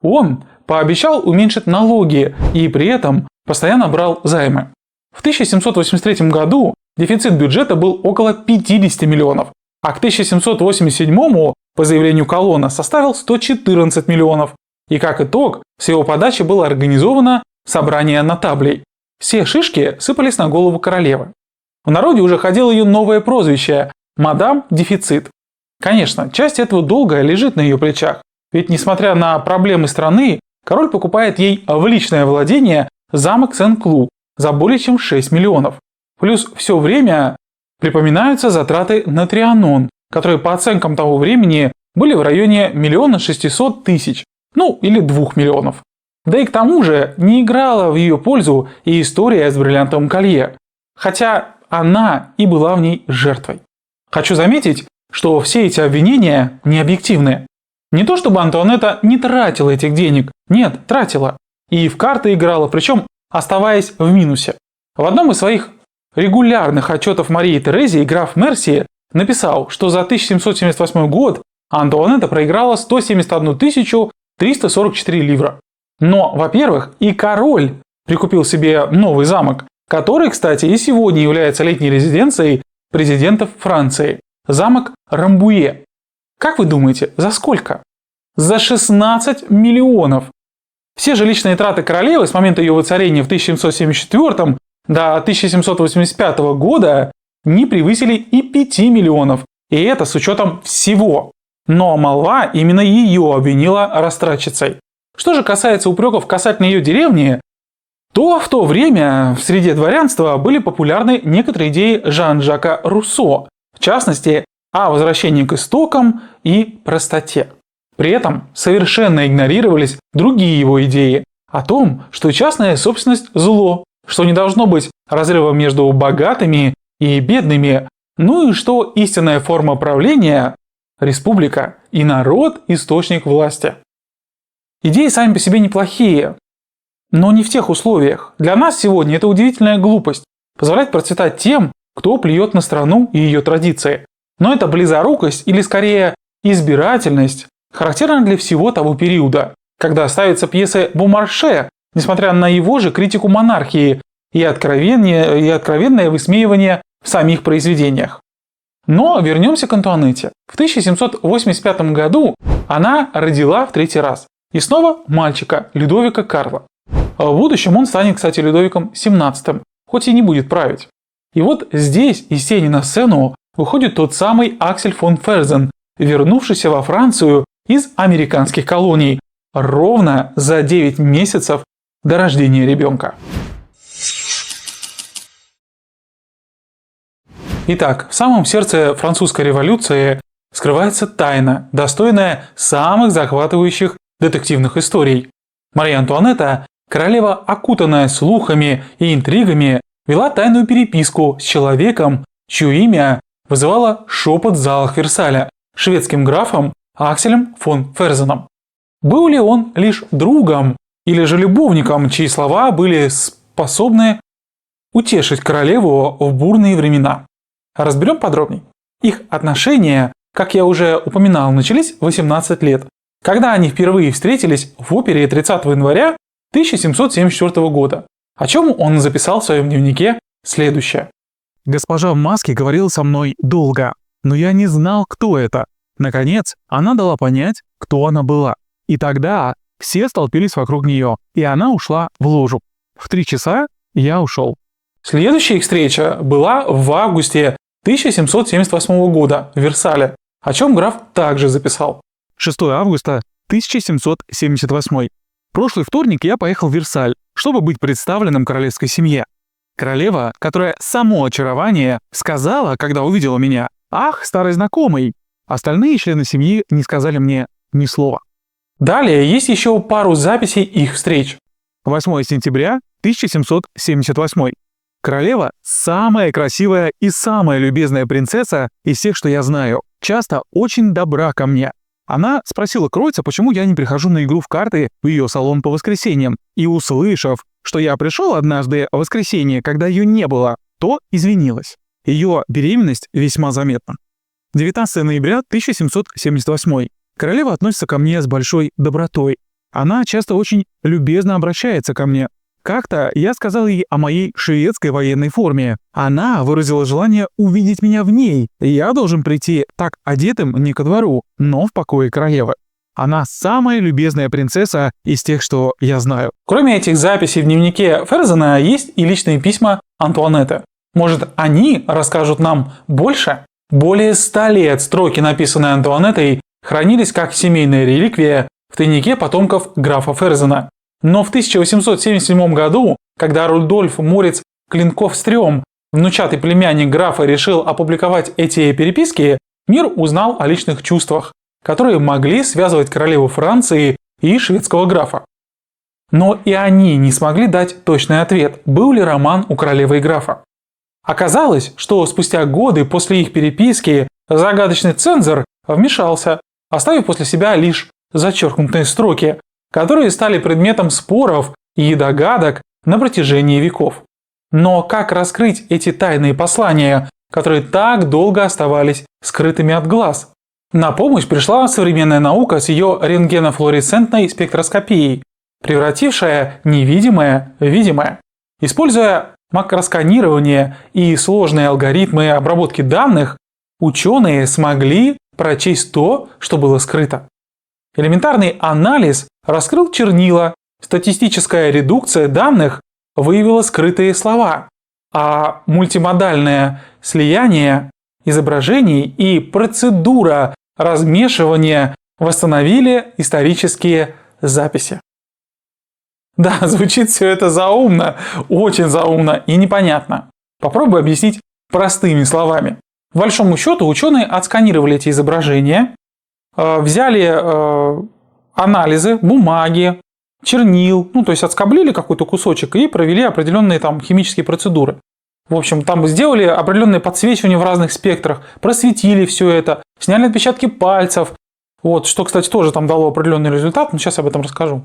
Он пообещал уменьшить налоги и при этом постоянно брал займы. В 1783 году дефицит бюджета был около 50 миллионов, а к 1787 по заявлению Колона составил 114 миллионов. И как итог, с его подачи было организовано собрание нотаблей. Все шишки сыпались на голову королевы. В народе уже ходило ее новое прозвище – «Мадам Дефицит». Конечно, часть этого долга лежит на ее плечах, ведь несмотря на проблемы страны, король покупает ей в личное владение замок Сен-Клу за более чем 6 миллионов. Плюс все время припоминаются затраты на Трианон, которые по оценкам того времени были в районе 1 600 000, ну или 2 миллионов. Да и к тому же не играла в ее пользу и история с бриллиантовым колье, хотя она и была в ней жертвой. Хочу заметить, что все эти обвинения не объективны. Не то чтобы Антуанетта не тратила этих денег, нет, тратила. И в карты играла, причем оставаясь в минусе. В одном из своих регулярных отчетов Марии Терезии граф Мерси написал, что за 1778 год Антуанетта проиграла 171 344 ливра. Но, во-первых, и король прикупил себе новый замок, который, кстати, и сегодня является летней резиденцией президентов Франции. Замок Рамбуе. Как вы думаете, за сколько? За 16 миллионов. Все жилищные траты королевы с момента ее воцарения в 1774 до 1785 года не превысили и 5 миллионов, и это с учетом всего. Но молва именно ее обвинила растратчицей. Что же касается упреков касательно ее деревни, то в то время в среде дворянства были популярны некоторые идеи Жан-Жака Руссо, в частности, о возвращении к истокам и простоте. При этом совершенно игнорировались другие его идеи о том, что частная собственность – зло, что не должно быть разрыва между богатыми и бедными, ну и что истинная форма правления – республика и народ – источник власти. Идеи сами по себе неплохие, но не в тех условиях. Для нас сегодня это удивительная глупость – позволять процветать тем, кто плюет на страну и ее традиции. Но эта близорукость, или скорее избирательность, характерна для всего того периода, когда ставятся пьесы Бомарше, несмотря на его же критику монархии и откровенное высмеивание в самих произведениях. Но вернемся к Антуанетте. В 1785 году она родила в 3-й раз. И снова мальчика, Людовика Карла. В будущем он станет, кстати, Людовиком XVII, хоть и не будет править. И вот здесь из тени на сцену выходит тот самый Аксель фон Ферзен, вернувшийся во Францию из американских колоний ровно за 9 месяцев до рождения ребенка. Итак, в самом сердце французской революции скрывается тайна, достойная самых захватывающих детективных историй. Мария Антуанетта, королева, окутанная слухами и интригами, вела тайную переписку с человеком, чье имя вызывало шепот в залах Версаля, шведским графом Акселем фон Ферзеном. Был ли он лишь другом или же любовником, чьи слова были способны утешить королеву в бурные времена? Разберем подробней. Их отношения, как я уже упоминал, начались в 18 лет, когда они впервые встретились в опере 30 января 1774 года, о чем он записал в своем дневнике следующее. Госпожа в маске говорила со мной долго, но я не знал, кто это. Наконец, она дала понять, кто она была. И тогда все столпились вокруг нее, и она ушла в ложу. В 3 часа я ушел. Следующая их встреча была в августе 1778 года в Версале, о чем граф также записал. 6 августа 1778. Прошлый вторник я поехал в Версаль, чтобы быть представленным королевской семье. Королева, которая само очарование, сказала, когда увидела меня: «Ах, старый знакомый!» Остальные члены семьи не сказали мне ни слова. Далее есть еще пару записей их встреч. 8 сентября 1778. Королева – самая красивая и самая любезная принцесса из всех, что я знаю. Часто очень добра ко мне. Она спросила Кройца, почему я не прихожу на игру в карты в ее салон по воскресеньям. И услышав, что я пришел однажды в воскресенье, когда ее не было, то извинилась. Ее беременность весьма заметна. 19 ноября 1778. Королева относится ко мне с большой добротой. Она часто очень любезно обращается ко мне. Как-то я сказал ей о моей шведской военной форме. Она выразила желание увидеть меня в ней. Я должен прийти так одетым не ко двору, но в покое королевы. Она самая любезная принцесса из тех, что я знаю. Кроме этих записей в дневнике Ферзена, есть и личные письма Антуанетты. Может, они расскажут нам больше? Более 100 лет строки, написанные Антуанеттой, хранились как семейная реликвия в тайнике потомков графа Ферзена. Но в 1877 году, когда Рудольф Морец Клинков-Стрём, внучатый племянник графа, решил опубликовать эти переписки, мир узнал о личных чувствах, которые могли связывать королеву Франции и шведского графа. Но и они не смогли дать точный ответ, был ли роман у королевы и графа. Оказалось, что спустя годы после их переписки загадочный цензор вмешался, оставив после себя лишь зачеркнутые строки, которые стали предметом споров и догадок на протяжении веков. Но как раскрыть эти тайные послания, которые так долго оставались скрытыми от глаз? На помощь пришла современная наука с ее рентгенофлуоресцентной спектроскопией, превратившая невидимое в видимое. Используя макросканирование и сложные алгоритмы обработки данных, ученые смогли прочесть то, что было скрыто. Элементарный анализ раскрыл чернила, статистическая редукция данных выявила скрытые слова. а мультимодальное слияние изображений и процедура размешивания восстановили исторические записи. Да, звучит все это заумно, очень заумно и непонятно. Попробую объяснить простыми словами. По большому счету ученые отсканировали эти изображения, взяли анализы, бумаги, чернил, то есть отскоблили какой-то кусочек и провели определенные там химические процедуры. В общем, там сделали определенное подсвечивание в разных спектрах, просветили все это, сняли отпечатки пальцев, что, кстати, тоже там дало определенный результат, но сейчас я об этом расскажу.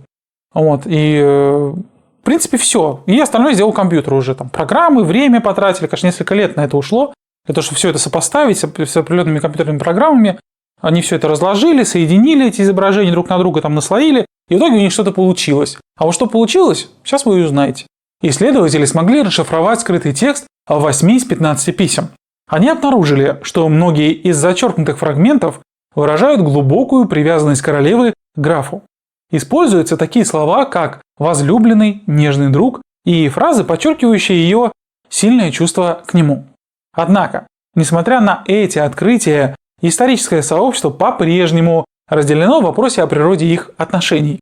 И в принципе все. И остальное сделал компьютер уже. Там программы, время потратили, конечно, несколько лет на это ушло, для того, чтобы все это сопоставить с определенными компьютерными программами. Они все это разложили, соединили эти изображения друг на друга, там наслоили, и в итоге у них что-то получилось. А вот что получилось, сейчас вы и узнаете. Исследователи смогли расшифровать скрытый текст 8 из 15 писем. Они обнаружили, что многие из зачеркнутых фрагментов выражают глубокую привязанность королевы к графу. Используются такие слова, как «возлюбленный», «нежный друг» и фразы, подчеркивающие ее сильное чувство к нему. Однако, несмотря на эти открытия, историческое сообщество по-прежнему разделено в вопросе о природе их отношений.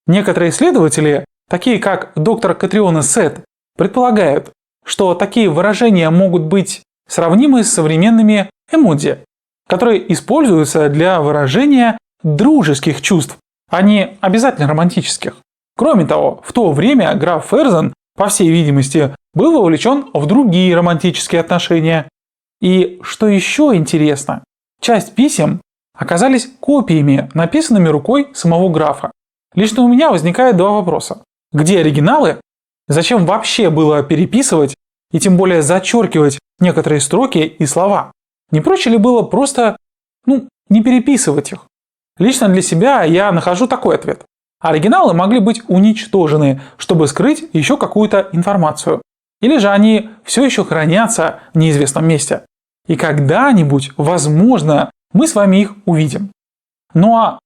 Некоторые исследователи, такие как доктор Катриона Сет, предполагают, что такие выражения могут быть сравнимы с современными эмодзи, которые используются для выражения дружеских чувств, а не обязательно романтических. Кроме того, в то время граф Ферзен, по всей видимости, был вовлечен в другие романтические отношения. И что еще интересно, часть писем оказались копиями, написанными рукой самого графа. Лично у меня возникает два вопроса. Где оригиналы? Зачем вообще было переписывать и тем более зачеркивать некоторые строки и слова? Не проще ли было просто, не переписывать их? Лично для себя я нахожу такой ответ. Оригиналы могли быть уничтожены, чтобы скрыть еще какую-то информацию. Или же они все еще хранятся в неизвестном месте. И когда-нибудь, возможно, мы с вами их увидим. Ну а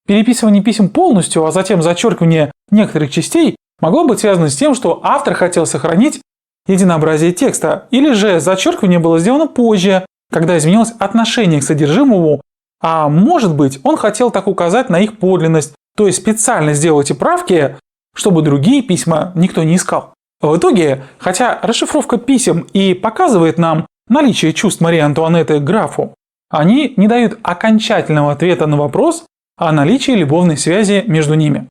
переписывание писем полностью, а затем зачеркивание некоторых частей могло быть связано с тем, что автор хотел сохранить единообразие текста, или же зачеркивание было сделано позже, когда изменилось отношение к содержимому, а может быть, он хотел так указать на их подлинность, то есть специально сделал эти правки, чтобы другие письма никто не искал. В итоге, хотя расшифровка писем и показывает нам наличие чувств Марии Антуанетты к графу, они не дают окончательного ответа на вопрос о наличии любовной связи между ними.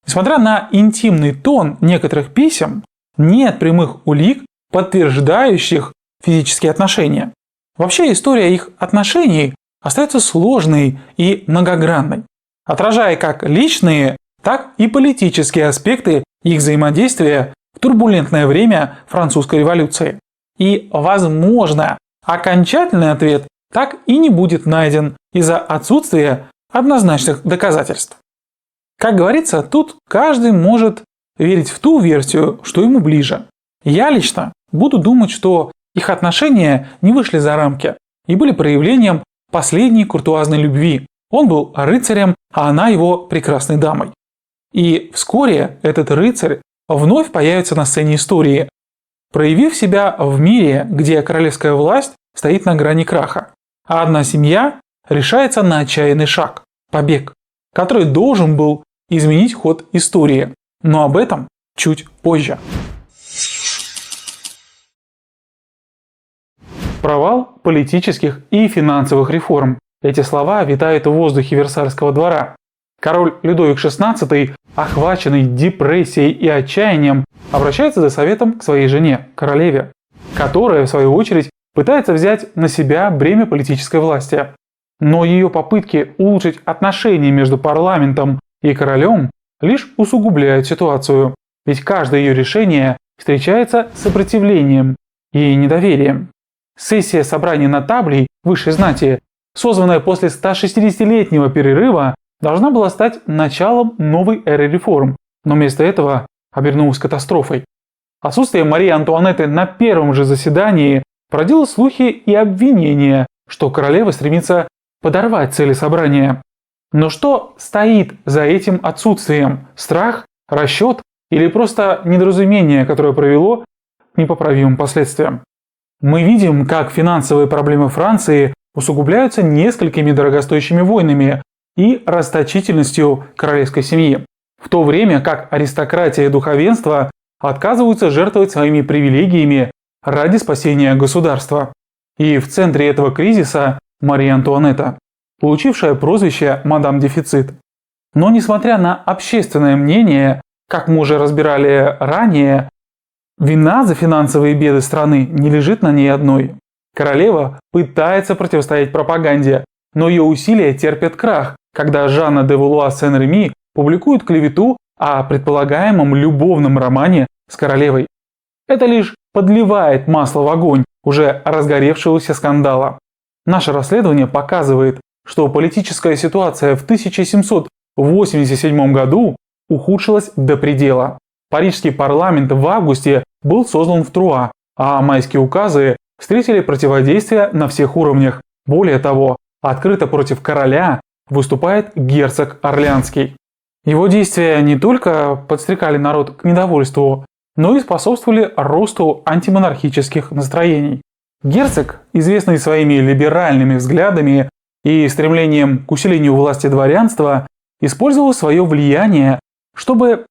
Несмотря на интимный тон некоторых писем, нет прямых улик, подтверждающих физические отношения. Вообще история их отношений остается сложной и многогранной, отражая как личные, так и политические аспекты их взаимодействия в турбулентное время французской революции. И, возможно, окончательный ответ так и не будет найден из-за отсутствия однозначных доказательств. Как говорится, тут каждый может верить в ту версию, что ему ближе. Я лично буду думать, что их отношения не вышли за рамки и были проявлением последней куртуазной любви. Он был рыцарем, а она его прекрасной дамой. И вскоре этот рыцарь вновь появится на сцене истории, проявив себя в мире, где королевская власть стоит на грани краха, а одна семья решается на отчаянный шаг – побег, который должен был изменить ход истории. Но об этом чуть позже. Провал политических и финансовых реформ. Эти слова витают в воздухе Версальского двора. Король Людовик XVI, охваченный депрессией и отчаянием, обращается за советом к своей жене, королеве, которая, в свою очередь, пытается взять на себя бремя политической власти. Но ее попытки улучшить отношения между парламентом и королем лишь усугубляют ситуацию, ведь каждое ее решение встречается с сопротивлением и недоверием. Сессия собрания нотаблей высшей знати, созванная после 160-летнего перерыва, должна была стать началом новой эры реформ, но вместо этого обернулась катастрофой. Отсутствие Марии Антуанетты на первом же заседании породило слухи и обвинения, что королева стремится подорвать цели собрания. Но что стоит за этим отсутствием? Страх, расчет или просто недоразумение, которое привело к непоправимым последствиям. Мы видим, как финансовые проблемы Франции усугубляются несколькими дорогостоящими войнами и расточительностью королевской семьи, в то время как аристократия и духовенство отказываются жертвовать своими привилегиями ради спасения государства. И в центре этого кризиса Мария Антуанетта, получившая прозвище «Мадам Дефицит». Но несмотря на общественное мнение, как мы уже разбирали ранее, вина за финансовые беды страны не лежит на ней одной. Королева пытается противостоять пропаганде, но ее усилия терпят крах, когда Жанна де Валуа Сен-Реми публикует клевету о предполагаемом любовном романе с королевой. Это лишь подливает масло в огонь уже разгоревшегося скандала. Наше расследование показывает, что политическая ситуация в 1787 году ухудшилась до предела. Парижский парламент в августе был создан в Труа, а майские указы встретили противодействие на всех уровнях. Более того, открыто против короля выступает герцог Орлеанский. Его действия не только подстрекали народ к недовольству, но и способствовали росту антимонархических настроений. Герцог, известный своими либеральными взглядами и стремлением к усилению власти дворянства, использовал свое влияние, чтобы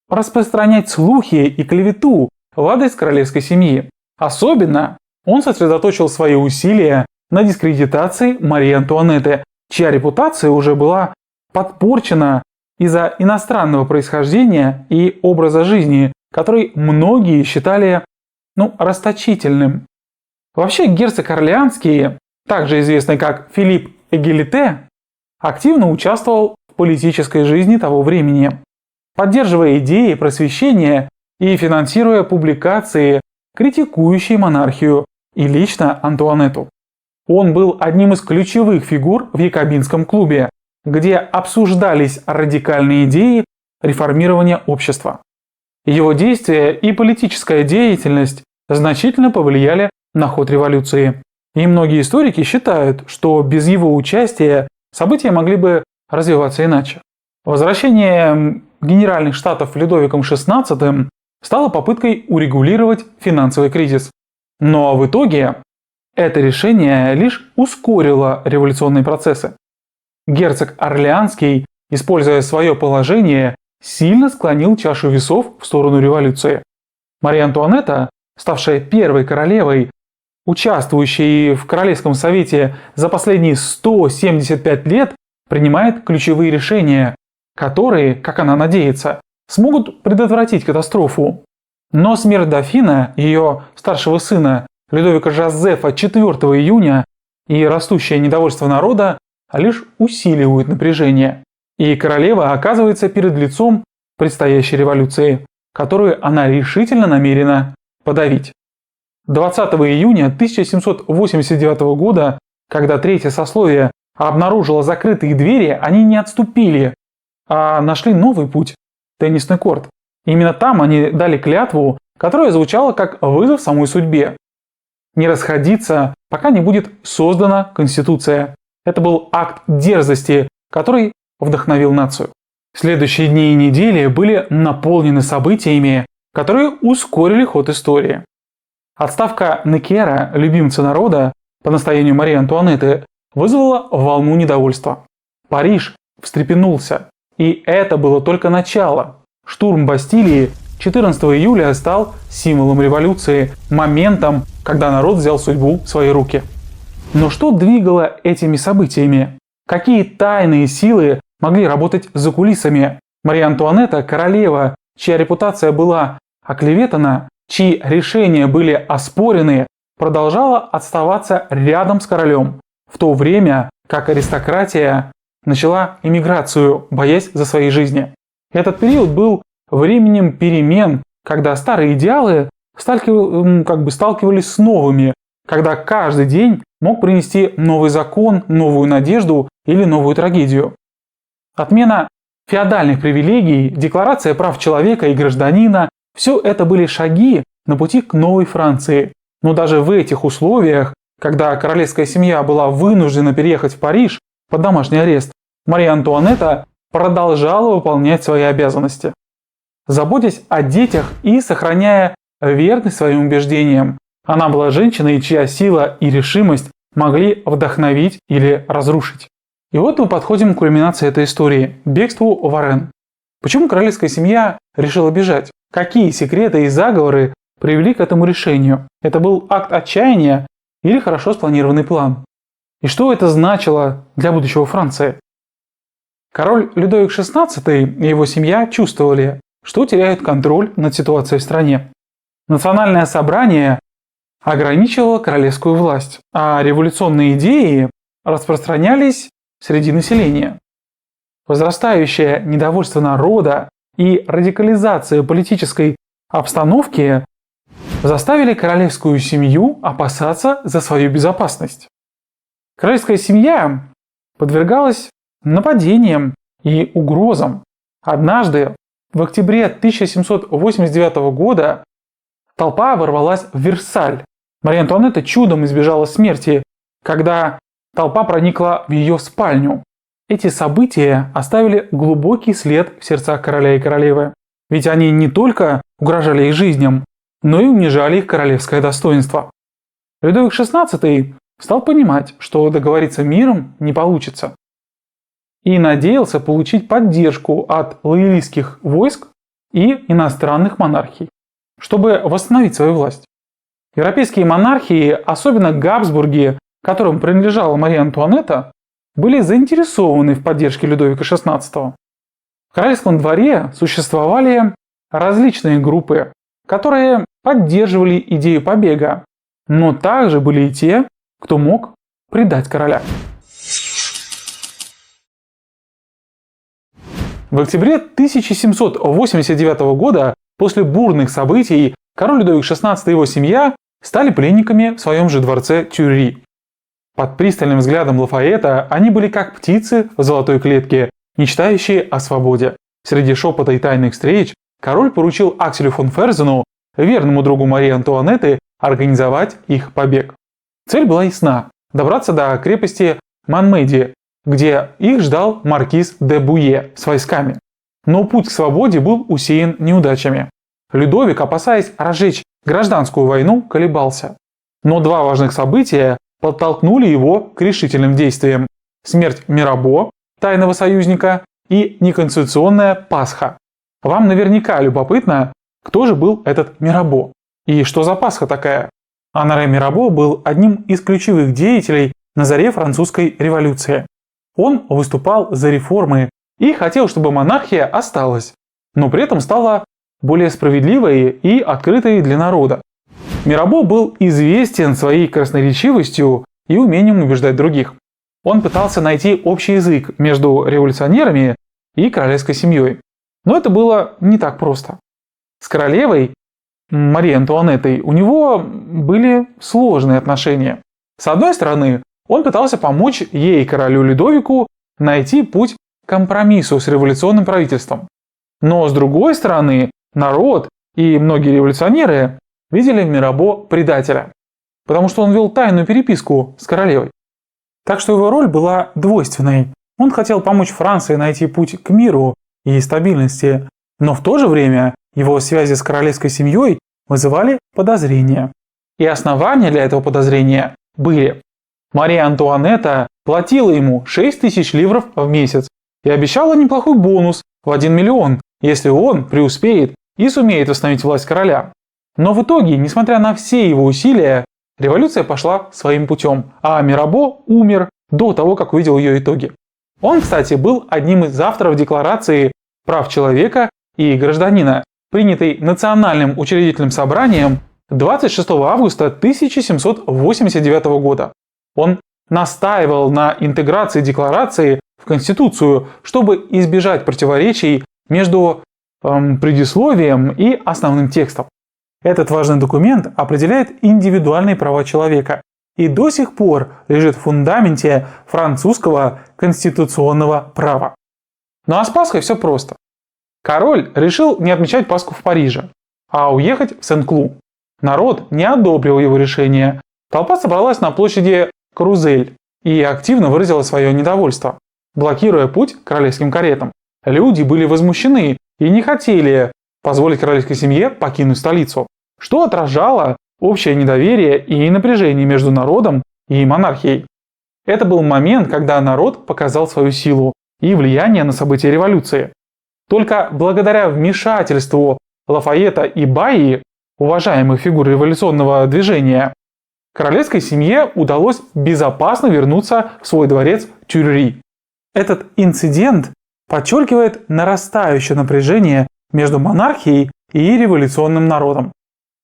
распространять слухи и клевету в адрес королевской семьи. Особенно он сосредоточил свои усилия на дискредитации Марии Антуанетты, чья репутация уже была подпорчена из-за иностранного происхождения и образа жизни, который многие считали расточительным. Вообще герцог Орлеанский, также известный как Филипп Эгилите, активно участвовал в политической жизни того времени, поддерживая идеи просвещения и финансируя публикации, критикующие монархию и лично Антуанетту. Он был одним из ключевых фигур в Якобинском клубе, где обсуждались радикальные идеи реформирования общества. Его действия и политическая деятельность значительно повлияли на ход революции. И многие историки считают, что без его участия события могли бы развиваться иначе. Возвращение Генеральных Штатов Людовиком XVI стало попыткой урегулировать финансовый кризис. Но в итоге это решение лишь ускорило революционные процессы. Герцог Орлеанский, используя свое положение, сильно склонил чашу весов в сторону революции. Мария Антуанетта, ставшая первой королевой, участвующей в Королевском совете за последние 175 лет, принимает ключевые решения, которые, как она надеется, смогут предотвратить катастрофу. Но смерть дофина, ее старшего сына Людовика Жозефа 4 июня и растущее недовольство народа лишь усиливают напряжение. И королева оказывается перед лицом предстоящей революции, которую она решительно намерена подавить. 20 июня 1789 года, когда третье сословие обнаружило закрытые двери, они не отступили, а нашли новый путь – теннисный корт. Именно там они дали клятву, которая звучала как вызов самой судьбе. Не расходиться, пока не будет создана Конституция. Это был акт дерзости, который вдохновил нацию. Следующие дни и недели были наполнены событиями, которые ускорили ход истории. Отставка Некера, любимца народа, по настоянию Марии Антуанетты, вызвала волну недовольства. Париж встрепенулся, и это было только начало. Штурм Бастилии 14 июля стал символом революции, моментом, когда народ взял судьбу в свои руки. Но что двигало этими событиями? Какие тайные силы могли работать за кулисами? Мария Антуанетта, королева, чья репутация была оклеветана, чьи решения были оспорены, продолжала оставаться рядом с королем, в то время как аристократия начала эмиграцию, боясь за свои жизни. Этот период был временем перемен, когда старые идеалы сталкивались с новыми, когда каждый день мог принести новый закон, новую надежду или новую трагедию. Отмена феодальных привилегий, декларация прав человека и гражданина – все это были шаги на пути к новой Франции. Но даже в этих условиях, когда королевская семья была вынуждена переехать в Париж под домашний арест, Мария Антуанетта продолжала выполнять свои обязанности. Заботясь о детях и сохраняя верность своим убеждениям. Она была женщиной, чья сила и решимость могли вдохновить или разрушить. И вот мы подходим к кульминации этой истории – бегству Варен. Почему королевская семья решила бежать? Какие секреты и заговоры привели к этому решению? Это был акт отчаяния или хорошо спланированный план? И что это значило для будущего Франции? Король Людовик XVI и его семья чувствовали, что теряют контроль над ситуацией в стране. Национальное собрание ограничивало королевскую власть, а революционные идеи распространялись среди населения. Возрастающее недовольство народа и радикализация политической обстановки заставили королевскую семью опасаться за свою безопасность. Королевская семья подвергалась нападениям и угрозам. Однажды, в октябре 1789 года, толпа ворвалась в Версаль. Мария Антуанетта чудом избежала смерти, когда толпа проникла в ее спальню. Эти события оставили глубокий след в сердцах короля и королевы. Ведь они не только угрожали их жизням, но и унижали их королевское достоинство. Людовик XVI стал понимать, что договориться миром не получится. И надеялся получить поддержку от лоялистских войск и иностранных монархий, чтобы восстановить свою власть. Европейские монархии, особенно Габсбурги, которым принадлежала Мария Антуанетта, были заинтересованы в поддержке Людовика XVI. В королевском дворе существовали различные группы, которые поддерживали идею побега, но также были и те, кто мог предать короля. В октябре 1789 года, после бурных событий, король Людовик XVI и его семья стали пленниками в своем же дворце Тюрри. Под пристальным взглядом Лафайета они были как птицы в золотой клетке, мечтающие о свободе. Среди шепота и тайных встреч король поручил Акселю фон Ферзену, верному другу Марии Антуанетты, организовать их побег. Цель была ясна – добраться до крепости Монмеди, где их ждал маркиз де Буе с войсками. Но путь к свободе был усеян неудачами. Людовик, опасаясь разжечь гражданскую войну, колебался. Но два важных события подтолкнули его к решительным действиям. Смерть Мирабо, тайного союзника, и неконституционная Пасха. Вам наверняка любопытно, кто же был этот Мирабо и что за Пасха такая. Анаре Мирабо был одним из ключевых деятелей на заре французской революции. Он выступал за реформы и хотел, чтобы монархия осталась, но при этом стала более справедливой и открытой для народа. Мирабо был известен своей красноречивостью и умением убеждать других. Он пытался найти общий язык между революционерами и королевской семьей. Но это было не так просто. С королевой Марией Антуанеттой у него были сложные отношения. С одной стороны, он пытался помочь ей, королю Людовику, найти путь к компромиссу с революционным правительством. Но с другой стороны, народ и многие революционеры видели в Мирабо предателя, потому что он вел тайную переписку с королевой. Так что его роль была двойственной. Он хотел помочь Франции найти путь к миру и стабильности, но в то же время его связи с королевской семьей вызывали подозрения. И основания для этого подозрения были. Мария Антуанетта платила ему 6 тысяч ливров в месяц и обещала неплохой бонус в 1 миллион, если он преуспеет и сумеет восстановить власть короля. Но в итоге, несмотря на все его усилия, революция пошла своим путем, а Мирабо умер до того, как увидел ее итоги. Он, кстати, был одним из авторов Декларации прав человека и гражданина, принятой Национальным учредительным собранием 26 августа 1789 года. Он настаивал на интеграции Декларации в Конституцию, чтобы избежать противоречий между предисловием и основным текстом. Этот важный документ определяет индивидуальные права человека и до сих пор лежит в фундаменте французского конституционного права. Ну а с Пасхой все просто. Король решил не отмечать Пасху в Париже, а уехать в Сен-Клу. Народ не одобрил его решение. Толпа собралась на площади Карузель и активно выразила свое недовольство, блокируя путь к королевским каретам. Люди были возмущены и не хотели позволить королевской семье покинуть столицу. что отражало общее недоверие и напряжение между народом и монархией. Это был момент, когда народ показал свою силу и влияние на события революции. Только благодаря вмешательству Лафайета и Байи, уважаемых фигур революционного движения, королевской семье удалось безопасно вернуться в свой дворец Тюильри. Этот инцидент подчеркивает нарастающее напряжение между монархией и революционным народом.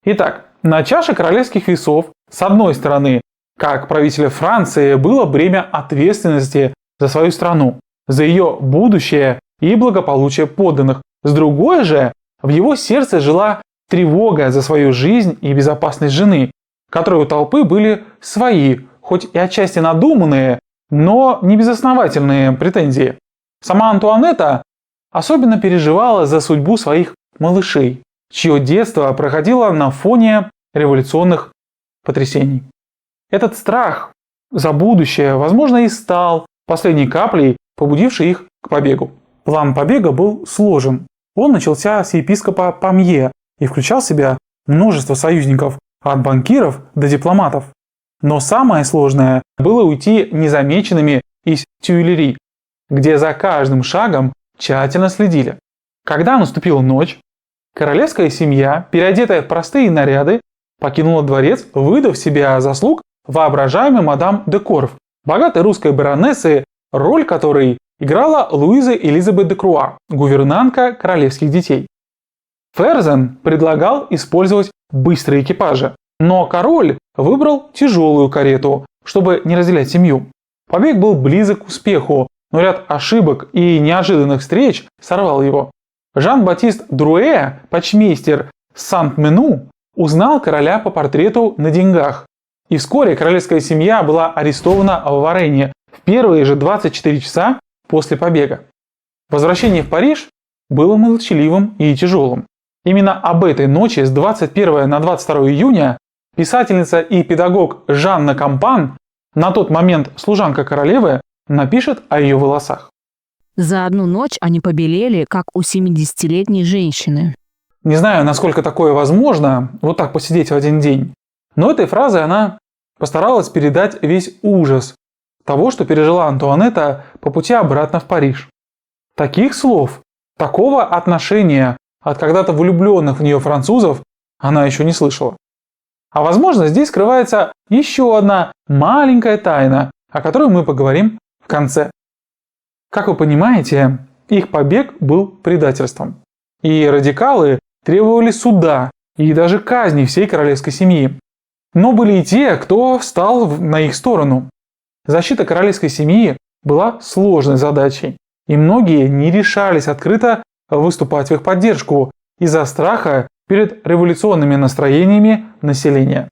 Итак, на чаше королевских весов, с одной стороны, как правителя Франции, было бремя ответственности за свою страну, за ее будущее и благополучие подданных. С другой же, в его сердце жила тревога за свою жизнь и безопасность жены, которые у толпы были свои, хоть и отчасти надуманные, но не безосновательные претензии. Сама Антуанетта особенно переживала за судьбу своих малышей, чье детство проходило на фоне революционных потрясений. Этот страх за будущее, возможно, и стал последней каплей, побудившей их к побегу. План побега был сложен. Он начался с епископа Памье и включал в себя множество союзников, от банкиров до дипломатов. Но самое сложное было уйти незамеченными из Тюильри, где за каждым шагом тщательно следили. Когда наступила ночь, королевская семья, переодетая в простые наряды, покинула дворец, выдав себя за слуг воображаемой мадам де Корф, богатой русской баронессы, роль которой играла Луиза Элизабет де Круа, гувернантка королевских детей. Ферзен предлагал использовать быстрые экипажи, но король выбрал тяжелую карету, чтобы не разделять семью. Побег был близок к успеху, но ряд ошибок и неожиданных встреч сорвал его. Жан-Батист Друэ, почмейстер Сант-Мену, узнал короля по портрету на деньгах, и вскоре королевская семья была арестована в Варене в первые же 24 часа после побега. Возвращение в Париж было молчаливым и тяжелым. Именно об этой ночи с 21 на 22 июня писательница и педагог Жанна Кампан, на тот момент служанка королевы, напишет о ее волосах. За одну ночь они побелели, как у 70-летней женщины. Не знаю, насколько такое возможно, вот так посидеть в один день, но этой фразой она постаралась передать весь ужас того, что пережила Антуанетта по пути обратно в Париж. Таких слов, такого отношения от когда-то влюбленных в нее французов она еще не слышала. А возможно, здесь скрывается еще одна маленькая тайна, о которой мы поговорим в конце. Как вы понимаете, их побег был предательством. И радикалы требовали суда и даже казни всей королевской семьи. Но были и те, кто встал на их сторону. Защита королевской семьи была сложной задачей, и многие не решались открыто выступать в их поддержку из-за страха перед революционными настроениями населения.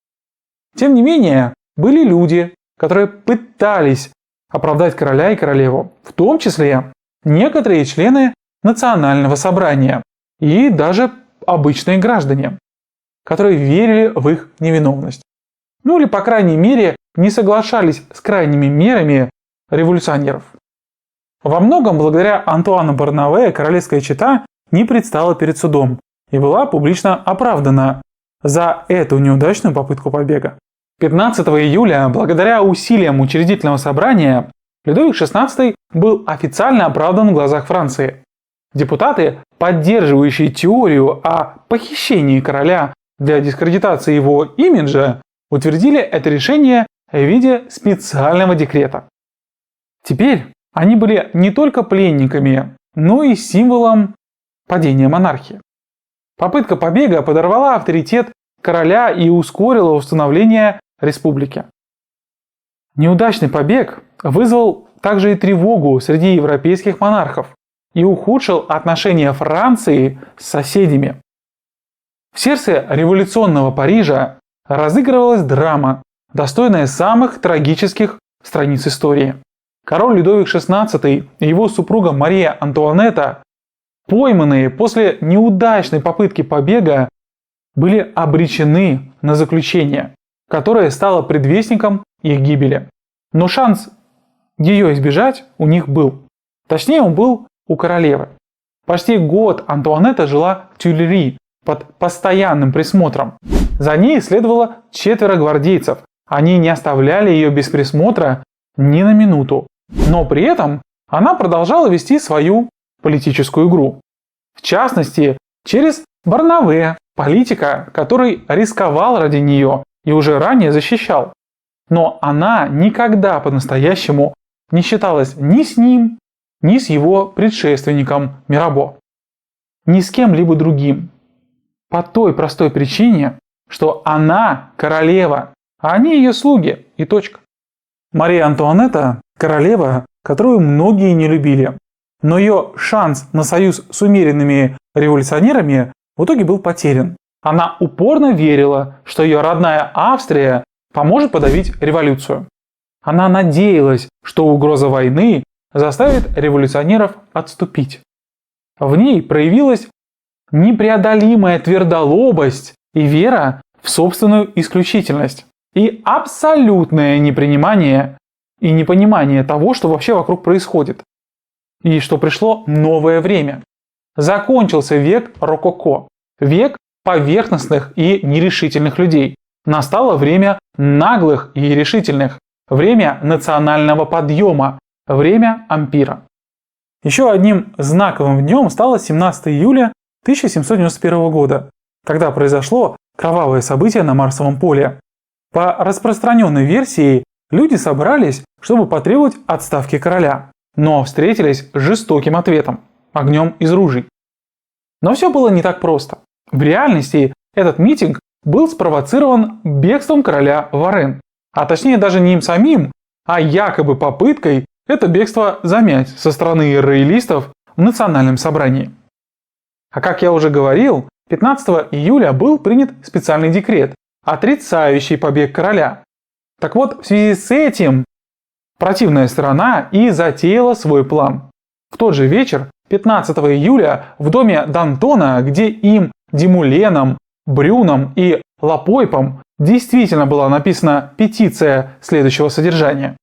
Тем не менее, были люди, которые пытались оправдать короля и королеву, в том числе некоторые члены национального собрания и даже обычные граждане, которые верили в их невиновность. Ну или, по крайней мере, не соглашались с крайними мерами революционеров. Во многом благодаря Антуану Барнаве королевская чета не предстала перед судом и была публично оправдана за эту неудачную попытку побега. 15 июля, благодаря усилиям учредительного собрания, Людовик XVI был официально оправдан в глазах Франции. Депутаты, поддерживающие теорию о похищении короля для дискредитации его имиджа, утвердили это решение в виде специального декрета. Теперь они были не только пленниками, но и символом падения монархии. Попытка побега подорвала авторитет короля и ускорила установление республики. Неудачный побег вызвал также и тревогу среди европейских монархов и ухудшил отношения Франции с соседями. В сердце революционного Парижа разыгрывалась драма, достойная самых трагических страниц истории. Король Людовик XVI и его супруга Мария Антуанетта, пойманные после неудачной попытки побега, были обречены на заключение, которое стало предвестником их гибели. Но шанс ее избежать у них был. Точнее, он был у королевы. Почти год Антуанетта жила в Тюильри под постоянным присмотром. За ней следовало 4 гвардейцев. Они не оставляли ее без присмотра ни на минуту. Но при этом она продолжала вести свою политическую игру. В частности, через Барнаве, политика, который рисковал ради нее и уже ранее защищал. Но она никогда по-настоящему не считалась ни с ним, ни с его предшественником Мирабо, ни с кем-либо другим. По той простой причине, что она королева, а они ее слуги, и точка. Мария Антуанетта – королева, которую многие не любили, но ее шанс на союз с умеренными революционерами в итоге был потерян. Она упорно верила, что ее родная Австрия поможет подавить революцию. Она надеялась, что угроза войны заставит революционеров отступить. В ней проявилась непреодолимая твердолобость и вера в собственную исключительность, и абсолютное непринимание и непонимание того, что вообще вокруг происходит, и что пришло новое время. Закончился век рококо, век поверхностных и нерешительных людей. Настало время наглых и решительных, время национального подъема, время ампира. Еще одним знаковым днем стало 17 июля 1791 года, когда произошло кровавое событие на Марсовом поле. По распространенной версии, люди собрались, чтобы потребовать отставки короля, но встретились с жестоким ответом – огнем из ружей. Но все было не так просто. В реальности этот митинг был спровоцирован бегством короля Варен, а точнее даже не им самим, а якобы попыткой это бегство замять со стороны роялистов в национальном собрании. А как я уже говорил, 15 июля был принят специальный декрет, отрицающий побег короля. Так вот, в связи с этим противная сторона и затеяла свой план. В тот же вечер, 15 июля, в доме Д'Антона, где им, Демуленом, Брюном и Лапойпом действительно была написана петиция следующего содержания.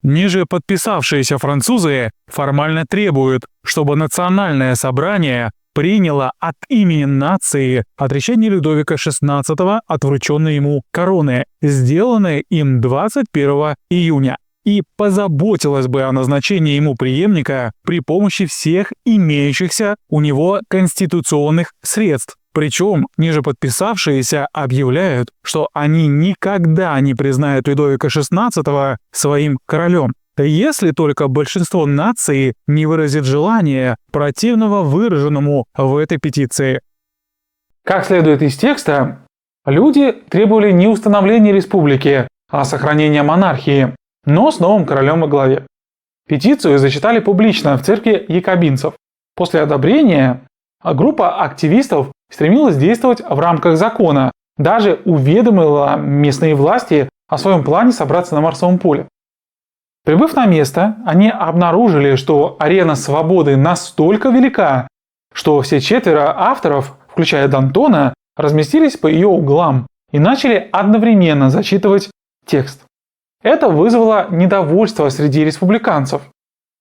Ниже подписавшиеся французы формально требуют, чтобы национальное собрание приняло от имени нации отречение Людовика XVI от врученной ему короны, сделанное им 21 июня, и позаботилось бы о назначении ему преемника при помощи всех имеющихся у него конституционных средств. Причем ниже подписавшиеся объявляют, что они никогда не признают Людовика XVI своим королем, если только большинство нации не выразит желания, противного выраженному в этой петиции. Как следует из текста, люди требовали не установления республики, а сохранения монархии, но с новым королем во главе. Петицию зачитали публично в церкви якобинцев. После одобрения группа активистов стремилась действовать в рамках закона, даже уведомила местные власти о своем плане собраться на Марсовом поле. Прибыв на место, они обнаружили, что арена свободы настолько велика, что все 4 авторов, включая Д'Антона, разместились по ее углам и начали одновременно зачитывать текст. Это вызвало недовольство среди республиканцев,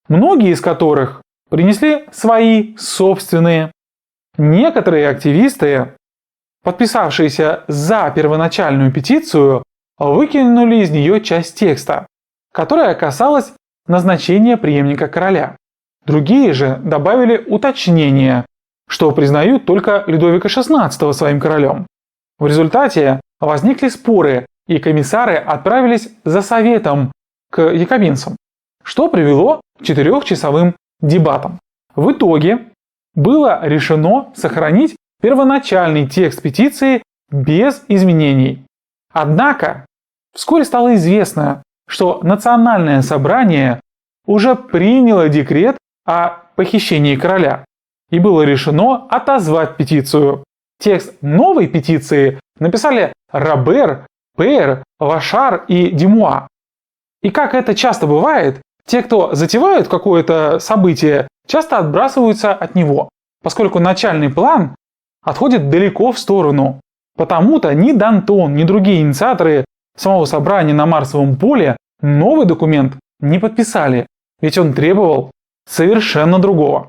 многие из которых принесли свои собственные. Некоторые активисты, подписавшиеся за первоначальную петицию, выкинули из нее часть текста, которая касалась назначения преемника короля. Другие же добавили уточнение, что признают только Людовика XVI своим королем. В результате возникли споры, и комиссары отправились за советом к якобинцам, что привело к 4-часовым дебатам. В итоге было решено сохранить первоначальный текст петиции без изменений. Однако вскоре стало известно, что Национальное собрание уже приняло декрет о похищении короля, и было решено отозвать петицию. Текст новой петиции написали Робер, Пейр, Вашар и Дюмуа. И как это часто бывает, те, кто затевают какое-то событие, часто отбрасываются от него, поскольку начальный план отходит далеко в сторону. Потому-то ни Д'Антон, ни другие инициаторы самого собрания на Марсовом поле новый документ не подписали, ведь он требовал совершенно другого.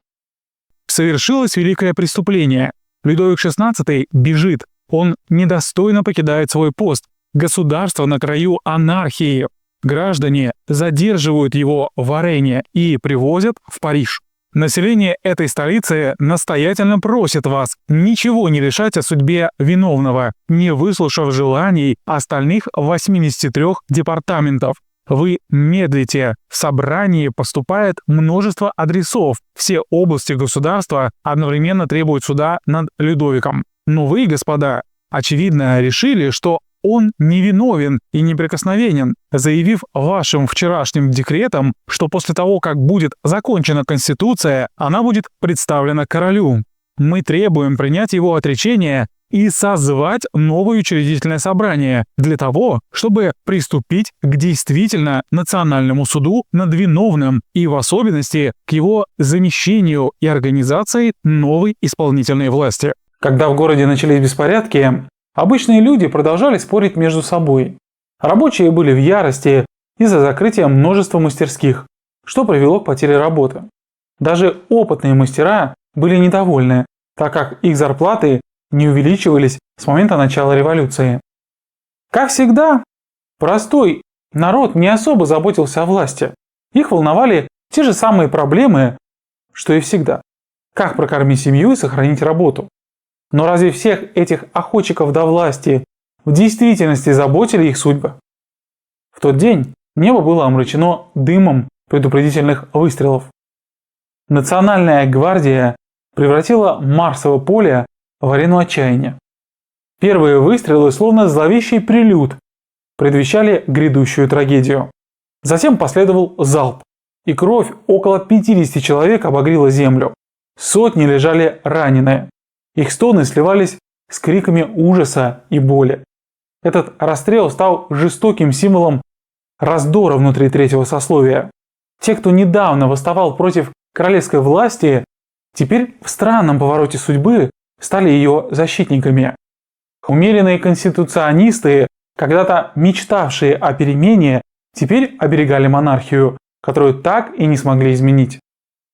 Совершилось великое преступление. Людовик XVI бежит. Он недостойно покидает свой пост. Государство на краю анархии. Граждане задерживают его в Варене и привозят в Париж. Население этой столицы настоятельно просит вас ничего не решать о судьбе виновного, не выслушав желаний остальных 83 департаментов. Вы медлите. В собрании поступает множество адресов. Все области государства одновременно требуют суда над Людовиком. Но вы, господа, очевидно решили, что он невиновен и неприкосновенен, заявив вашим вчерашним декретом, что после того, как будет закончена Конституция, она будет представлена королю. Мы требуем принять его отречение и созвать новое учредительное собрание для того, чтобы приступить к действительно национальному суду над виновным и в особенности к его замещению и организации новой исполнительной власти. Когда в городе начались беспорядки, обычные люди продолжали спорить между собой. Рабочие были в ярости из-за закрытия множества мастерских, что привело к потере работы. Даже опытные мастера были недовольны, так как их зарплаты не увеличивались с момента начала революции. Как всегда, простой народ не особо заботился о власти. Их волновали те же самые проблемы, что и всегда. Как прокормить семью и сохранить работу. Но разве всех этих охотчиков до власти в действительности заботили их судьбы? В тот день небо было омрачено дымом предупредительных выстрелов. Национальная гвардия превратила Марсово поле в арену отчаяния. Первые выстрелы, словно зловещий прелюд, предвещали грядущую трагедию. Затем последовал залп, и кровь около 50 человек обогрела землю. Сотни лежали раненые. Их стоны сливались с криками ужаса и боли. Этот расстрел стал жестоким символом раздора внутри третьего сословия. Те, кто недавно восставал против королевской власти, теперь в странном повороте судьбы стали ее защитниками. Умеренные конституционисты, когда-то мечтавшие о перемене, теперь оберегали монархию, которую так и не смогли изменить.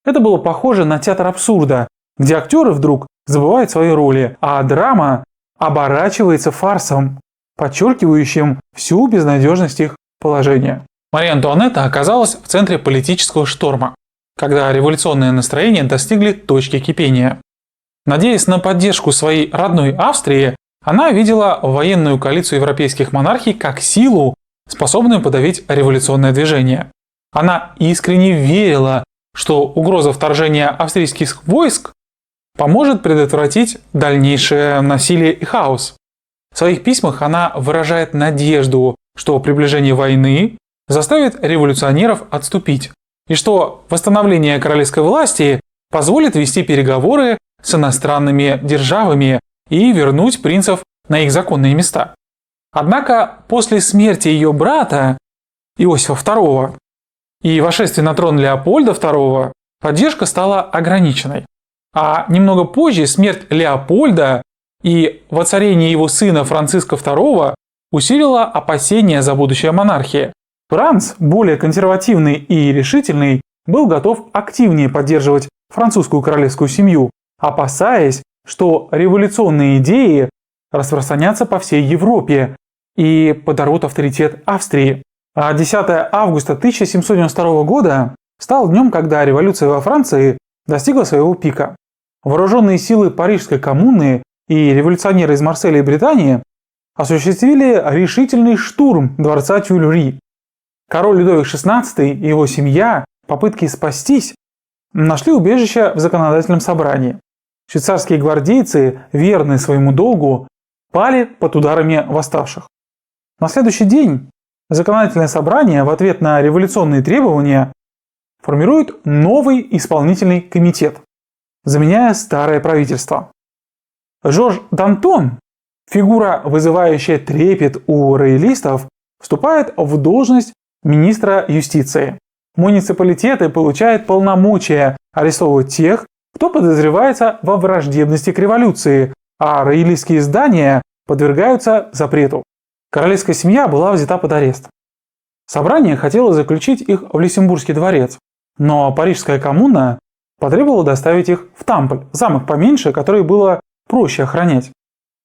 Это было похоже на театр абсурда, где актеры вдруг забывают свои роли, а драма оборачивается фарсом, подчеркивающим всю безнадежность их положения. Мария Антуанетта оказалась в центре политического шторма, когда революционные настроения достигли точки кипения. Надеясь на поддержку своей родной Австрии, она видела военную коалицию европейских монархий как силу, способную подавить революционное движение. Она искренне верила, что угроза вторжения австрийских войск поможет предотвратить дальнейшее насилие и хаос. В своих письмах она выражает надежду, что приближение войны заставит революционеров отступить, и что восстановление королевской власти позволит вести переговоры с иностранными державами и вернуть принцев на их законные места. Однако после смерти ее брата Иосифа II и восшествия на трон Леопольда II поддержка стала ограниченной. А немного позже смерть Леопольда и воцарение его сына Франциска II усилила опасения за будущее монархии. Франц, более консервативный и решительный, был готов активнее поддерживать французскую королевскую семью, опасаясь, что революционные идеи распространятся по всей Европе и подорвут авторитет Австрии. А 10 августа 1792 года стал днем, когда революция во Франции достигла своего пика. Вооруженные силы Парижской коммуны и революционеры из Марселя и Британии осуществили решительный штурм дворца Тюильри. Король Людовик XVI и его семья в попытке спастись нашли убежище в законодательном собрании. Швейцарские гвардейцы, верные своему долгу, пали под ударами восставших. На следующий день законодательное собрание в ответ на революционные требования формирует новый исполнительный комитет, заменяя старое правительство. Жорж Д'Антон, фигура, вызывающая трепет у роялистов, вступает в должность министра юстиции. Муниципалитеты получают полномочия арестовывать тех, кто подозревается во враждебности к революции, а роялистские здания подвергаются запрету. Королевская семья была взята под арест. Собрание хотело заключить их в Люксембургский дворец, но парижская коммуна потребовала доставить их в Тампль, замок поменьше, который было проще охранять.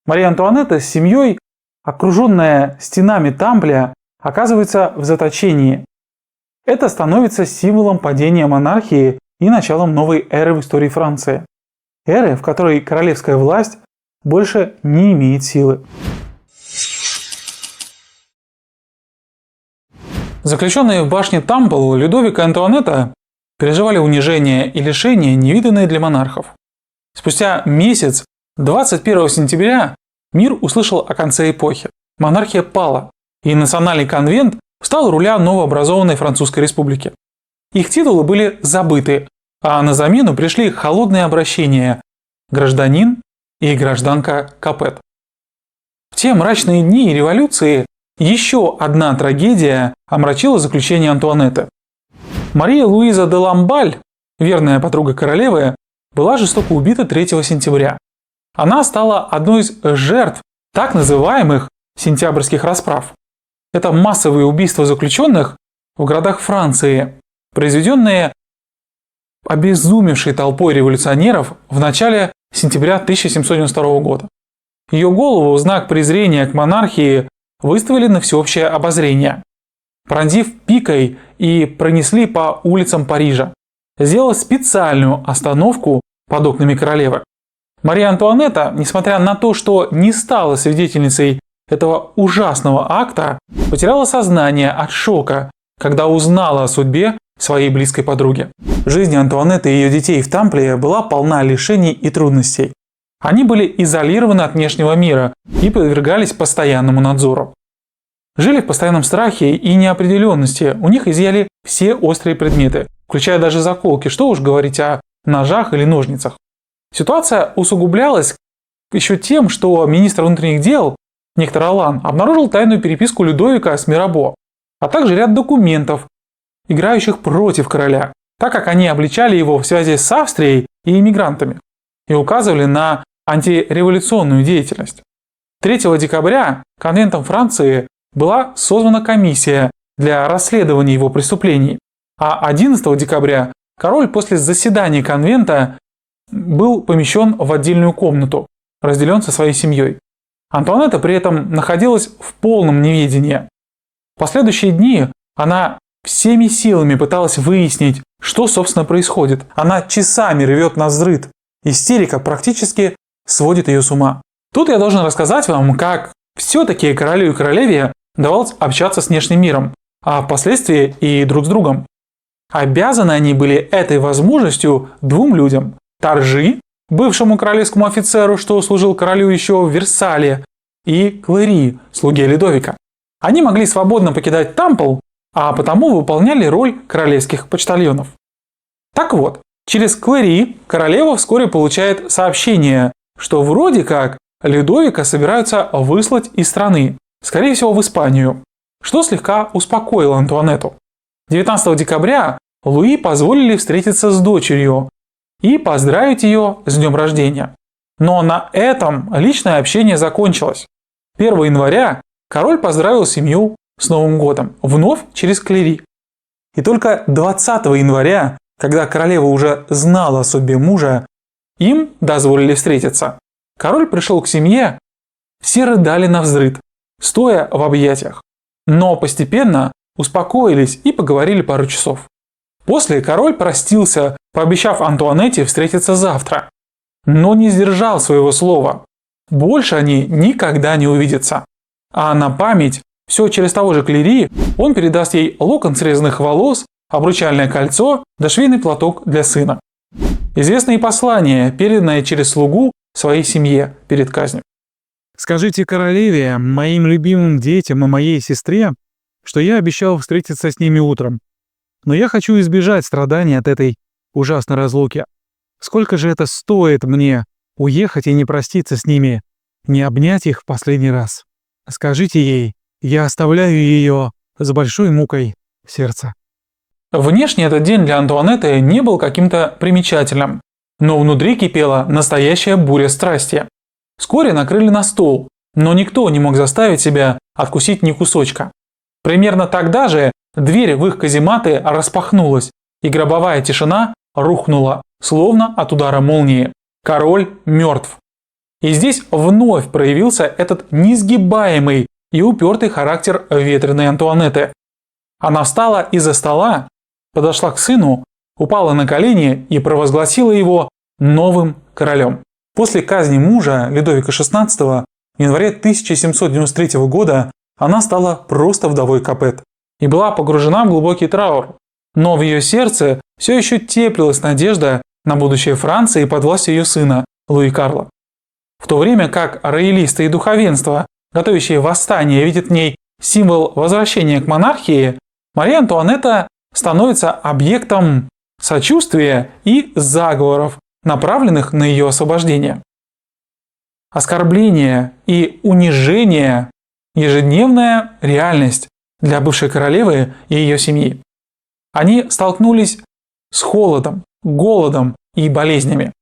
Мария Антуанетта с семьей, окруженная стенами Тампля, оказывается в заточении. Это становится символом падения монархии и началом новой эры в истории Франции. Эры, в которой королевская власть больше не имеет силы. Заключенные в башне Тампл Людовик и Антуанетта переживали унижение и лишения, невиданные для монархов. Спустя месяц, 21 сентября, мир услышал о конце эпохи. Монархия пала, и Национальный конвент встал у руля новообразованной Французской республики. Их титулы были забыты, а на замену пришли холодные обращения «гражданин» и «гражданка Капет». В те мрачные дни революции еще одна трагедия омрачила заключение Антуанетты. Мария Луиза де Ламбаль, верная подруга королевы, была жестоко убита 3 сентября. Она стала одной из жертв так называемых сентябрьских расправ. Это массовые убийства заключенных в городах Франции, произведенные обезумевшей толпой революционеров в начале сентября 1792 года. Ее голову в знак презрения к монархии выставили на всеобщее обозрение, пронзив пикой и пронесли по улицам Парижа. Сделала специальную остановку под окнами королевы. Мария Антуанетта, несмотря на то, что не стала свидетельницей этого ужасного акта, потеряла сознание от шока, когда узнала о судьбе своей близкой подруги. Жизнь Антуанетты и ее детей в Тампле была полна лишений и трудностей. Они были изолированы от внешнего мира и подвергались постоянному надзору. Жили в постоянном страхе и неопределенности, у них изъяли все острые предметы, включая даже заколки, что уж говорить о ножах или ножницах. Ситуация усугублялась еще тем, что министр внутренних дел, некто Ролан, обнаружил тайную переписку Людовика с Мирабо, а также ряд документов, играющих против короля, так как они обличали его в связи с Австрией и иммигрантами и указывали на антиреволюционную деятельность. 3 декабря конвентом Франции была созвана комиссия для расследования его преступлений, а 11 декабря король после заседания конвента был помещен в отдельную комнату, разделен со своей семьей. Антуанетта при этом находилась в полном неведении. В последующие дни она всеми силами пыталась выяснить, что, собственно, происходит. Она часами рвет на взрыв. Истерика практически сводит ее с ума. Тут я должен рассказать вам, как все-таки королю и королеве давалось общаться с внешним миром, а впоследствии и друг с другом. Обязаны они были этой возможностью двум людям. Торжи, бывшему королевскому офицеру, что служил королю еще в Версале, и Клери, слуге Людовика. Они могли свободно покидать Тампл, а потому выполняли роль королевских почтальонов. Так вот, через Клери королева вскоре получает сообщение, что вроде как Людовика собираются выслать из страны, скорее всего в Испанию, что слегка успокоило Антуанетту. 19 декабря Луи позволили встретиться с дочерью и поздравить ее с днем рождения. Но на этом личное общение закончилось. 1 января король поздравил семью с Новым годом, вновь через Клери. И только 20 января, когда королева уже знала о судьбе мужа, им дозволили встретиться. Король пришел к семье, все рыдали навзрыд, стоя в объятиях. Но постепенно успокоились и поговорили пару часов. После король простился, пообещав Антуанетте встретиться завтра. Но не сдержал своего слова. Больше они никогда не увидятся. А на память, все через того же Клери, он передаст ей локон срезанных волос, обручальное кольцо да швейный платок для сына. Известные послания, переданные через слугу своей семье перед казнью. Скажите королеве, моим любимым детям и моей сестре, что я обещал встретиться с ними утром. Но я хочу избежать страданий от этой ужасной разлуки. Сколько же это стоит мне уехать и не проститься с ними, не обнять их в последний раз? Скажите ей, я оставляю ее с большой мукой сердца. Внешне этот день для Антуанетты не был каким-то примечательным, но внутри кипела настоящая буря страсти. Вскоре накрыли на стол, но никто не мог заставить себя откусить ни кусочка. Примерно тогда же дверь в их казематы распахнулась, и гробовая тишина рухнула, словно от удара молнии. Король мертв. И здесь вновь проявился этот несгибаемый и упертый характер ветреной Антуанетты. Она встала из-за стола, подошла к сыну, упала на колени и провозгласила его новым королем. После казни мужа Людовика XVI в январе 1793 года она стала просто вдовой Капет и была погружена в глубокий траур. Но в ее сердце все еще теплилась надежда на будущее Франции под властью ее сына Луи Карла. В то время как роялисты и духовенство, готовящие восстание, видят в ней символ возвращения к монархии, Мария Антуанетта становится объектом сочувствия и заговоров, направленных на ее освобождение. Оскорбление и унижение – ежедневная реальность для бывшей королевы и ее семьи. Они столкнулись с холодом, голодом и болезнями.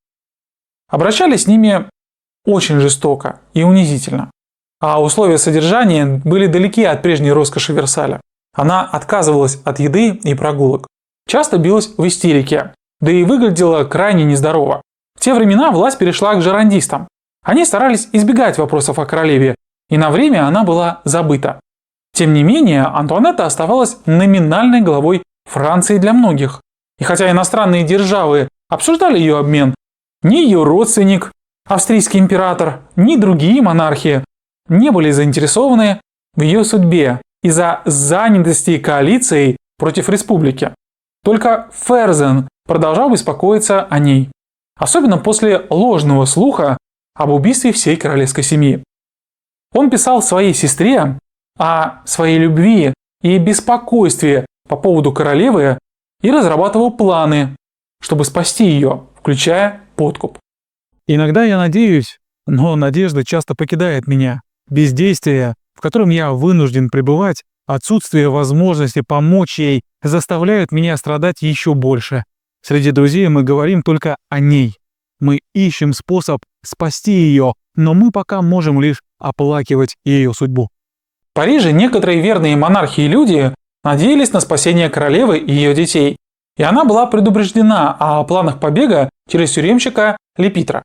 Обращались с ними очень жестоко и унизительно, а условия содержания были далеки от прежней роскоши Версаля. Она отказывалась от еды и прогулок, часто билась в истерике, да и выглядела крайне нездорово. В те времена власть перешла к жерандистам. Они старались избегать вопросов о королеве, и на время она была забыта. Тем не менее, Антуанетта оставалась номинальной главой Франции для многих. И хотя иностранные державы обсуждали ее обмен, ни ее родственник, австрийский император, ни другие монархи не были заинтересованы в ее судьбе из-за занятости коалицией против республики. Только Ферзен продолжал беспокоиться о ней, особенно после ложного слуха об убийстве всей королевской семьи. Он писал своей сестре о своей любви и беспокойстве по поводу королевы и разрабатывал планы, чтобы спасти ее, включая подкуп. Иногда я надеюсь, но надежда часто покидает меня. Бездействие, в котором я вынужден пребывать, отсутствие возможности помочь ей заставляют меня страдать еще больше. Среди друзей мы говорим только о ней. Мы ищем способ спасти ее, но мы пока можем лишь оплакивать ее судьбу. В Париже некоторые верные монархи и люди надеялись на спасение королевы и ее детей, и она была предупреждена о планах побега через тюремщика Лепитра.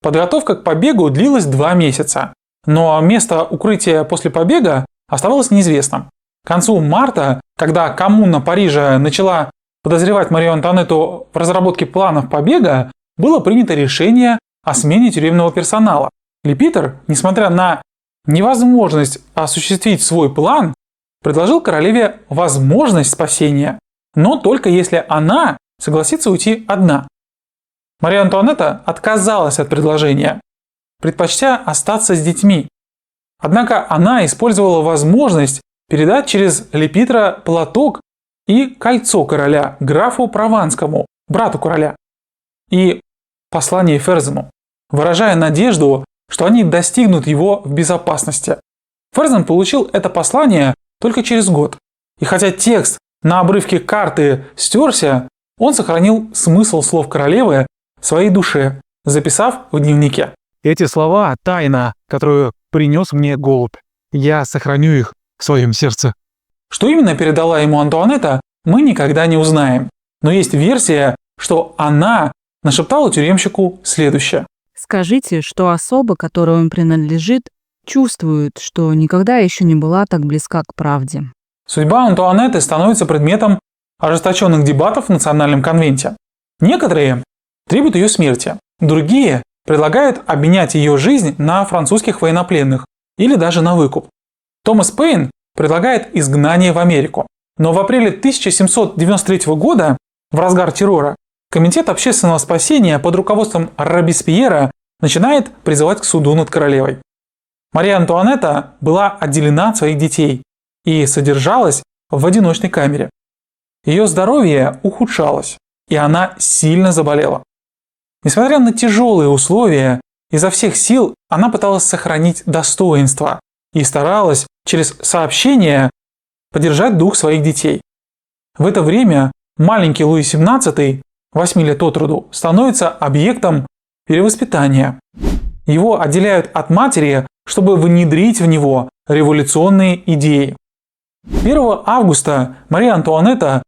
Подготовка к побегу длилась 2 месяца, но место укрытия после побега оставалось неизвестным. К концу марта, когда коммуна Парижа начала подозревать Марию Антуанетту в разработке планов побега, было принято решение о смене тюремного персонала. Лепитр, несмотря на невозможность осуществить свой план, предложил королеве возможность спасения, но только если она согласится уйти одна. Мария Антуанетта отказалась от предложения, предпочтя остаться с детьми. Однако она использовала возможность передать через Лепитра платок и кольцо короля графу Прованскому, брату короля, и послание Ферзену, выражая надежду, что они достигнут его в безопасности. Ферзен получил это послание только через год, и хотя текст на обрывке карты стерся, он сохранил смысл слов королевы в своей душе, записав в дневнике. Эти слова – тайна, которую принес мне голубь. Я сохраню их в своем сердце. Что именно передала ему Антуанетта, мы никогда не узнаем. Но есть версия, что она нашептала тюремщику следующее. Скажите, что особа, которой он принадлежит, чувствует, что никогда еще не была так близка к правде. Судьба Антуанетты становится предметом ожесточенных дебатов в Национальном конвенте. Некоторые требуют ее смерти, другие предлагают обменять ее жизнь на французских военнопленных или даже на выкуп. Томас Пейн предлагает изгнание в Америку. Но в апреле 1793 года, в разгар террора, Комитет общественного спасения под руководством Робеспьера начинает призывать к суду над королевой. Мария Антуанетта была отделена от своих детей и содержалась в одиночной камере. Ее здоровье ухудшалось, и она сильно заболела. Несмотря на тяжелые условия, изо всех сил она пыталась сохранить достоинство и старалась через сообщения поддержать дух своих детей. В это время маленький Луи XVII, 8 лет от роду, становится объектом перевоспитания. Его отделяют от матери, чтобы внедрить в него революционные идеи. 1 августа Мария Антуанетта,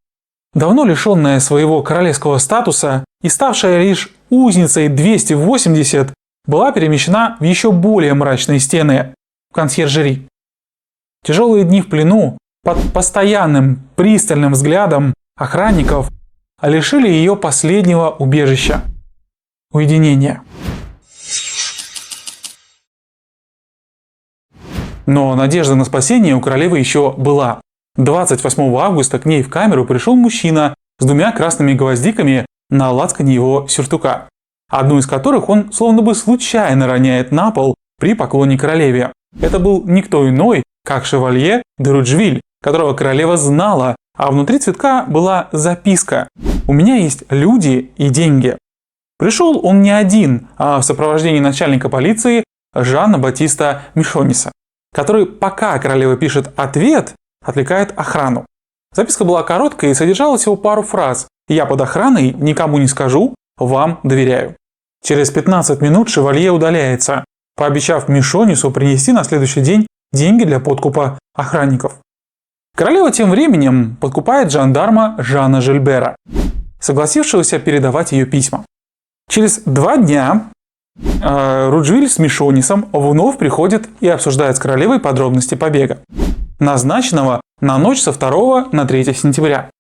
давно лишенная своего королевского статуса и ставшая лишь узницей 280, была перемещена в еще более мрачные стены в консьержери. Тяжелые дни в плену под постоянным пристальным взглядом охранников лишили ее последнего убежища – уединения. Но надежда на спасение у королевы еще была. 28 августа к ней в камеру пришел мужчина с 2 красными гвоздиками на лацкане его сюртука, одну из которых он словно бы случайно роняет на пол при поклоне королеве. Это был никто иной, как шевалье де Руджвиль, которого королева знала, а внутри цветка была записка: «У меня есть люди и деньги». Пришел он не один, а в сопровождении начальника полиции Жана Батиста Мишониса, который, пока королева пишет ответ, отвлекает охрану. Записка была короткой и содержала всего пару фраз: «Я под охраной, никому не скажу, вам доверяю». Через 15 минут шевалье удаляется, пообещав Мишонису принести на следующий день деньги для подкупа охранников. Королева тем временем подкупает жандарма Жана Жильбера, согласившегося передавать ее письма. Через 2 дня Руджвиль с Мишонисом вновь приходят и обсуждают с королевой подробности побега, назначенного на ночь со 2 на 3 сентября.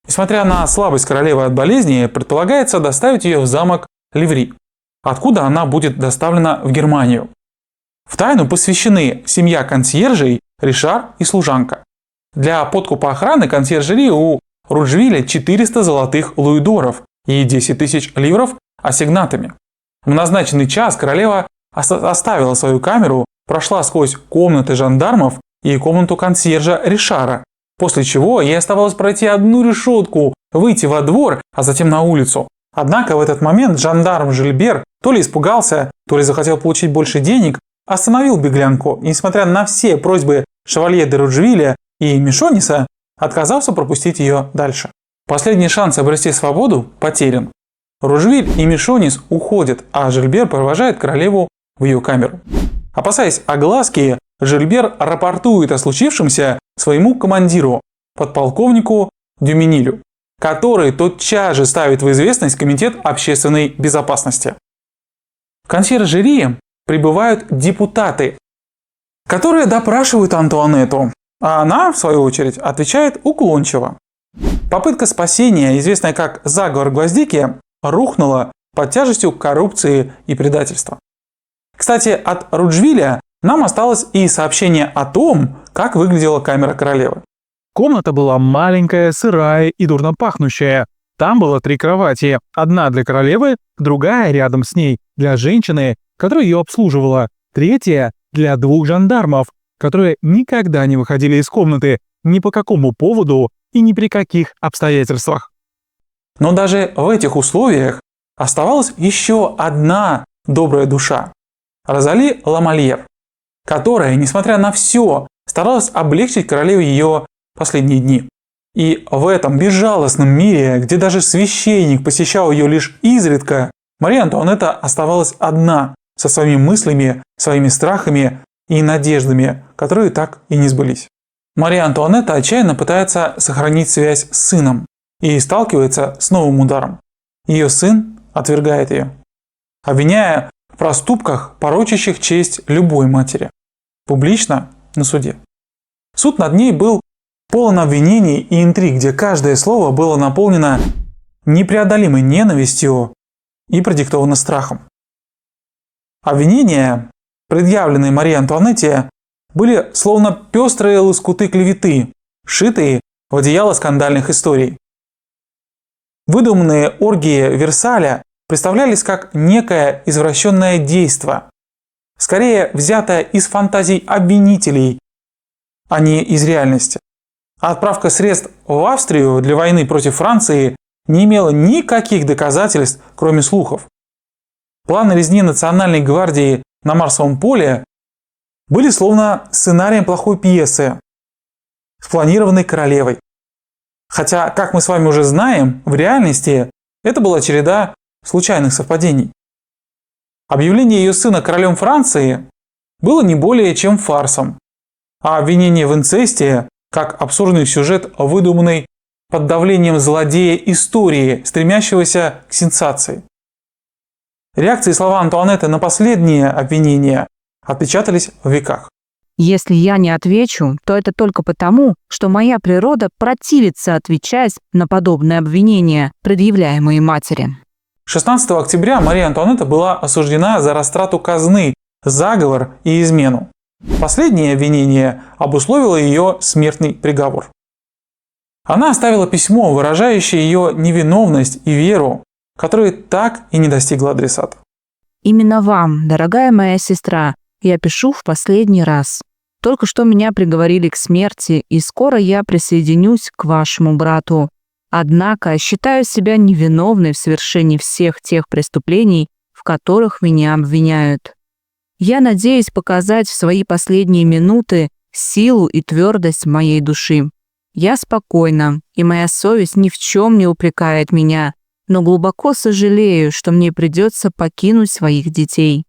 Несмотря на слабость королевы от болезни, предполагается доставить ее в замок Ливри, откуда она будет доставлена в Германию. В тайну посвящены семья консьержей, Ришар и служанка. Для подкупа охраны консьержери у Руджвиля 400 золотых луидоров и 10 тысяч ливров ассигнатами. В назначенный час королева оставила свою камеру, прошла сквозь комнаты жандармов и комнату консьержа Ришара, после чего ей оставалось пройти одну решетку, выйти во двор, а затем на улицу. Однако в этот момент жандарм Жильбер то ли испугался, то ли захотел получить больше денег, остановил беглянку и, несмотря на все просьбы шевалье де Руджвиля и Мишониса, отказался пропустить ее дальше. Последний шанс обрести свободу потерян. Руджвиль и Мишонис уходят, а Жильбер провожает королеву в ее камеру. Опасаясь огласки, Жильбер рапортует о случившемся своему командиру, подполковнику Дюминилю, который тотчас же ставит в известность Комитет общественной безопасности. В консьержерии прибывают депутаты, которые допрашивают Антуанетту, а она, в свою очередь, отвечает уклончиво. Попытка спасения, известная как заговор гвоздики, рухнула под тяжестью коррупции и предательства. Кстати, от Руджвиля нам осталось и сообщение о том, как выглядела камера королевы. Комната была маленькая, сырая и дурно пахнущая. Там было 3 кровати. Одна для королевы, другая рядом с ней для женщины, которая ее обслуживала, 3 для 2 жандармов, которые никогда не выходили из комнаты ни по какому поводу и ни при каких обстоятельствах. Но даже в этих условиях оставалась еще одна добрая душа – Розали Ламальер, которая, несмотря на все, старалась облегчить королеве ее последние дни. И в этом безжалостном мире, где даже священник посещал ее лишь изредка, Мария Антуанетта оставалась одна со своими мыслями, своими страхами и надеждами, которые так и не сбылись. Мария Антуанетта отчаянно пытается сохранить связь с сыном и сталкивается с новым ударом. Ее сын отвергает ее, обвиняя в проступках, порочащих честь любой матери, публично на суде. Суд над ней был полон обвинений и интриг, где каждое слово было наполнено непреодолимой ненавистью и продиктовано страхом. Обвинения, предъявленные Марии Антуанетте, были словно пестрые лоскуты клеветы, сшитые в одеяло скандальных историй. Выдуманные оргии Версаля представлялись как некое извращенное действо, скорее взятое из фантазий обвинителей, а не из реальности. А отправка средств в Австрию для войны против Франции не имела никаких доказательств, кроме слухов. Планы резни Национальной гвардии на Марсовом поле были словно сценарием плохой пьесы, спланированной королевой. Хотя, как мы с вами уже знаем, в реальности это была череда случайных совпадений. Объявление ее сына королем Франции было не более чем фарсом, а обвинение в инцесте как абсурдный сюжет, выдуманный под давлением злодея истории, стремящегося к сенсации. Реакции и слова Антуанетты на последние обвинения отпечатались в веках. Если я не отвечу, то это только потому, что моя природа противится отвечать на подобные обвинения, предъявляемые матери. 16 октября Мария Антуанетта была осуждена за растрату казны, заговор и измену. Последнее обвинение обусловило ее смертный приговор. Она оставила письмо, выражающее ее невиновность и веру, которая так и не достигла адресата. Именно вам, дорогая моя сестра, я пишу в последний раз. Только что меня приговорили к смерти, и скоро я присоединюсь к вашему брату. Однако считаю себя невиновной в совершении всех тех преступлений, в которых меня обвиняют. Я надеюсь показать в свои последние минуты силу и твердость моей души. Я спокойна, и моя совесть ни в чем не упрекает меня, но глубоко сожалею, что мне придется покинуть своих детей.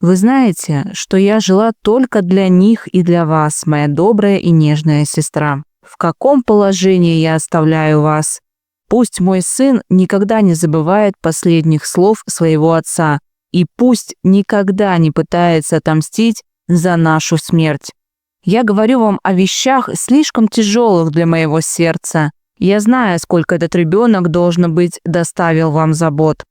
Вы знаете, что я жила только для них и для вас, моя добрая и нежная сестра. В каком положении я оставляю вас? Пусть мой сын никогда не забывает последних слов своего отца, и пусть никогда не пытается отомстить за нашу смерть. Я говорю вам о вещах слишком тяжелых для моего сердца. Я знаю, сколько этот ребенок, должно быть, доставил вам забот.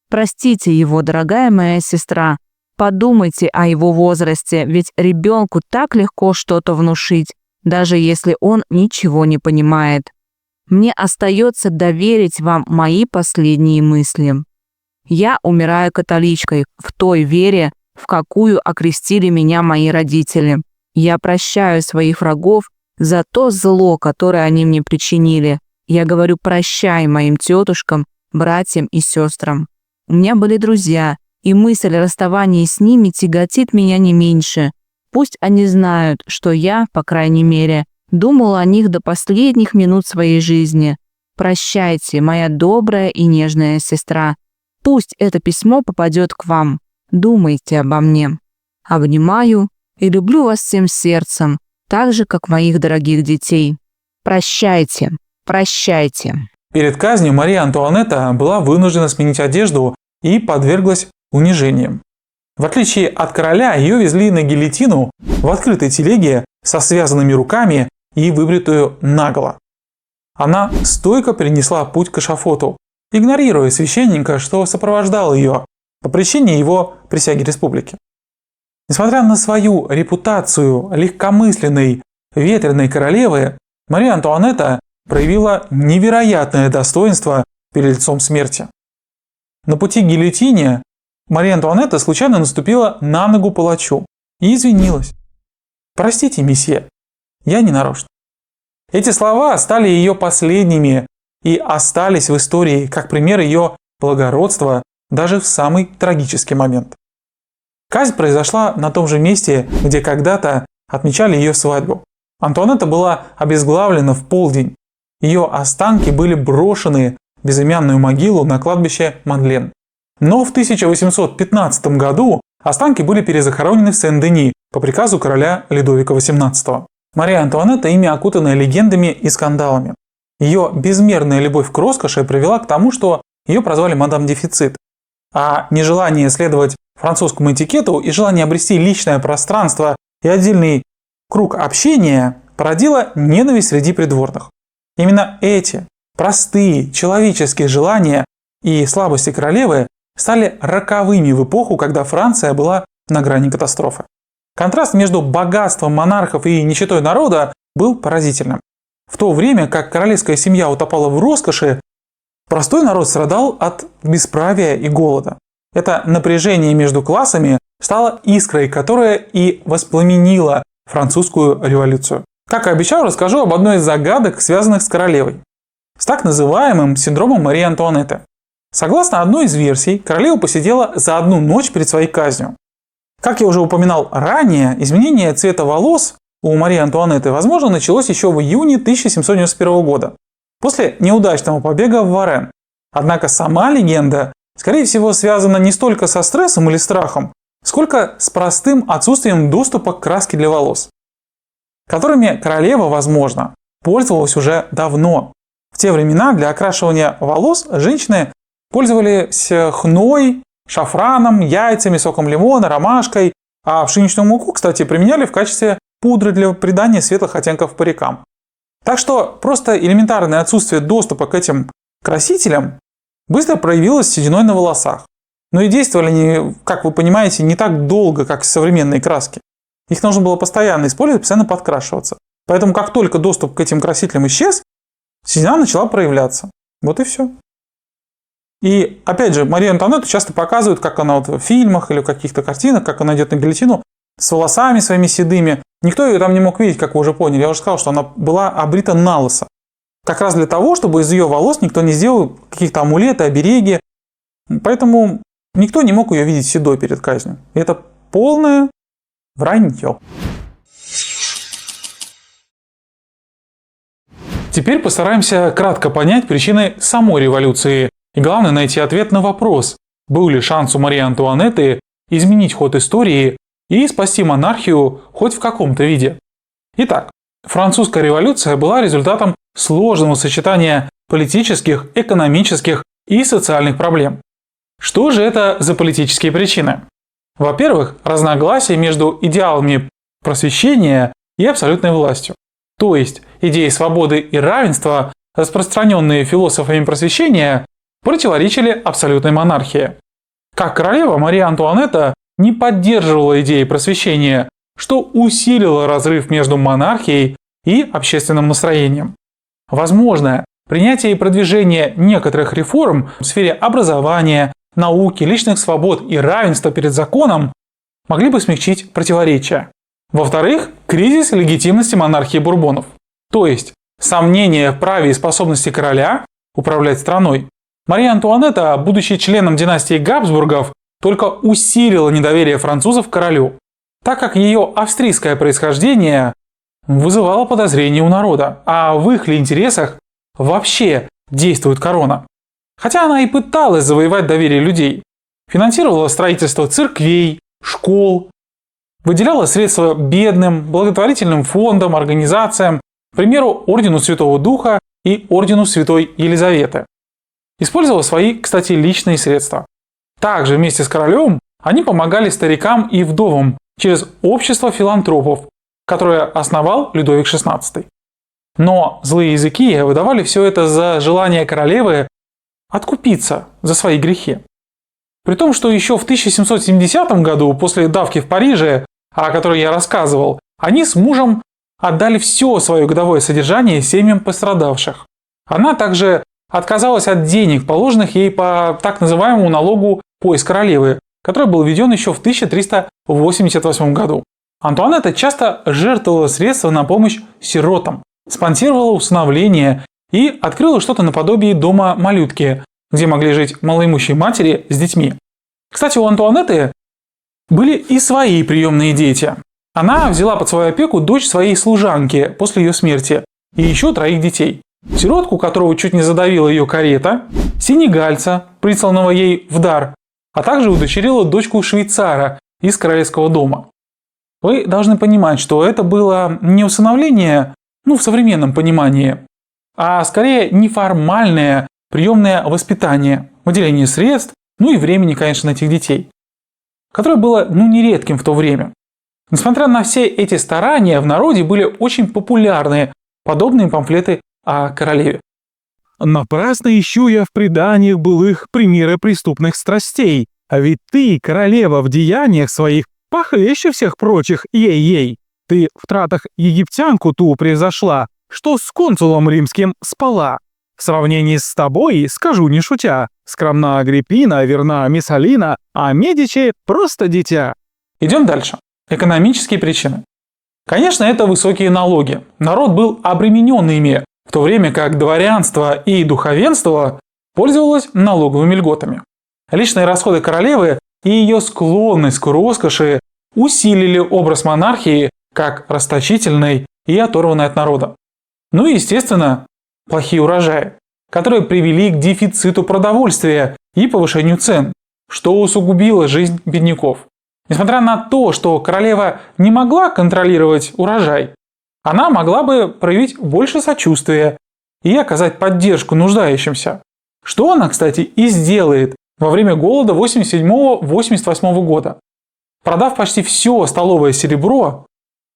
Простите его, дорогая моя сестра. Подумайте о его возрасте, ведь ребенку так легко что-то внушить, даже если он ничего не понимает. Мне остается доверить вам мои последние мысли. Я умираю католичкой в той вере, в какую окрестили меня мои родители. Я прощаю своих врагов за то зло, которое они мне причинили. Я говорю прощай моим тетушкам, братьям и сестрам. У меня были друзья, и мысль о расставании с ними тяготит меня не меньше. Пусть они знают, что я, по крайней мере, думала о них до последних минут своей жизни. Прощайте, моя добрая и нежная сестра. Пусть это письмо попадет к вам. Думайте обо мне. Обнимаю и люблю вас всем сердцем, так же, как моих дорогих детей. Прощайте, прощайте. Перед казнью Мария Антуанетта была вынуждена сменить одежду и подверглась унижениям. В отличие от короля, ее везли на гильотину в открытой телеге со связанными руками и выбритую наголо. Она стойко перенесла путь к эшафоту, игнорируя священника, что сопровождал ее по причине его присяги республики. Несмотря на свою репутацию легкомысленной, ветреной королевы, Мария Антуанетта проявила невероятное достоинство перед лицом смерти. На пути к гильотине Мария Антуанетта случайно наступила на ногу палачу и извинилась. «Простите, месье, я не нарочно». Эти слова стали ее последними и остались в истории как пример ее благородства даже в самый трагический момент. Казнь произошла на том же месте, где когда-то отмечали ее свадьбу. Антуанетта была обезглавлена в полдень. Ее останки были брошены в безымянную могилу на кладбище Мадлен. Но в 1815 году останки были перезахоронены в Сен-Дени по приказу короля Людовика XVIII. Мария Антуанетта – имя, окутанное легендами и скандалами. Ее безмерная любовь к роскоши привела к тому, что ее прозвали «Мадам Дефицит», а нежелание следовать французскому этикету и желание обрести личное пространство и отдельный круг общения породило ненависть среди придворных. Именно эти простые человеческие желания и слабости королевы стали роковыми в эпоху, когда Франция была на грани катастрофы. Контраст между богатством монархов и нищетой народа был поразительным. В то время как королевская семья утопала в роскоши, простой народ страдал от бесправия и голода. Это напряжение между классами стало искрой, которая и воспламенила французскую революцию. Как и обещал, расскажу об одной из загадок, связанных с королевой. С так называемым синдромом Марии Антуанетты. Согласно одной из версий, королева посидела за одну ночь перед своей казнью. Как я уже упоминал ранее, изменение цвета волос у Марии Антуанетты, возможно, началось еще в июне 1791 года, после неудачного побега в Варен. Однако сама легенда, скорее всего, связана не столько со стрессом или страхом, сколько с простым отсутствием доступа к краске для волос, которыми королева, возможно, пользовалась уже давно. В те времена для окрашивания волос женщины пользовались хной шафраном, яйцами, соком лимона, ромашкой. А пшеничную муку, кстати, применяли в качестве пудры для придания светлых оттенков парикам. Так что просто элементарное отсутствие доступа к этим красителям быстро проявилось сединой на волосах. Но и действовали они, как вы понимаете, не так долго, как современные краски. Их нужно было постоянно использовать, постоянно подкрашиваться. Поэтому как только доступ к этим красителям исчез, седина начала проявляться. Вот и все. И опять же, Марию Антуанетту часто показывают, как она вот в фильмах или в каких-то картинах, как она идет на гильотину с волосами своими седыми. Никто ее там не мог видеть, как вы уже поняли. Я уже сказал, что она была обрита на лысо. Как раз для того, чтобы из ее волос никто не сделал каких-то амулеты, обереги. Поэтому никто не мог ее видеть седой перед казнью. И это полное вранье. Теперь постараемся кратко понять причины самой революции. И главное найти ответ на вопрос, был ли шанс у Марии Антуанетты изменить ход истории и спасти монархию хоть в каком-то виде. Итак, французская революция была результатом сложного сочетания политических, экономических и социальных проблем. Что же это за политические причины? Во-первых, разногласия между идеалами просвещения и абсолютной властью. То есть идеи свободы и равенства, распространенные философами просвещения, противоречили абсолютной монархии. Как королева, Мария Антуанетта не поддерживала идеи просвещения, что усилило разрыв между монархией и общественным настроением. Возможно, принятие и продвижение некоторых реформ в сфере образования, науки, личных свобод и равенства перед законом могли бы смягчить противоречия. Во-вторых, кризис легитимности монархии Бурбонов, то есть сомнения в праве и способности короля управлять страной. Мария Антуанетта, будучи членом династии Габсбургов, только усилила недоверие французов к королю, так как ее австрийское происхождение вызывало подозрения у народа, а в их ли интересах вообще действует корона. Хотя она и пыталась завоевать доверие людей, финансировала строительство церквей, школ, выделяла средства бедным, благотворительным фондам, организациям, к примеру, Ордену Святого Духа и Ордену Святой Елизаветы. Использовала свои, кстати, личные средства. Также вместе с королем они помогали старикам и вдовам через общество филантропов, которое основал Людовик XVI. Но злые языки выдавали все это за желание королевы откупиться за свои грехи. При том, что еще в 1770 году, после давки в Париже, о которой я рассказывал, они с мужем отдали все свое годовое содержание семьям пострадавших. Она также отказалась от денег, положенных ей по так называемому налогу «Пояс королевы», который был введен еще в 1388 году. Антуанетта часто жертвовала средства на помощь сиротам, спонсировала усыновление и открыла что-то наподобие дома малютки, где могли жить малоимущие матери с детьми. Кстати, у Антуанетты были и свои приемные дети. Она взяла под свою опеку дочь своей служанки после ее смерти и еще 3 детей. Сиротку, которого чуть не задавила ее карета, сенегальца, присланного ей в дар, а также удочерила дочку швейцара из королевского дома. Вы должны понимать, что это было не усыновление, в современном понимании, а скорее неформальное приемное воспитание, выделение средств, и времени, конечно, на этих детей, которое было нередким в то время. Несмотря на все эти старания, в народе были очень популярны подобные памфлеты о королеве. Напрасно ищу я в преданиях былых примеры преступных страстей, а ведь ты, королева, в деяниях своих похлеще всех прочих, ей-ей. Ты в тратах египтянку ту превзошла, что с консулом римским спала. В сравнении с тобой, скажу не шутя, скромна Агриппина, верна Мессалина, а Медичи просто дитя. Идем дальше. Экономические причины. Конечно, это высокие налоги. Народ был обременен ими, в то время как дворянство и духовенство пользовалось налоговыми льготами. Личные расходы королевы и ее склонность к роскоши усилили образ монархии как расточительной и оторванной от народа. И, естественно, плохие урожаи, которые привели к дефициту продовольствия и повышению цен, что усугубило жизнь бедняков. Несмотря на то, что королева не могла контролировать урожай, она могла бы проявить больше сочувствия и оказать поддержку нуждающимся, что она, кстати, и сделает, во время голода 87-88 года, продав почти все столовое серебро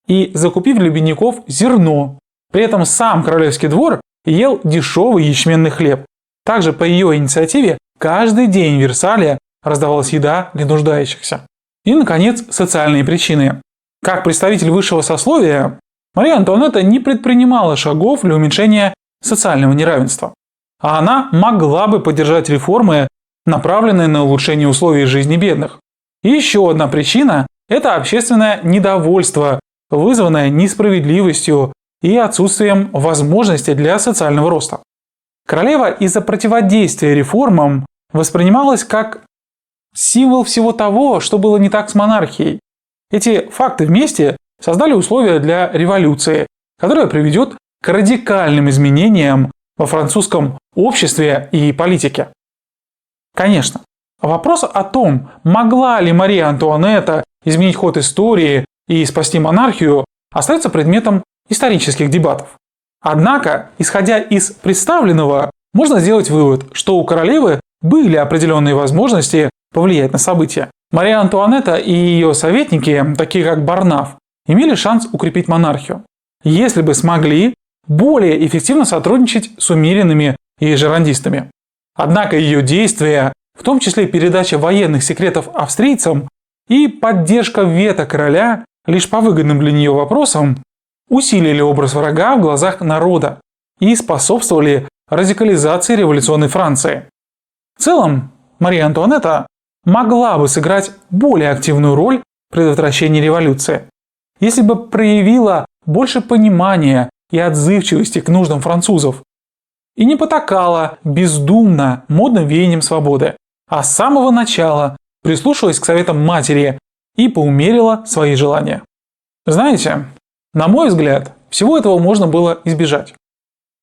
и закупив для бедняков зерно. При этом сам королевский двор ел дешевый ячменный хлеб. Также по ее инициативе каждый день в Версале раздавалась еда для нуждающихся. И, наконец, социальные причины. Как представитель высшего сословия, Мария Антуанетта не предпринимала шагов для уменьшения социального неравенства. А она могла бы поддержать реформы, направленные на улучшение условий жизни бедных. И еще одна причина – это общественное недовольство, вызванное несправедливостью и отсутствием возможностей для социального роста. Королева из-за противодействия реформам воспринималась как символ всего того, что было не так с монархией. Эти факты вместе создали условия для революции, которая приведет к радикальным изменениям во французском обществе и политике. Конечно, вопрос о том, могла ли Мария Антуанетта изменить ход истории и спасти монархию, остается предметом исторических дебатов. Однако, исходя из представленного, можно сделать вывод, что у королевы были определенные возможности повлиять на события. Мария Антуанетта и ее советники, такие как Барнаф, имели шанс укрепить монархию, если бы смогли более эффективно сотрудничать с умеренными и жерандистами. Однако ее действия, в том числе передача военных секретов австрийцам и поддержка вето короля лишь по выгодным для нее вопросам, усилили образ врага в глазах народа и способствовали радикализации революционной Франции. В целом, Мария Антуанетта могла бы сыграть более активную роль в предотвращении революции, если бы проявила больше понимания и отзывчивости к нуждам французов и не потакала бездумно модным веяниям свободы, а с самого начала прислушалась к советам матери и поумерила свои желания. Знаете, на мой взгляд, всего этого можно было избежать.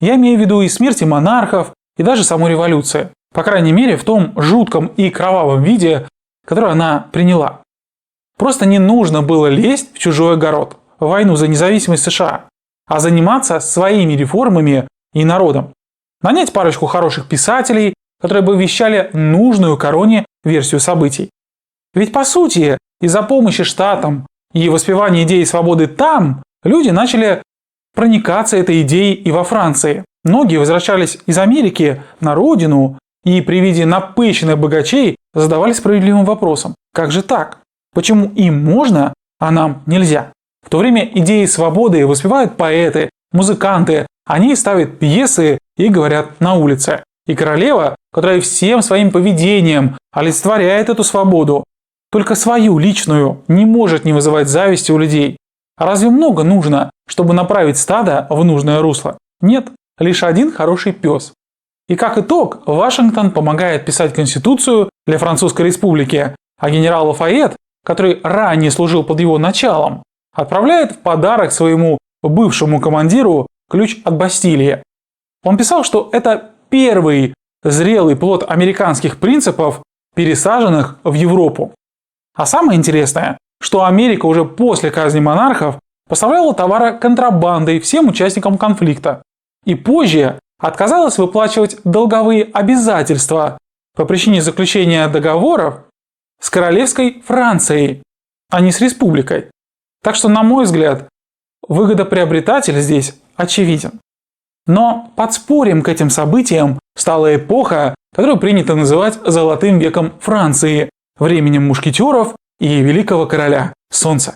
Я имею в виду и смерти монархов, и даже саму революцию. По крайней мере, в том жутком и кровавом виде, который она приняла. Просто не нужно было лезть в чужой огород, в войну за независимость США, а заниматься своими реформами и народом. Нанять парочку хороших писателей, которые бы вещали нужную короне версию событий. Ведь по сути, из-за помощи штатам и воспевания идеи свободы там, люди начали проникаться этой идеей и во Франции. Многие возвращались из Америки на родину и при виде напыщенных богачей задавались справедливым вопросом: как же так? Почему им можно, а нам нельзя? В то время идеи свободы воспевают поэты, музыканты, они ставят пьесы и говорят на улице. И королева, которая всем своим поведением олицетворяет эту свободу, только свою личную, не может не вызывать зависти у людей. А разве много нужно, чтобы направить стадо в нужное русло? Нет, лишь один хороший пес. И как итог, Вашингтон помогает писать Конституцию для Французской Республики, а генерал Лафайет, который ранее служил под его началом, отправляет в подарок своему бывшему командиру ключ от Бастилии. Он писал, что это первый зрелый плод американских принципов, пересаженных в Европу. А самое интересное, что Америка уже после казни монархов поставляла товары контрабандой всем участникам конфликта и позже отказалась выплачивать долговые обязательства по причине заключения договоров с королевской Францией, а не с республикой. Так что, на мой взгляд, выгодоприобретатель здесь очевиден. Но подспорьем к этим событиям стала эпоха, которую принято называть «золотым веком Франции», временем мушкетеров и великого короля Солнца.